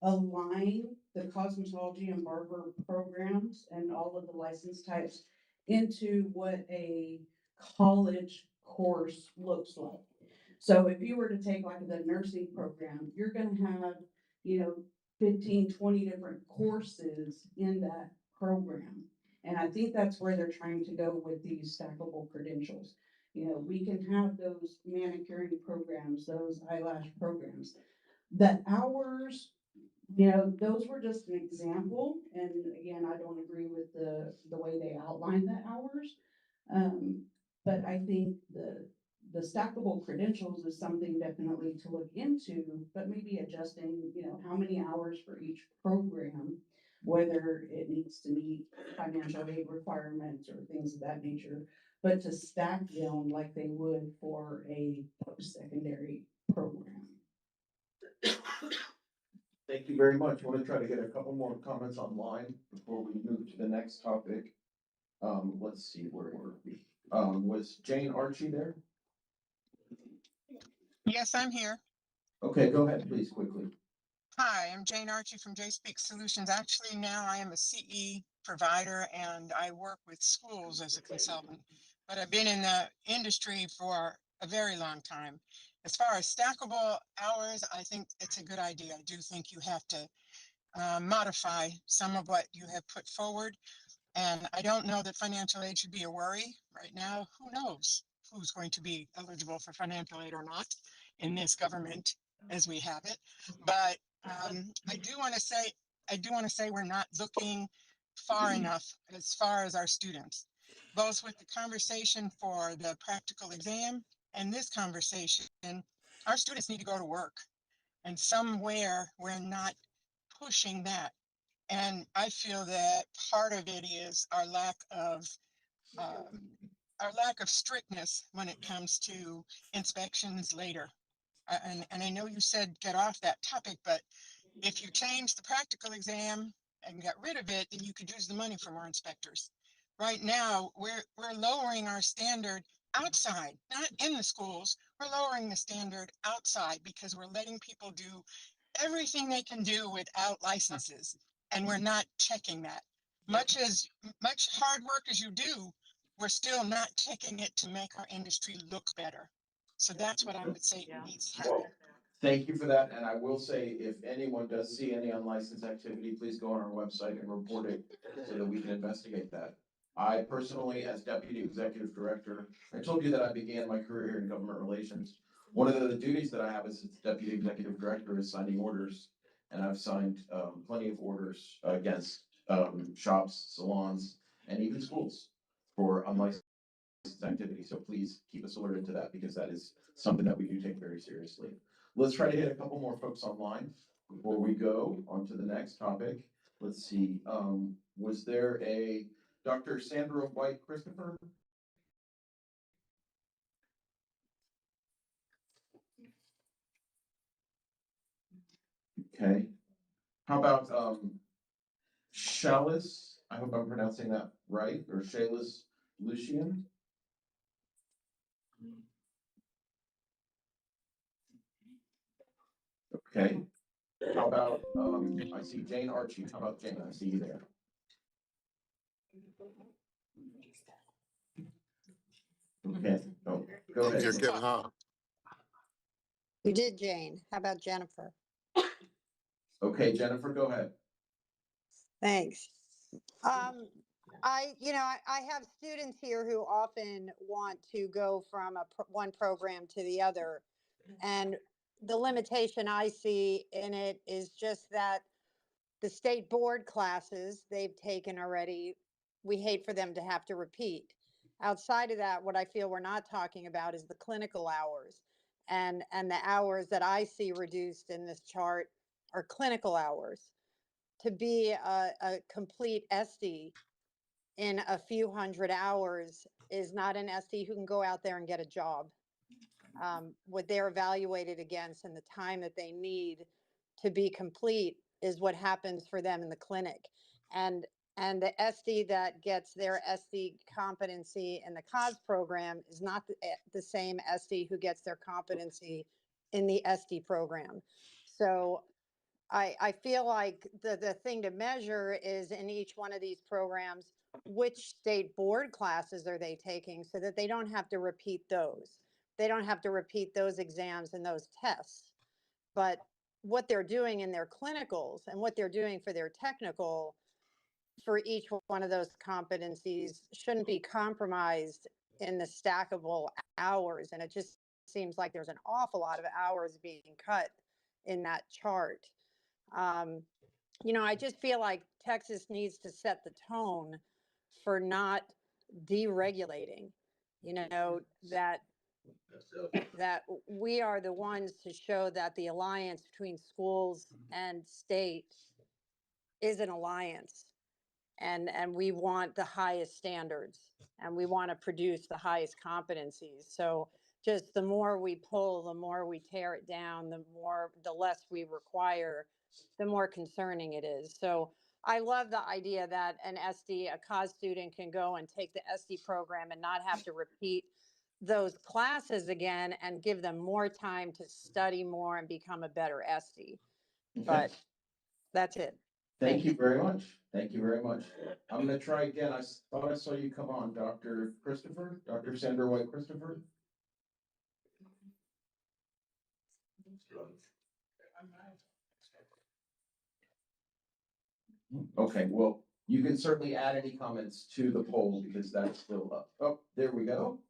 align the cosmetology and barber programs and all of the license types into what a college course looks like. So if you were to take like the nursing program, you're going to have, 15, 20 different courses in that program. And I think that's where they're trying to go with these stackable credentials. We can have those manicuring programs, those eyelash programs. The hours You know, those were just an example, and again, I don't agree with the way they outlined the hours. But I think the stackable credentials is something definitely to look into, but maybe adjusting, you know, how many hours for each program, whether it needs to meet financial aid requirements or things of that nature, but to stack them like they would for a post-secondary program.
Thank you very much. I want to try to get a couple more comments online before we move to the next topic. Let's see, where were we? Was Jane Archie there?
Yes, I'm here.
Okay, go ahead, please, quickly.
Hi, I'm Jane Archie from JSpeak Solutions. Actually, now I am a CE provider and I work with schools as a consultant, but I've been in the industry for a very long time. As far as stackable hours, I think it's a good idea. I do think you have to modify some of what you have put forward. And I don't know that financial aid should be a worry right now. Who knows who's going to be eligible for financial aid or not in this government as we have it. But I do want to say we're not looking far enough as far as our students, both with the conversation for the practical exam and this conversation. Our students need to go to work, and somewhere we're not pushing that. And I feel that part of it is um, our lack of strictness when it comes to inspections later. And I know you said get off that topic, but if you change the practical exam and get rid of it, then you could use the money for more inspectors. Right now, we're lowering our standard outside, not in the schools. We're lowering the standard outside because we're letting people do everything they can do without licenses, and we're not checking that. Much hard work as you do, we're still not checking it to make our industry look better. So that's what I would say needs to happen.
Well, thank you for that, and I will say, if anyone does see any unlicensed activity, please go on our website and report it so that we can investigate that. I personally, as Deputy Executive Director, I told you that I began my career here in government relations. One of the duties that I have as Deputy Executive Director is signing orders, and I've signed plenty of orders against shops, salons, and even schools for unlicensed activity. So please keep us alerted to that, because that is something that we do take very seriously. Let's try to hit a couple more folks online before we go on to the next topic. Let's see, was there a Dr. Sandra White Christopher? Okay. How about Shalis? I hope I'm pronouncing that right, or Shalis Lucian? Okay. How about I see Jane Archie. How about Jane? I see you there. Okay. Oh, go ahead.
Just getting hot.
You did, Jane. How about Jennifer?
Okay, Jennifer, go ahead.
Thanks. I have students here who often want to go from one program to the other. And the limitation I see in it is just that the state board classes they've taken already, we hate for them to have to repeat. Outside of that, what I feel we're not talking about is the clinical hours. And the hours that I see reduced in this chart are clinical hours. To be a complete SD in a few hundred hours is not an SD who can go out there and get a job. What they're evaluated against and the time that they need to be complete is what happens for them in the clinic. And the SD that gets their SD competency in the COS program is not the same SD who gets their competency in the SD program. So I feel like the thing to measure is in each one of these programs, which state board classes are they taking so that they don't have to repeat those. They don't have to repeat those exams and those tests. But what they're doing in their clinicals and what they're doing for their technical for each one of those competencies shouldn't be compromised in the stackable hours. And it just seems like there's an awful lot of hours being cut in that chart. You know, I just feel like Texas needs to set the tone for not deregulating, you know, that we are the ones to show that the alliance between schools and state is an alliance. And we want the highest standards and we want to produce the highest competencies. So just the more we pull, the more we tear it down, the less we require, the more concerning it is. So I love the idea that an SD, a COS student can go and take the SD program and not have to repeat those classes again and give them more time to study more and become a better SD.
Okay.
But that's it.
Thank you very much. Thank you very much. I'm gonna try again. I thought I saw you come on, Dr. Christopher, Dr. Sandra White Christopher. Okay, well, you can certainly add any comments to the poll because that's still up. Oh, there we go.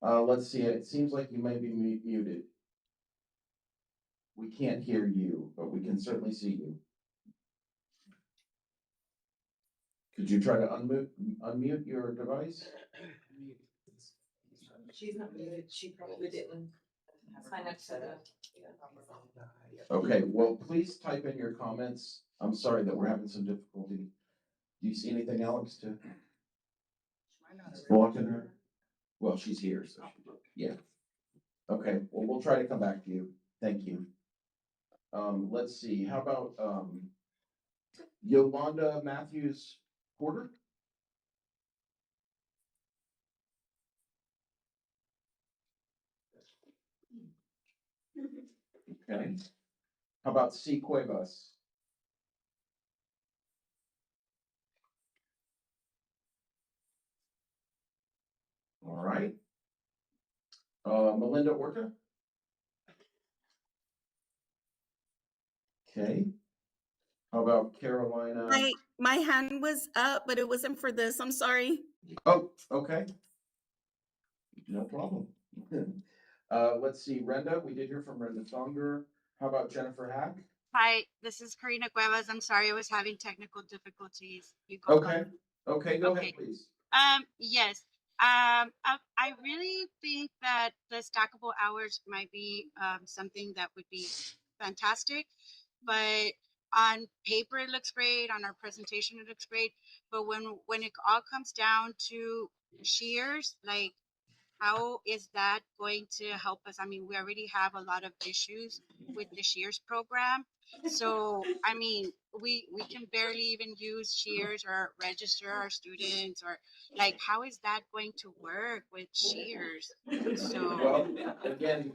Let's see, it seems like you may be muted. We can't hear you, but we can certainly see you. Could you try to unmute your device?
She's not muted, she probably didn't sign up to the.
Okay, well, please type in your comments. I'm sorry that we're having some difficulty. Do you see anything, Alex, to? Blocking her? Well, she's here, so yeah. Okay, well, we'll try to come back to you. Thank you. Let's see, how about, Yolanda Matthews Porter? Okay. How about C. Cuevas? All right. Melinda Orca? Okay. How about Carolina?
My hand was up, but it wasn't for this. I'm sorry.
Oh, okay. No problem. Let's see, Renda, we did hear from Renda Songer. How about Jennifer Hack?
Hi, this is Karina Cuevas. I'm sorry, I was having technical difficulties. You go
Okay,
on.
okay, go ahead, please.
Yes. I really think that the stackable hours might be something that would be fantastic, but on paper it looks great, on our presentation it looks great, but when it all comes down to shears, like how is that going to help us? I mean, we already have a lot of issues with the shears program. So, I mean, we can barely even use shears or register our students, or like, how is that going to work with shears? So,
Well, again,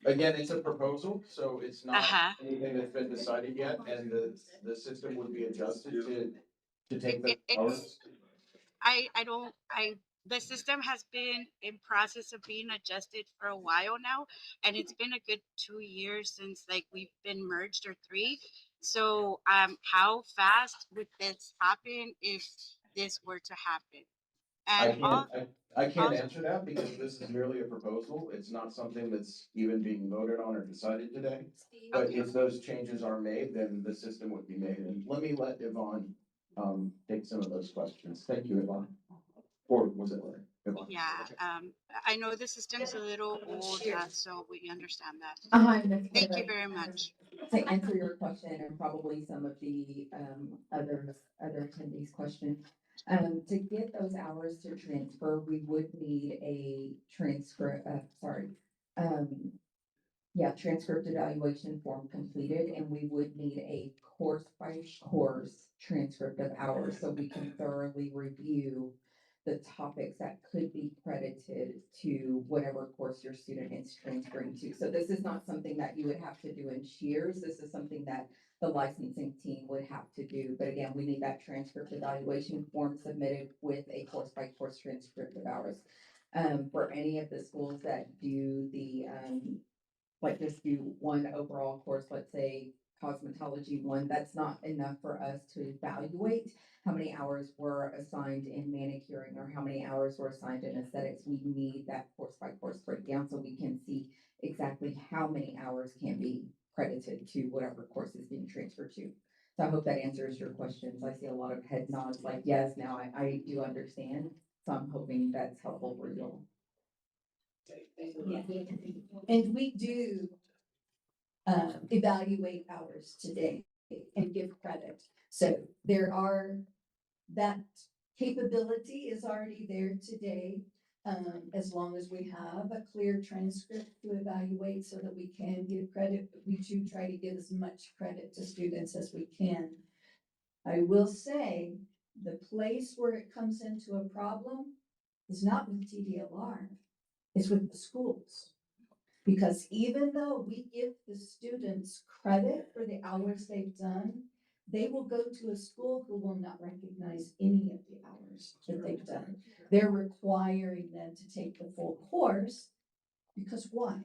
it's a proposal, so it's not anything that's been decided yet, and the system would be adjusted to take the hours.
The system has been in process of being adjusted for a while now, and it's been a good 2 years since like we've been merged, or 3. So how fast would this happen if this were to happen? And
I can't answer that because this is merely a proposal. It's not something that's even being voted on or decided today. But if those changes are made, then the system would be made. And let Yvonne take some of those questions. Thank you, Yvonne. Or was it Larry?
Yeah, I know the system's a little old, so we understand that. Thank you very much.
To answer your question and probably some of the other attendees' question, to get those hours to transfer, we would need a transcript evaluation form completed, and we would need a course by course transcript of hours so we can thoroughly review the topics that could be credited to whatever course your student is transferring to. So this is not something that you would have to do in shears. This is something that the licensing team would have to do. But again, we need that transcript evaluation form submitted with a course by course transcript of hours. For any of the schools that do the, like just do one overall course, let's say
cosmetology one, that's not enough for us to evaluate how many hours were assigned in manicuring or how many hours were assigned in aesthetics. We need that course by course breakdown so we can see exactly how many hours can be credited to whatever course is being transferred to. So I hope that answers your questions. I see a lot of head nods like, yes, now I do understand. So I'm hoping that's helpful for you all.
Yeah. And we do evaluate hours today and give credit. So there are, that capability is already there today. As long as we have a clear transcript to evaluate so that we can give credit, but we do try to give as much credit to students as we can. I will say the place where it comes into a problem is not with TDLR, it's with the schools. Because even though we give the students credit for the hours they've done, they will go to a school who will not recognize any of the hours that they've done. They're requiring them to take the full course because why?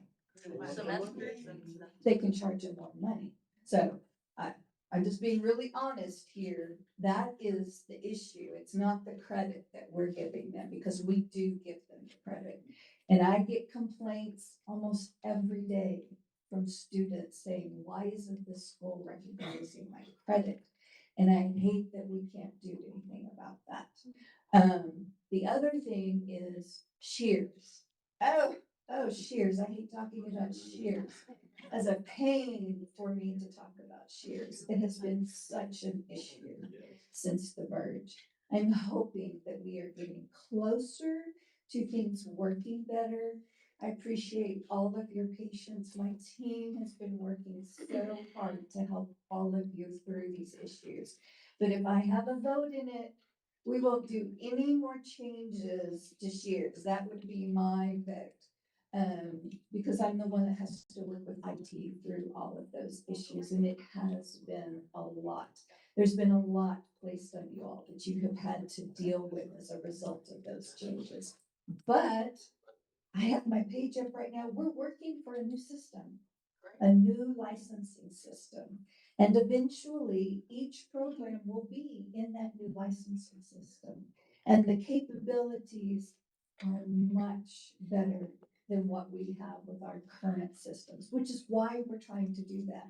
They can charge them more money. So I'm just being really honest here. That is the issue. It's not the credit that we're giving them because we do give them the credit. And I get complaints almost every day from students saying, why isn't this school recognizing my credit? And I hate that we can't do anything about that. The other thing is shears. Oh, shears. I hate talking about shears. As a pain for me to talk about shears. It has been such an issue since the merge. I'm hoping that we are getting closer to things working better. I appreciate all of your patience. My team has been working so hard to help all of you through these issues. But if I have a vote in it, we won't do any more changes to shears. That would be my vote. Because I'm the one that has to work with IT through all of those issues, and it has been a lot. There's been a lot placed on you all that you have had to deal with as a result of those changes. But I have my page up right now. We're working for a new system, a new licensing system. And eventually each program will be in that new licensing system. And the capabilities are much better than what we have with our current systems, which is why we're trying to do that.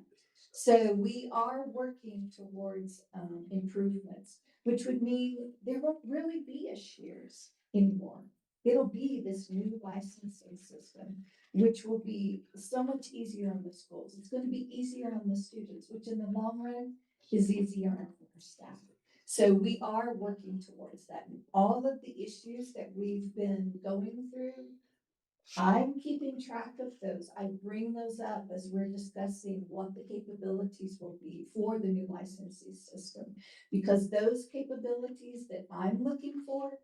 So we are working towards improvements, which would mean there won't really be a shears anymore. It'll be this new licensing system, which will be so much easier on the schools. It's going to be easier on the students, which in the long run is easier on our staff. So we are working towards that. And all of the issues that we've been going through, I'm keeping track of those. I bring those up as we're discussing what the capabilities will be for the new licensing system. Because those capabilities that I'm looking for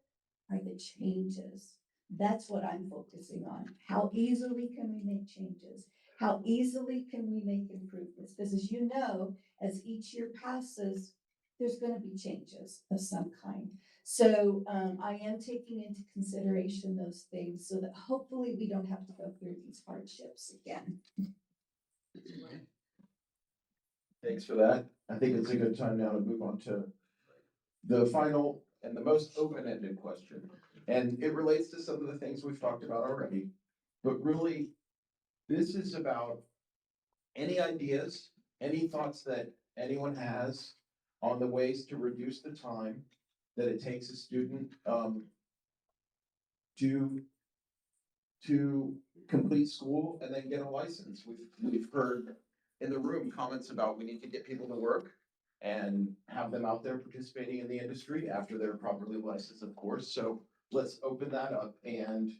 are the changes. That's what I'm focusing on. How easily can we make changes? How easily can we make improvements? Because as you know, as each year passes, there's going to be changes of some kind. So I am taking into consideration those things so that hopefully we don't have to go through these hardships again.
Thanks for that. I think it's a good time now to move on to the final and the most open-ended question. And it relates to some of the things we've talked about already, but really, this is about any ideas, any thoughts that anyone has on the ways to reduce the time that it takes a student to complete school and then get a license. We've heard in the room comments about we need to get people to work and have them out there participating in the industry after they're properly licensed, of course. So let's open that up, and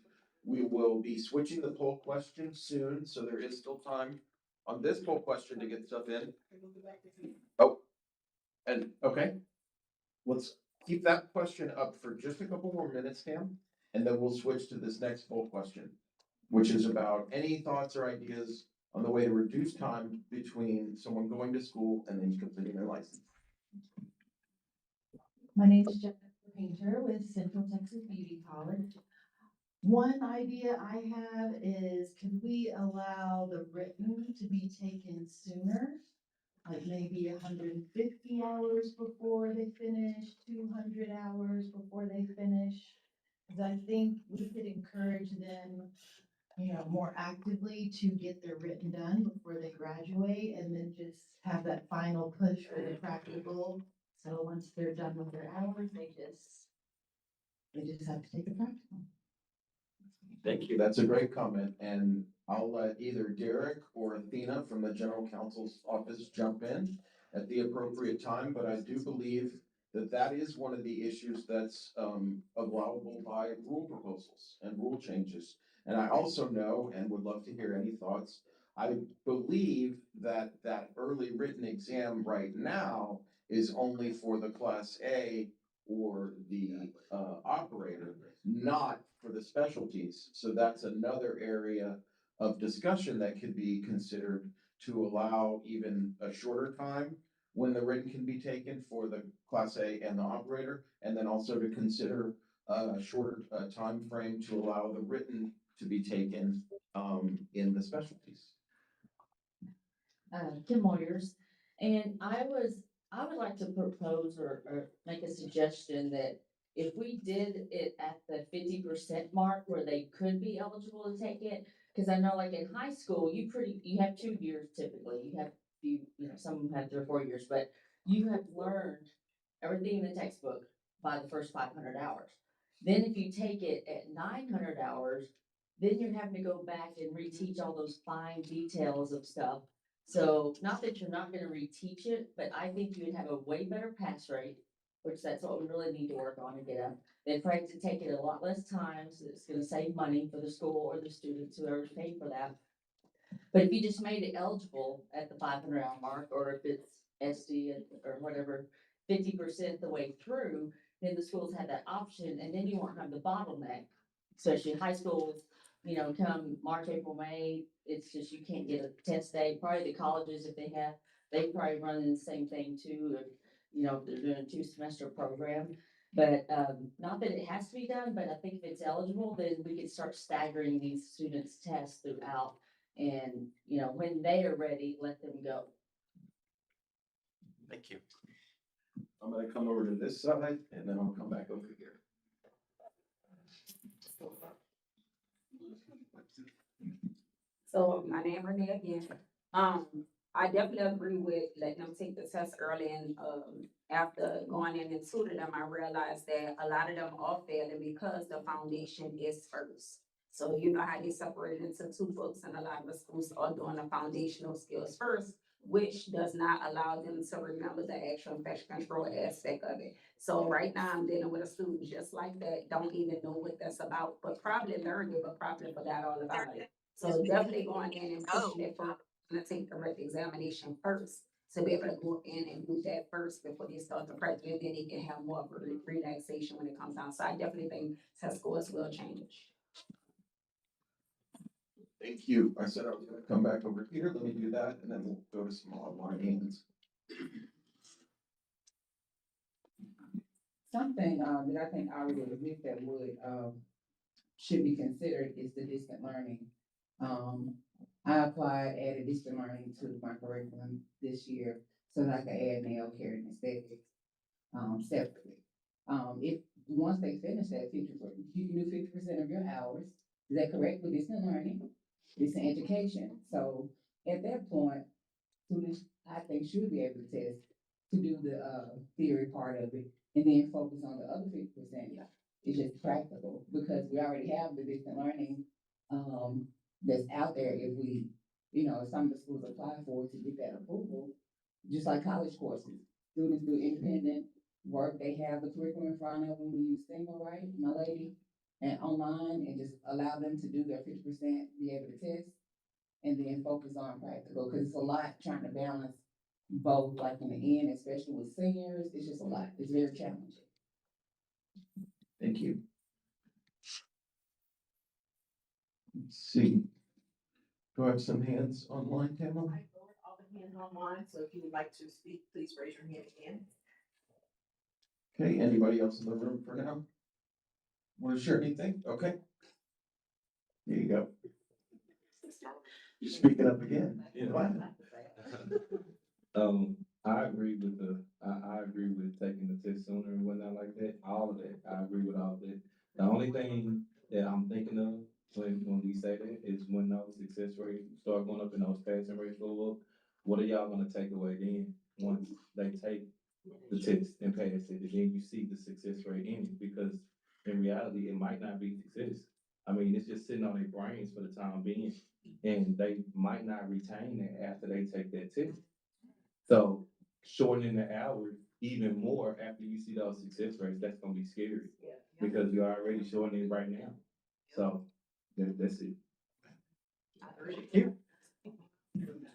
we will be switching the poll question soon. So there is still time on this poll question to get stuff in. Oh, and okay, let's keep that question up for just a couple more minutes, Tam, and then we'll switch to this next poll question, which is about any thoughts or ideas on the way to reduce time between someone going to school and then completing their license.
My name is Jennifer Painter with Central Texas Beauty College. One idea I have is, could we allow the written to be taken sooner?
like maybe 150 hours before they finish, 200 hours before they finish. Cause I think we could encourage them, more actively to get their written done before they graduate and then just have that final push for the practical. So once they're done with their hours, they just have to take the practical.
Thank you. That's a great comment. And I'll let either Derek or Athena from the general counsel's office jump in at the appropriate time, but I do believe that that is one of the issues that's allowable by rule proposals and rule changes. And I also know, and would love to hear any thoughts, I believe that that early written exam right now is only for the Class A or the operator, not for the specialties. So that's another area of discussion that could be considered to allow even a shorter time when the written can be taken for the Class A and the operator, and then also to consider a shorter time frame to allow the written to be taken in the specialties.
Kim Moyers, and I would like to propose or make a suggestion that if we did it at the 50% mark where they could be eligible to take it, because I know like in high school, you have 2 years typically, some of them have 3 or 4 years, but you have learned everything in the textbook by the first 500 hours. Then if you take it at 900 hours, then you're having to go back and reteach all those fine details of stuff. So not that you're not gonna reteach it, but I think you would have a way better pass rate, which that's what we really need to work on and get up. They're afraid to take it a lot less times, so it's gonna save money for the school or the students, whoever's paying for that. But if you just made it eligible at the 500-hour mark, or if it's SD or whatever, 50% the way through, then the schools have that option, and then you won't have the bottleneck. Especially high schools, come March, April, May, it's just you can't get a test day. Probably the colleges, if they probably run the same thing too, if they're doing a 2-semester program. But not that it has to be done, but I think if it's eligible, then we could start staggering these students' tests throughout. And, when they are ready, let them go.
Thank you. I'm gonna come over to this side and then I'll come back over here.
So my name Renee again. I definitely agree with letting them take the test early and, after going in and tutoring them, I realized that a lot of them are failing because the foundation is first. So you know how they separate into 2 books and a lot of the schools are doing the foundational skills first, which does not allow them to remember the actual infection control aspect of it. So right now I'm dealing with a student just like that, don't even know what that's about, but probably learned it, but probably forgot all about it. So definitely going in and pushing it for, to take the written examination first, to be able to go in and do that first before they start the practice, and then they can have more of a relaxation when it comes down. So I definitely think test scores will change.
Thank you. I said I was gonna come back over here. Let me do that and then we'll go to some online hands.
Something, that I think I would admit that should be considered is the distant learning. I applied, added distant learning to my curriculum this year so that I could add nail care and aesthetics, separately. If, once they finish that 50%, you can do 50% of your hours. Is that correct with distant learning? Distant education. So at that point, students, I think, should be able to test to do the, theory part of it and then focus on the other 50%. It's just practical because we already have the distant learning, that's out there. If we, some of the schools apply for it to get that approval, just like college courses. Students do independent work. They have the curriculum in front of them. We use single, right, my lady, and online, and just allow them to do their 50%, be able to test, and then focus on practical, because it's a lot trying to balance both, like in the end, especially with seniors, it's just a lot. It's very challenging.
Thank you. Let's see. Do I have some hands online, Tamara?
I lowered all the hands online, so if you would like to speak, please raise your hand again.
Okay, anybody else in the room for now? Want to share anything? Okay. Here you go. You're speaking up again.
Yeah.
Glad.
I agree with I agree with taking the test sooner and whatnot like that. All of that, I agree with all of that. The only thing that I'm thinking of when we say that is when those success rates start going up and those passing rates go up, what are y'all gonna take away then once they take the test and pass it, and then you see the success rate in it? Because in reality, it might not be success. I mean, it's just sitting on their brains for the time being, and they might not retain that after they take that test. So shortening the hours even more after you see those success rates, that's gonna be scary because you're already shortening it right now. So that's it.
Thank you.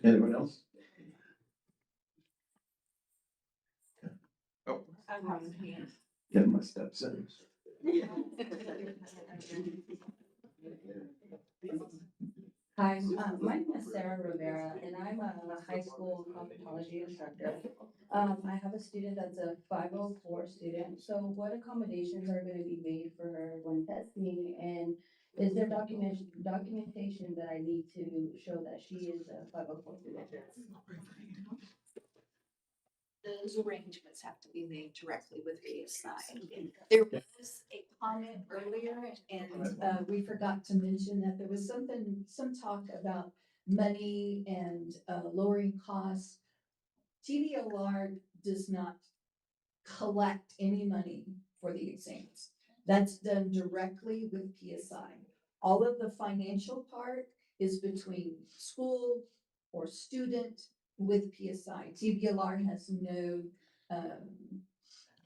Anyone else? Oh, get my steps in.
Hi, my name is Sarah Rivera, and I'm a high school cosmetology instructor. I have a student that's a 504 student, so what accommodations are gonna be made for her when testing? And is there documentation that I need to show that she is a 504 student?
Those arrangements have to be made directly with VSI. There was a comment earlier, and
We forgot to mention that there was some talk about money and lowering costs. TDLR does not collect any money for the exams. That's done directly with PSI. All of the financial part is between school or student with PSI. TDLR has no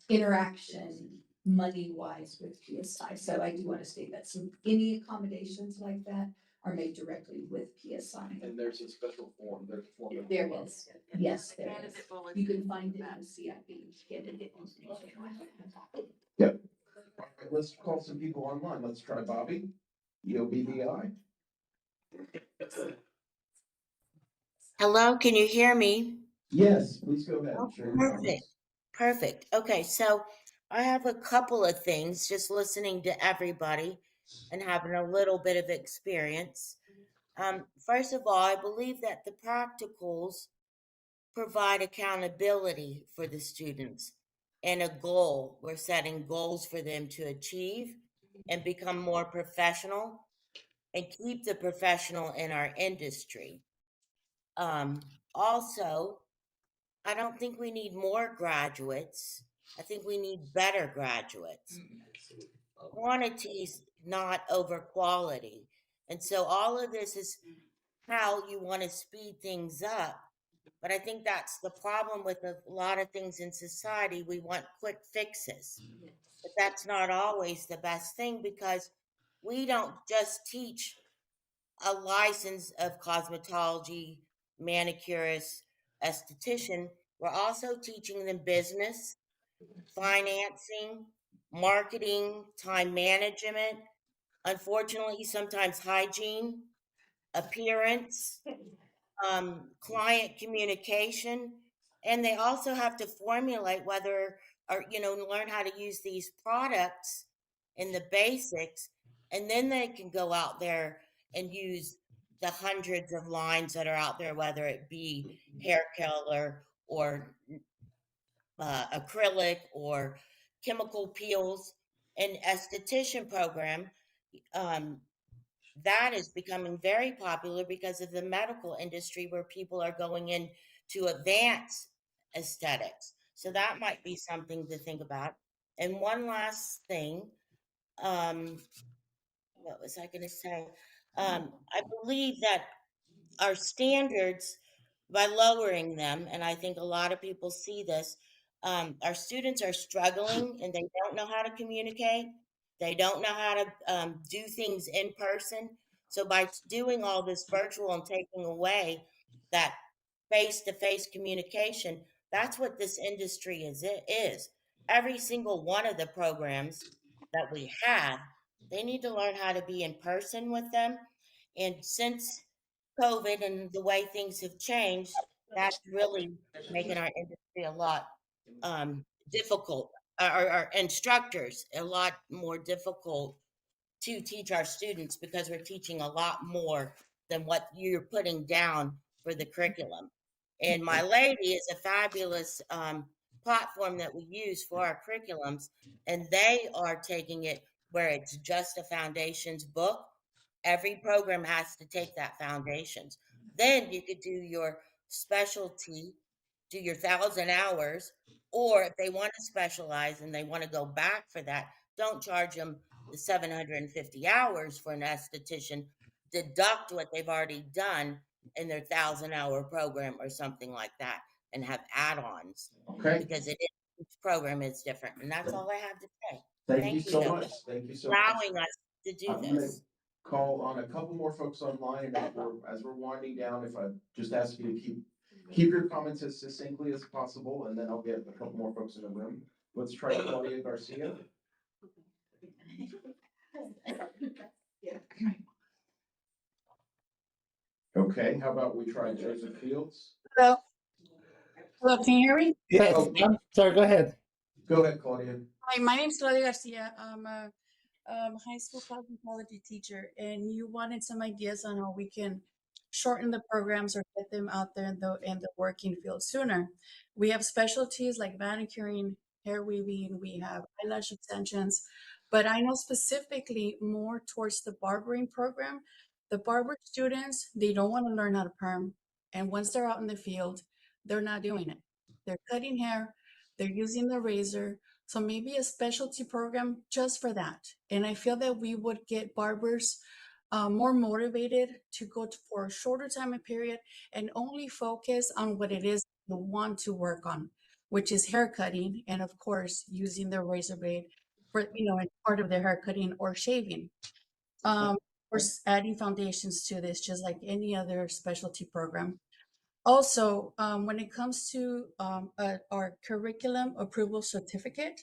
interaction money-wise with PSI. So I do want to state that. So any accommodations like that are made directly with PSI.
And there's a special form, there's a form.
There is, yes, there is. You can find it in the CIP. Get it.
Yep. All right, let's call some people online. Let's try Bobby, EOBBI.
Hello, can you hear me?
Yes, please go ahead.
Oh,
Share your
perfect.
comments.
Perfect. Okay, so I have a couple of things just listening to everybody and having a little bit of experience. First of all, I believe that the practicals provide accountability for the students and a goal. We're setting goals for them to achieve and become more professional and keep the professional in our industry. Also, I don't think we need more graduates. I think we need better graduates. Quantity's not over quality. And so all of this is how you want to speed things up. But I think that's the problem with a lot of things in society. We want quick fixes. But that's not always the best thing because we don't just teach a license of cosmetology, manicurist, esthetician. We're also teaching them business, financing, marketing, time management, unfortunately, sometimes hygiene, appearance, client communication, and they also have to formulate whether or learn how to use these products in the basics, and then they can go out there and use the hundreds of lines that are out there, whether it be hair color or acrylic or chemical peels. An esthetician program um, that is becoming very popular because of the medical industry where people are going in to advance aesthetics. So that might be something to think about. And one last thing, um, what was I going to say? I believe that our standards, by lowering them, and I think a lot of people see this, our students are struggling and they don't know how to communicate. They don't know how to do things in person. So by doing all this virtual and taking away that face-to-face communication, that's what this industry is. Every single one of the programs that we have, they need to learn how to be in person with them. And since COVID and the way things have changed, that's really making our industry a lot difficult. Our instructors a lot more difficult to teach our students because we're teaching a lot more than what you're putting down for the curriculum. And My Lady is a fabulous platform that we use for our curriculums, and they are taking it where it's just a foundations book. Every program has to take that foundations. Then you could do your specialty, do your 1,000 hours, or if they want to specialize and they want to go back for that, don't charge them the 750 hours for an esthetician. Deduct what they've already done in their 1,000 hour program or something like that, and have add-ons
Okay,
because each program is different. And that's all I have to say.
thank you
Thank you
so
though
much.
for
Thank you so much.
allowing us to do
I'm gonna
this.
call on a couple more folks online, and as we're winding down, if I just ask you to keep your comments as succinctly as possible, and then I'll get a couple more folks in the room. Let's try Claudia Garcia. Okay, how about we try Joseph Fields?
Hello. Hello, can you hear me?
Yes, I'm sorry, go ahead. Go ahead, Claudia.
Hi, my name is Claudia Garcia. I'm a high school cosmetology teacher, and you wanted some ideas on how we can shorten the programs or get them out there in the working field sooner. We have specialties like manicuring, hair weaving, we have eyelash extensions, but I know specifically more towards the barbering program. The barber students, they don't want to learn how to perm, and once they're out in the field, they're not doing it. They're cutting hair, they're using the razor, so maybe a specialty program just for that. And I feel that we would get barbers more motivated to for a shorter time period and only focus on what it is they want to work on, which is hair cutting and of course using the razor blade for, as part of their hair cutting or shaving. Of course, adding foundations to this, just like any other specialty program. Also, when it comes to our curriculum approval certificate,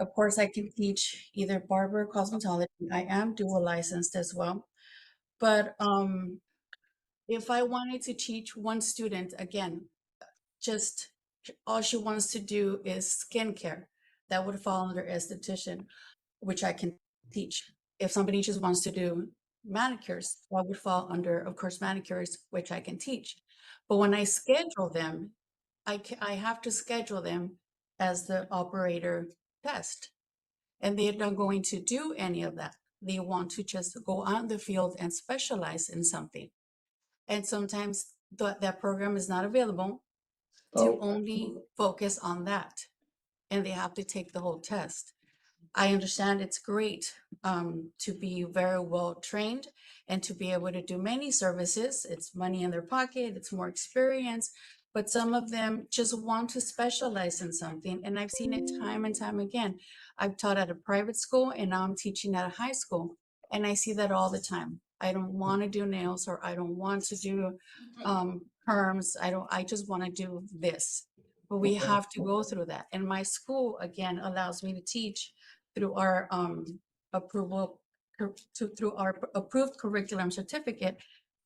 of course, I can teach either barber or cosmetology. I am dual licensed as well. But if I wanted to teach one student, again, just all she wants to do is skincare, that would fall under esthetician, which I can teach. If somebody just wants to do manicures, that would fall under, of course, manicures, which I can teach. But when I schedule them, I have to schedule them as the operator test. And they're not going to do any of that. They want to just go out in the field and specialize in something. And sometimes that program is not available to only focus on that. And they have to take the whole test. I understand it's great to be very well trained and to be able to do many services. It's money in their pocket, it's more experience, but some of them just want to specialize in something. And I've seen it time and time again. I've taught at a private school and now I'm teaching at a high school. And I see that all the time. I don't want to do nails or I don't want to do perms. I just want to do this. But we have to go through that. And my school, again, allows me to teach through our approval, through our approved curriculum certificate,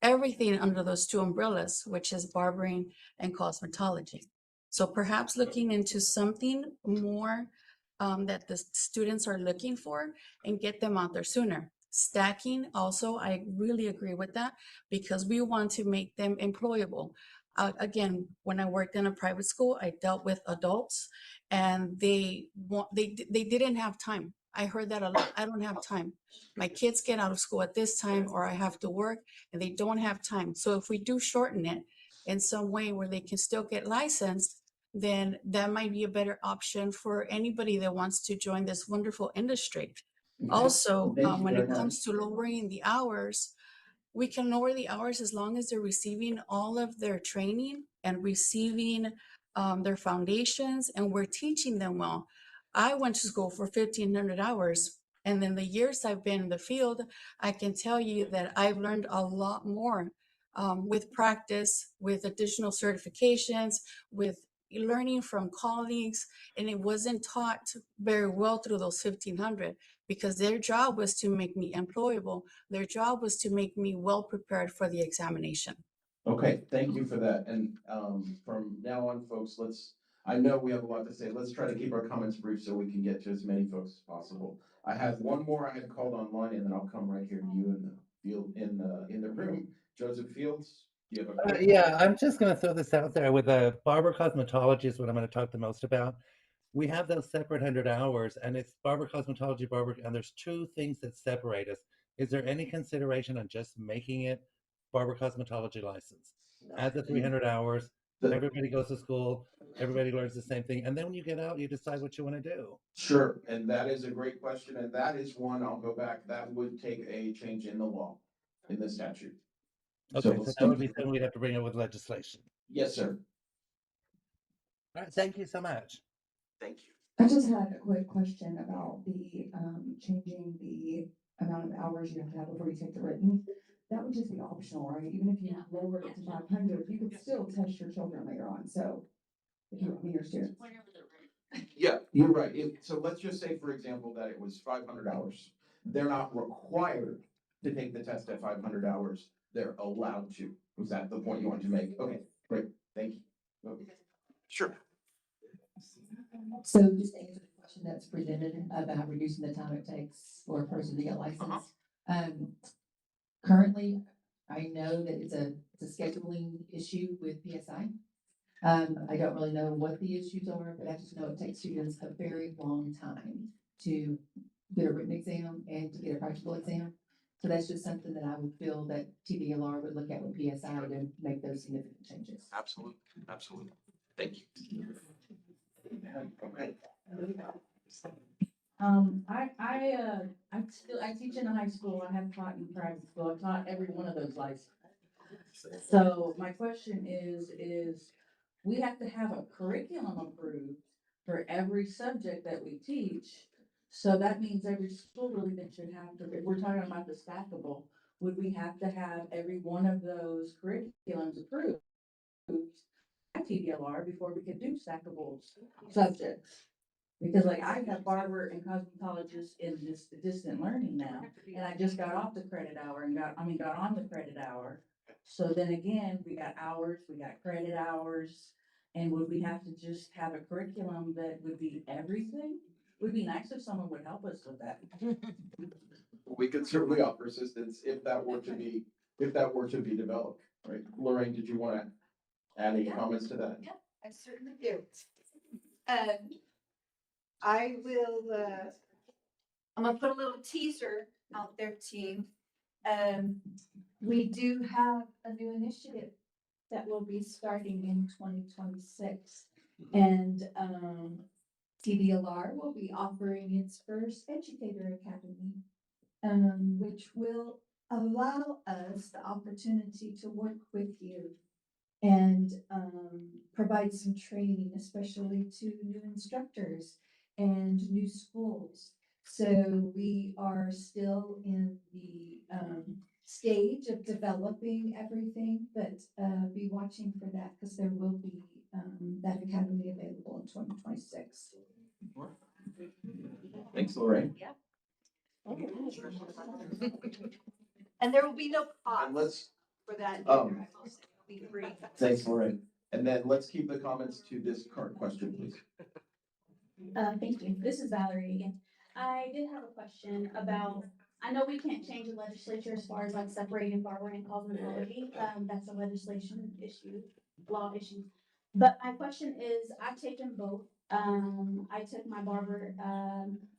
everything under those two umbrellas, which is barbering and cosmetology. So perhaps looking into something more that the students are looking for and get them out there sooner. Stacking also, I really agree with that because we want to make them employable. Again, when I worked in a private school, I dealt with adults and they didn't have time. I heard that a lot. I don't have time. My kids get out of school at this time or I have to work and they don't have time. So if we do shorten it in some way where they can still get licensed, then that might be a better option for anybody that wants to join this wonderful industry. Also, when it comes to lowering the hours, we can lower the hours as long as they're receiving all of their training and receiving their foundations and we're teaching them well. I went to school for 1,500 hours. And then the years I've been in the field, I can tell you that I've learned a lot more with practice, with additional certifications, with learning from colleagues. And it wasn't taught very well through those 1,500 because their job was to make me employable. Their job was to make me well prepared for the examination.
Okay, thank you for that. And from now on, folks, I know we have a lot to say. Let's try to keep our comments brief so we can get to as many folks as possible. I have one more I had called online and then I'll come right here to you in the field, in the room. Joseph Fields. You have a
Yeah, I'm just gonna throw this out there with Barber Cosmetology is what I'm gonna talk the most about. We have those separate 100 hours, and it's Barber Cosmetology, Barber, and there's two things that separate us. Is there any consideration on just making it Barber Cosmetology license? Add the 300 hours, everybody goes to school, everybody learns the same thing, and then when you get out, you decide what you wanna do.
Sure, and that is a great question, and that is one, I'll go back, that would take a change in the law, in the statute.
Okay, so that would be something we'd have to bring up with legislation.
Yes, sir.
All right, thank you so much.
Thank you.
I just had a quick question about the, changing the amount of hours you have to have before you take the written. That would just be optional, right? Even if you lower it to 500, you could still test your children later on, so. If you, your students.
Yeah, you're right. So let's just say, for example, that it was 500 hours. They're not required to take the test at 500 hours. They're allowed to. Was that the point you want to make? Okay, great. Thank you. Okay. Sure.
So just to answer the question that's presented about reducing the time it takes for a person to get licensed. Currently, I know that it's a scheduling issue with PSI. I don't really know what the issues are, but I just know it takes students a very long time to get a written exam and to get a practical exam. So that's just something that I would feel that TDLR would look at with PSI to make those significant changes.
Absolutely, absolutely. Thank you. Okay.
I teach in a high school. I have taught in private school. I've taught every one of those licenses. So my question is we have to have a curriculum approved for every subject that we teach. So that means every school really then should have to, if we're talking about the stackable, would we have to have every one of those curriculums approved at TDLR before we could do stackable subjects? Because like I have barber and cosmetologist in this distant learning now, and I just got off the credit hour and got on the credit hour. So then again, we got hours, we got credit hours, and would we have to just have a curriculum that would be everything? Would be nice if someone would help us with that.
We could certainly offer assistance if that were to be developed, right? Lorraine, did you want to add any comments to that?
Yeah, I certainly do. I will, I'm gonna put a little teaser out there, team. We do have a new initiative that will be starting in 2026. And, TDLR will be offering its first Educator Academy, which will allow us the opportunity to work with you and provide some training, especially to new instructors and new schools. So we are still in the stage of developing everything, but be watching for that because there will be that academy available in 2026.
Thanks, Lorraine.
Yeah. And there will be no
And
cost for that.
um,
It'll be free.
Thanks, Lorraine. And then let's keep the comments to this current question, please.
Thank you. This is Valerie again. I did have a question about, I know we can't change the legislature as far as like separating barber and cosmetology. That's a legislation issue, law issue. But my question is, I've taken both. I took my barber,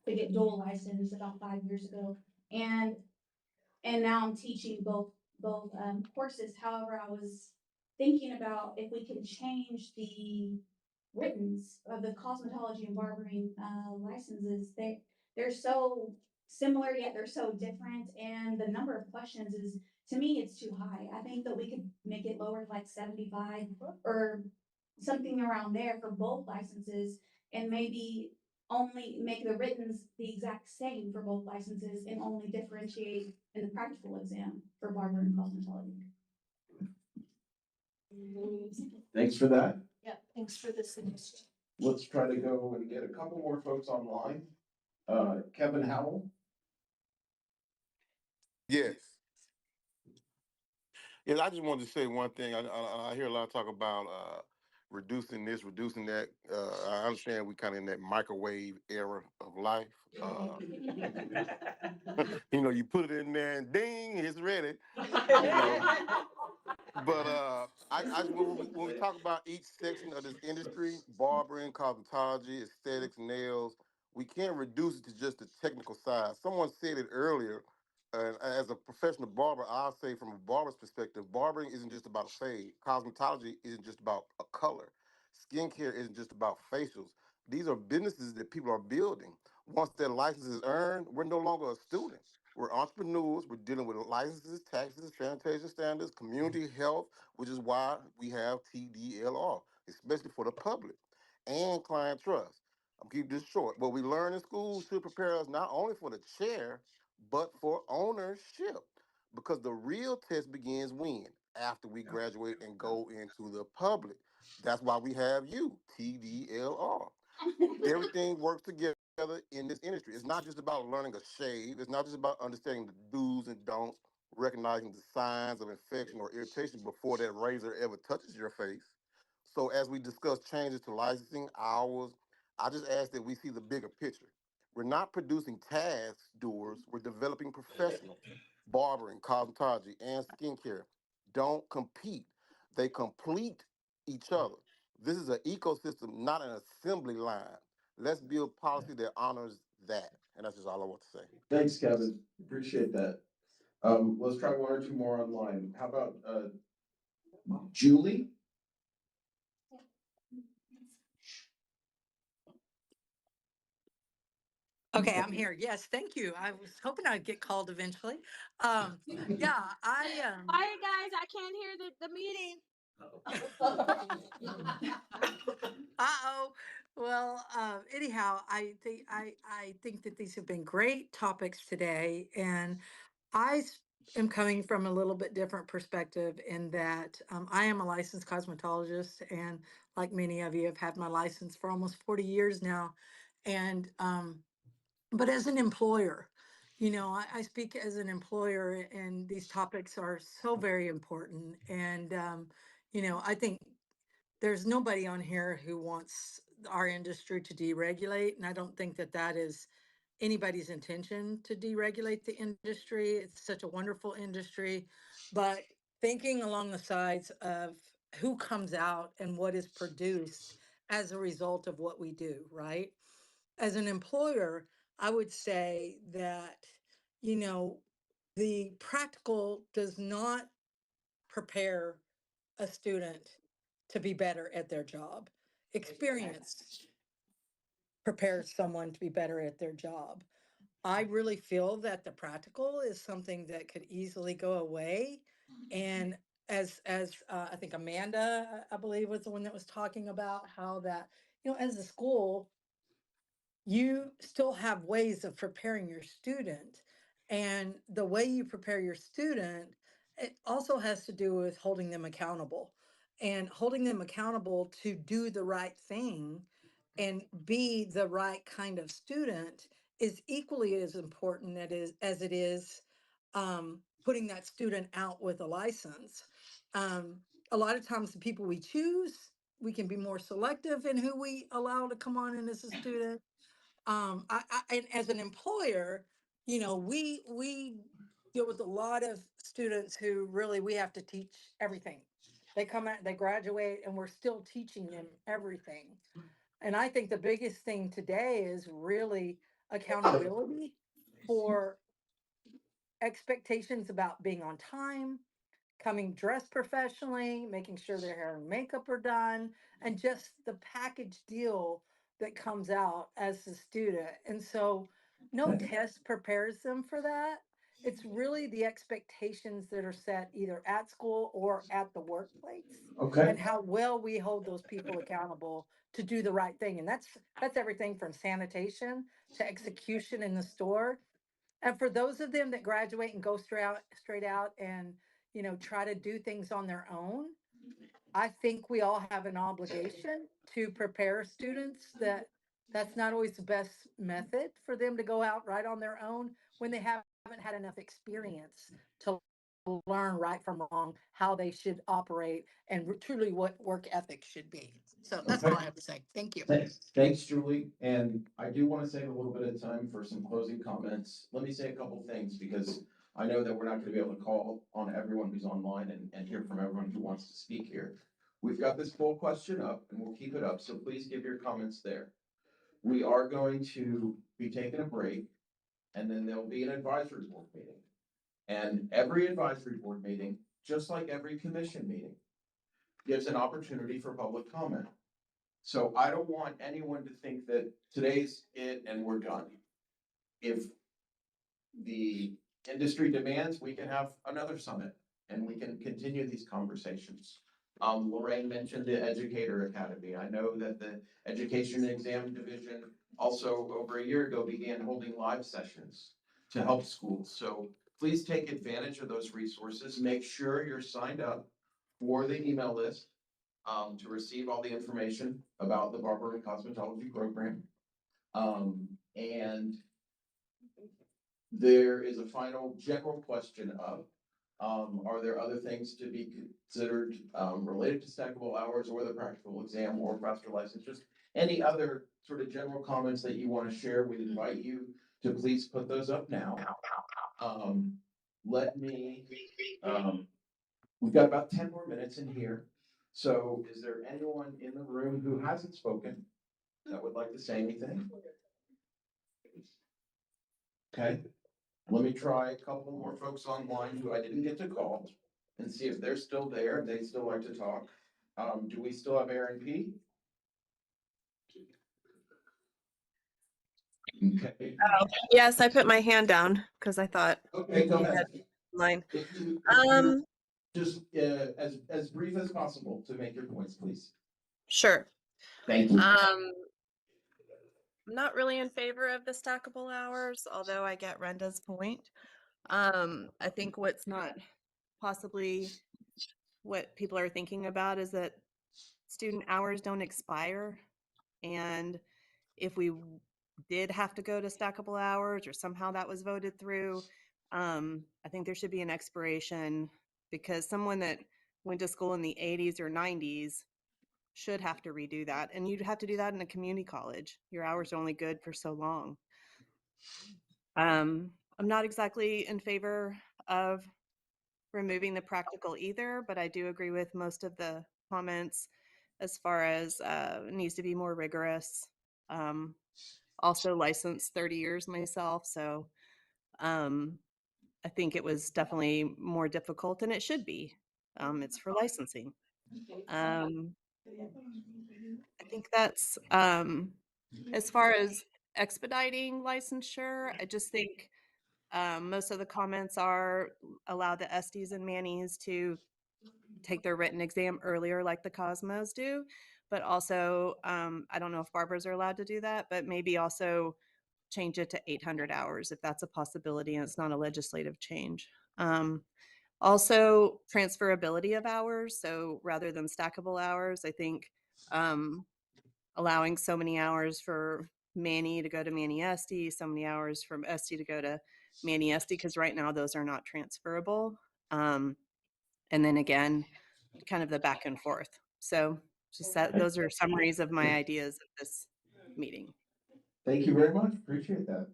to get dual license about 5 years ago. And now I'm teaching both courses. However, I was thinking about if we can change the writtens of the cosmetology and barbering licenses. They're so similar yet they're so different, and the number of questions is, to me, it's too high. I think that we could make it lower, like 75 or something around there for both licenses, and maybe only make the writtens the exact same for both licenses and only differentiate in the practical exam for barber and cosmetology.
Thanks for that.
Yeah, thanks for this suggestion.
Let's try to go and get a couple more folks online. Kevin Howell.
Yes. Yes, I just wanted to say one thing. I hear a lot of talk about
reducing this, reducing that. I understand we kind of in that microwave era of life. You put it in there and ding, it's ready. You know, but when we talk about each section of this industry, barbering, cosmetology, aesthetics, nails, we can't reduce it to just the technical side. Someone said it earlier. As a professional barber, I'll say from a barber's perspective, barbering isn't just about a fade. Cosmetology isn't just about a color. Skincare isn't just about facials. These are businesses that people are building. Once their license is earned, we're no longer a student. We're entrepreneurs. We're dealing with licenses, taxes, sanitation standards, community health, which is why we have TDLR, especially for the public, and client trust. I'm keeping this short. What we learn in school should prepare us not only for the chair, but for ownership. Because the real test begins when? After we graduate and go into the public. That's why we have you, TDLR. Everything works together in this industry. It's not just about learning a shave. It's not just about understanding the do's and don'ts, recognizing the signs of infection or irritation before that razor ever touches your face. So as we discuss changes to licensing hours, I just ask that we see the bigger picture. We're not producing task doers, we're developing professionals. Barbering, cosmetology, and skincare don't compete. They complete each other. This is an ecosystem, not an assembly line. Let's build policy that honors that. And that's just all I want to say.
Thanks, Kevin. Appreciate that. Let's try one or two more online. How about Julie?
Okay, I'm here. Yes, thank you. I was hoping I'd get called eventually. Yeah,
Quiet guys, I can't hear the meeting.
Uh-oh. Well, anyhow, I think that these have been great topics today, and am coming from a little bit different perspective in that I am a licensed cosmetologist, and like many of you, have had my license for almost 40 years now, and but as an employer, I speak as an employer, and these topics are so very important, and I think there's nobody on here who wants our industry to deregulate, and I don't think that that is anybody's intention to deregulate the industry. It's such a wonderful industry, but thinking along the sides of who comes out and what is produced as a result of what we do, right? As an employer, I would say that, you know, the practical does not prepare a student to be better at their job. Experience prepares someone to be better at their job. I really feel that the practical is something that could easily go away. And as I think Amanda, I believe, was the one that was talking about how that, as a school, you still have ways of preparing your student. And the way you prepare your student, it also has to do with holding them accountable and holding them accountable to do the right thing and be the right kind of student is equally as important as it is putting that student out with a license. Um, a lot of times the people we choose, we can be more selective in who we allow to come on in as a student. And as an employer, we deal with a lot of students who really we have to teach everything. They come out, they graduate, and we're still teaching them everything. And I think the biggest thing today is really accountability for expectations about being on time, coming dressed professionally, making sure their hair and makeup are done, and just the package deal that comes out as a student. And so no test prepares them for that. It's really the expectations that are set either at school or at the workplace
Okay.
and how well we hold those people accountable to do the right thing. And that's everything from sanitation to execution in the store. And for those of them that graduate and go straight out and try to do things on their own, I think we all have an obligation to prepare students that that's not always the best method for them to go out right on their own when they haven't had enough experience to learn right from wrong, how they should operate, and truly what work ethic should be. So that's all I have to say. Thank you.
Thanks, Julie. And I do want to save a little bit of time for some closing comments. Let me say a couple things because I know that we're not going to be able to call on everyone who's online and hear from everyone who wants to speak here. We've got this poll question up and we'll keep it up, so please give your comments there. We are going to be taking a break and then there'll be an advisory board meeting. And every advisory board meeting, just like every commission meeting, gives an opportunity for public comment. So I don't want anyone to think that today's it and we're done. If the industry demands, we can have another summit and we can continue these conversations. Lorraine mentioned the Educator Academy. I know that the Education and Exam Division also over a year ago began holding live sessions to help schools. So please take advantage of those resources. Make sure you're signed up for the email list to receive all the information about the Barber and Cosmetology program. And there is a final general question of, are there other things to be considered related to stackable hours or the practical exam or master license? Just any other sort of general comments that you want to share, we invite you to please put those up now. We've got about 10 more minutes in here. So is there anyone in the room who hasn't spoken that would like to say anything? Okay, let me try a couple more folks online who I didn't get to call and see if they're still there and they'd still like to talk. Do we still have Aaron P? Okay.
Yes, I put my hand down because I thought.
Okay, go ahead.
Line.
Just as brief as possible to make your points, please.
Sure.
Thank you.
I'm not really in favor of the stackable hours, although I get Renda's point. I think what's not possibly what people are thinking about is that student hours don't expire. And if we did have to go to stackable hours or somehow that was voted through, I think there should be an expiration because someone that went to school in the 80s or 90s should have to redo that. And you'd have to do that in a community college. Your hours are only good for so long. I'm not exactly in favor of removing the practical either, but I do agree with most of the comments as far as it needs to be more rigorous. Also licensed 30 years myself, so I think it was definitely more difficult, and it should be. It's for licensing. I think that's as far as expediting licensure. I just think most of the comments are allow the SDs and Mannies to take their written exam earlier like the Cosmos do, but also I don't know if barbers are allowed to do that, but maybe also change it to 800 hours if that's a possibility and it's not a legislative change. Also transferability of hours. So rather than stackable hours, I think allowing so many hours for Manny to go to Manny SD, so many hours from SD to go to Manny SD, because right now those are not transferable. And then again, kind of the back and forth. So just that, those are summaries of my ideas of this meeting.
Thank you very much. Appreciate that.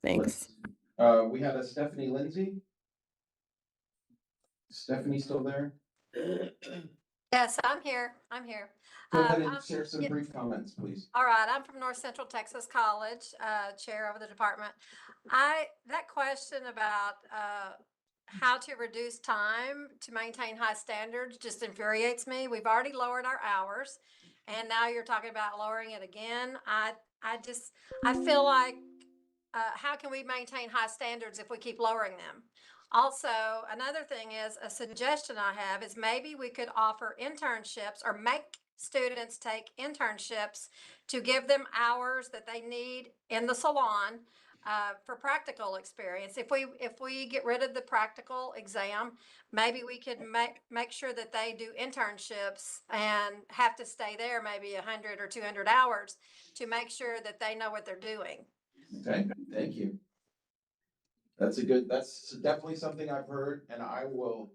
Thanks.
We had a Stephanie Lindsay. Stephanie still there?
Yes, I'm here. I'm here.
Go ahead and share some
yeah.
brief comments, please.
All right, I'm from North Central Texas College, chair of the department. That question about how to reduce time to maintain high standards just infuriates me. We've already lowered our hours, and now you're talking about lowering it again. I feel like how can we maintain high standards if we keep lowering them? Also, another thing is a suggestion I have is maybe we could offer internships or make students take internships to give them hours that they need in the salon for practical experience. If we get rid of the practical exam, maybe we could make sure that they do internships and have to stay there maybe 100 or 200 hours to make sure that they know what they're doing.
Okay, thank you. That's definitely something I've heard, and I will,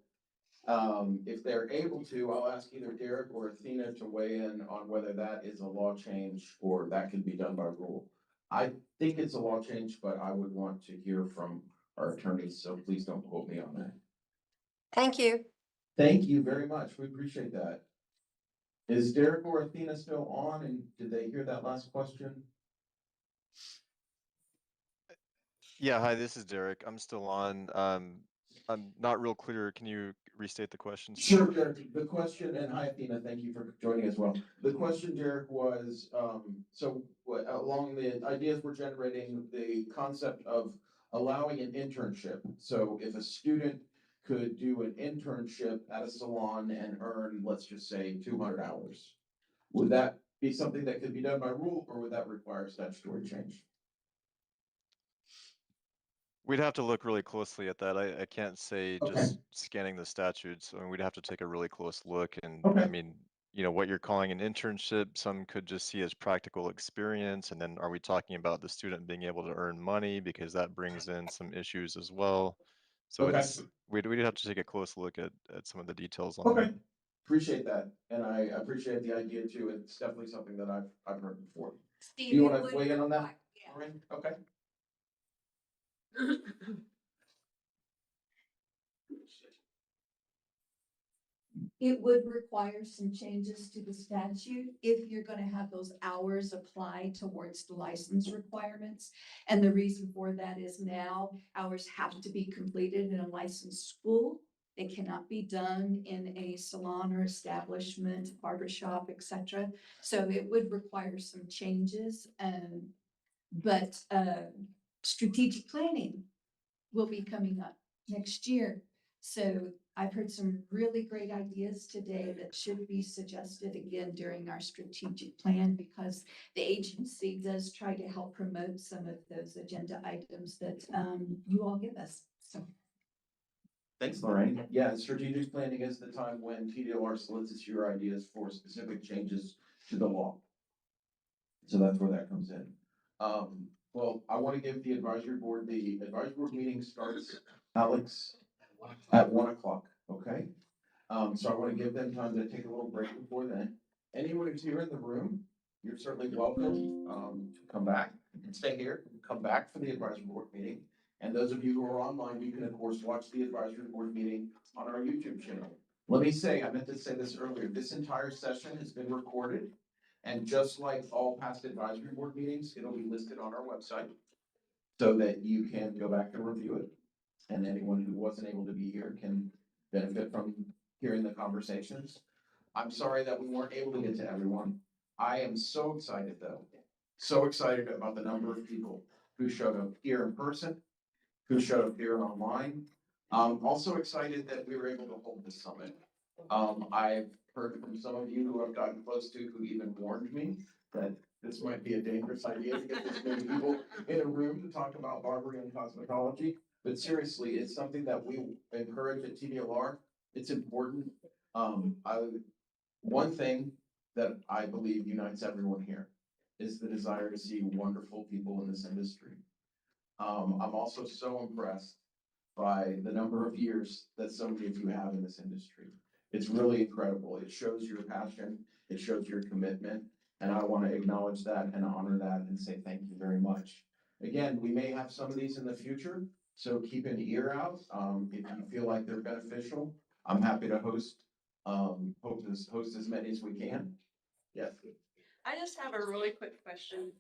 if they're able to, I'll ask either Derek or Athena to weigh in on whether that is a law change or that can be done by rule. I think it's a law change, but I would want to hear from our attorneys, so please don't quote me on that.
Thank you.
Thank you very much. We appreciate that. Is Derek or Athena still on, and did they hear that last question?
Yeah, hi, this is Derek. I'm still on. I'm not real clear. Can you restate the question?
Sure, Derek. The question, and hi Athena, thank you for joining as well. The question, Derek, was, along the ideas we're generating, the concept of allowing an internship. So if a student could do an internship at a salon and earn, let's just say, 200 hours, would that be something that could be done by rule, or would that require statutory change?
We'd have to look really closely at that. I can't say just scanning the statutes. I mean, we'd have to take a really close look. And I mean, you know, what you're calling an internship, some could just see as practical experience. And then are we talking about the student being able to earn money? Because that brings in some issues as well. So we'd have to take a close look at some of the details on that.
Appreciate that. And I appreciate the idea too. It's definitely something that I've heard before.
Steve,
Do you
it
want
would
to weigh in on that?
Yeah.
Lauren? Okay.
It would require some changes to the statute if you're gonna have those hours apply towards the license requirements. And the reason for that is now hours have to be completed in a licensed school. They cannot be done in a salon or establishment, barbershop, etc. So it would require some changes. But strategic planning will be coming up next year. So I've heard some really great ideas today that should be suggested again during our strategic plan, because the agency does try to help promote some of those agenda items that you all give us. So.
Thanks, Lorraine. Yeah, strategic planning is the time when TDLR solicits your ideas for specific changes to the law. So that's where that comes in. Well, I want to give the advisory board meeting starts, Alex, at 1 o'clock, okay? So I want to give them time to take a little break before then. Anyone who's here in the room, you're certainly welcome to come back and stay here, come back for the advisory board meeting. And those of you who are online, you can of course watch the advisory board meeting on our YouTube channel. Let me say, I meant to say this earlier, this entire session has been recorded. And just like all past advisory board meetings, it'll be listed on our website so that you can go back and review it. And anyone who wasn't able to be here can benefit from hearing the conversations. I'm sorry that we weren't able to get to everyone. I am so excited though, so excited about the number of people who showed up here in person, who showed up here online. Also excited that we were able to hold this summit. I've heard from some of you who I've gotten close to who even warned me that this might be a dangerous idea to get this many people in a room to talk about barbering and cosmetology. But seriously, it's something that we encourage at TDLR. It's important. One thing that I believe unites everyone here is the desire to see wonderful people in this industry. I'm also so impressed by the number of years that so many of you have in this industry. It's really incredible. It shows your passion, it shows your commitment, and I want to acknowledge that and honor that and say thank you very much. Again, we may have some of these in the future, so keep an ear out. If you feel like they're beneficial, I'm happy to host as many as we can. Yes.
I just have a really quick question.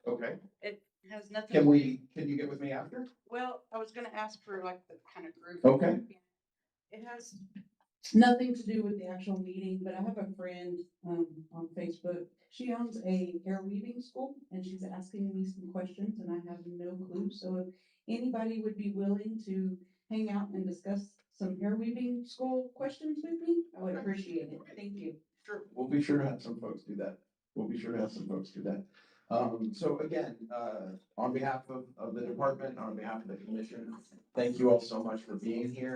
Okay.
It has nothing.
Can you get with me after?
Well, I was gonna ask for like the kind of group.
Okay.
It has.
Nothing to do with the actual meeting, but I have a friend on Facebook. She owns a hair weaving school and she's asking me some questions and I have no clue. So if anybody would be willing to hang out and discuss some hair weaving school questions with me, I would appreciate it. Thank you.
Sure. We'll be sure to have some folks do that. So again, on behalf of the department, on behalf of the commission, thank you all so much for being here.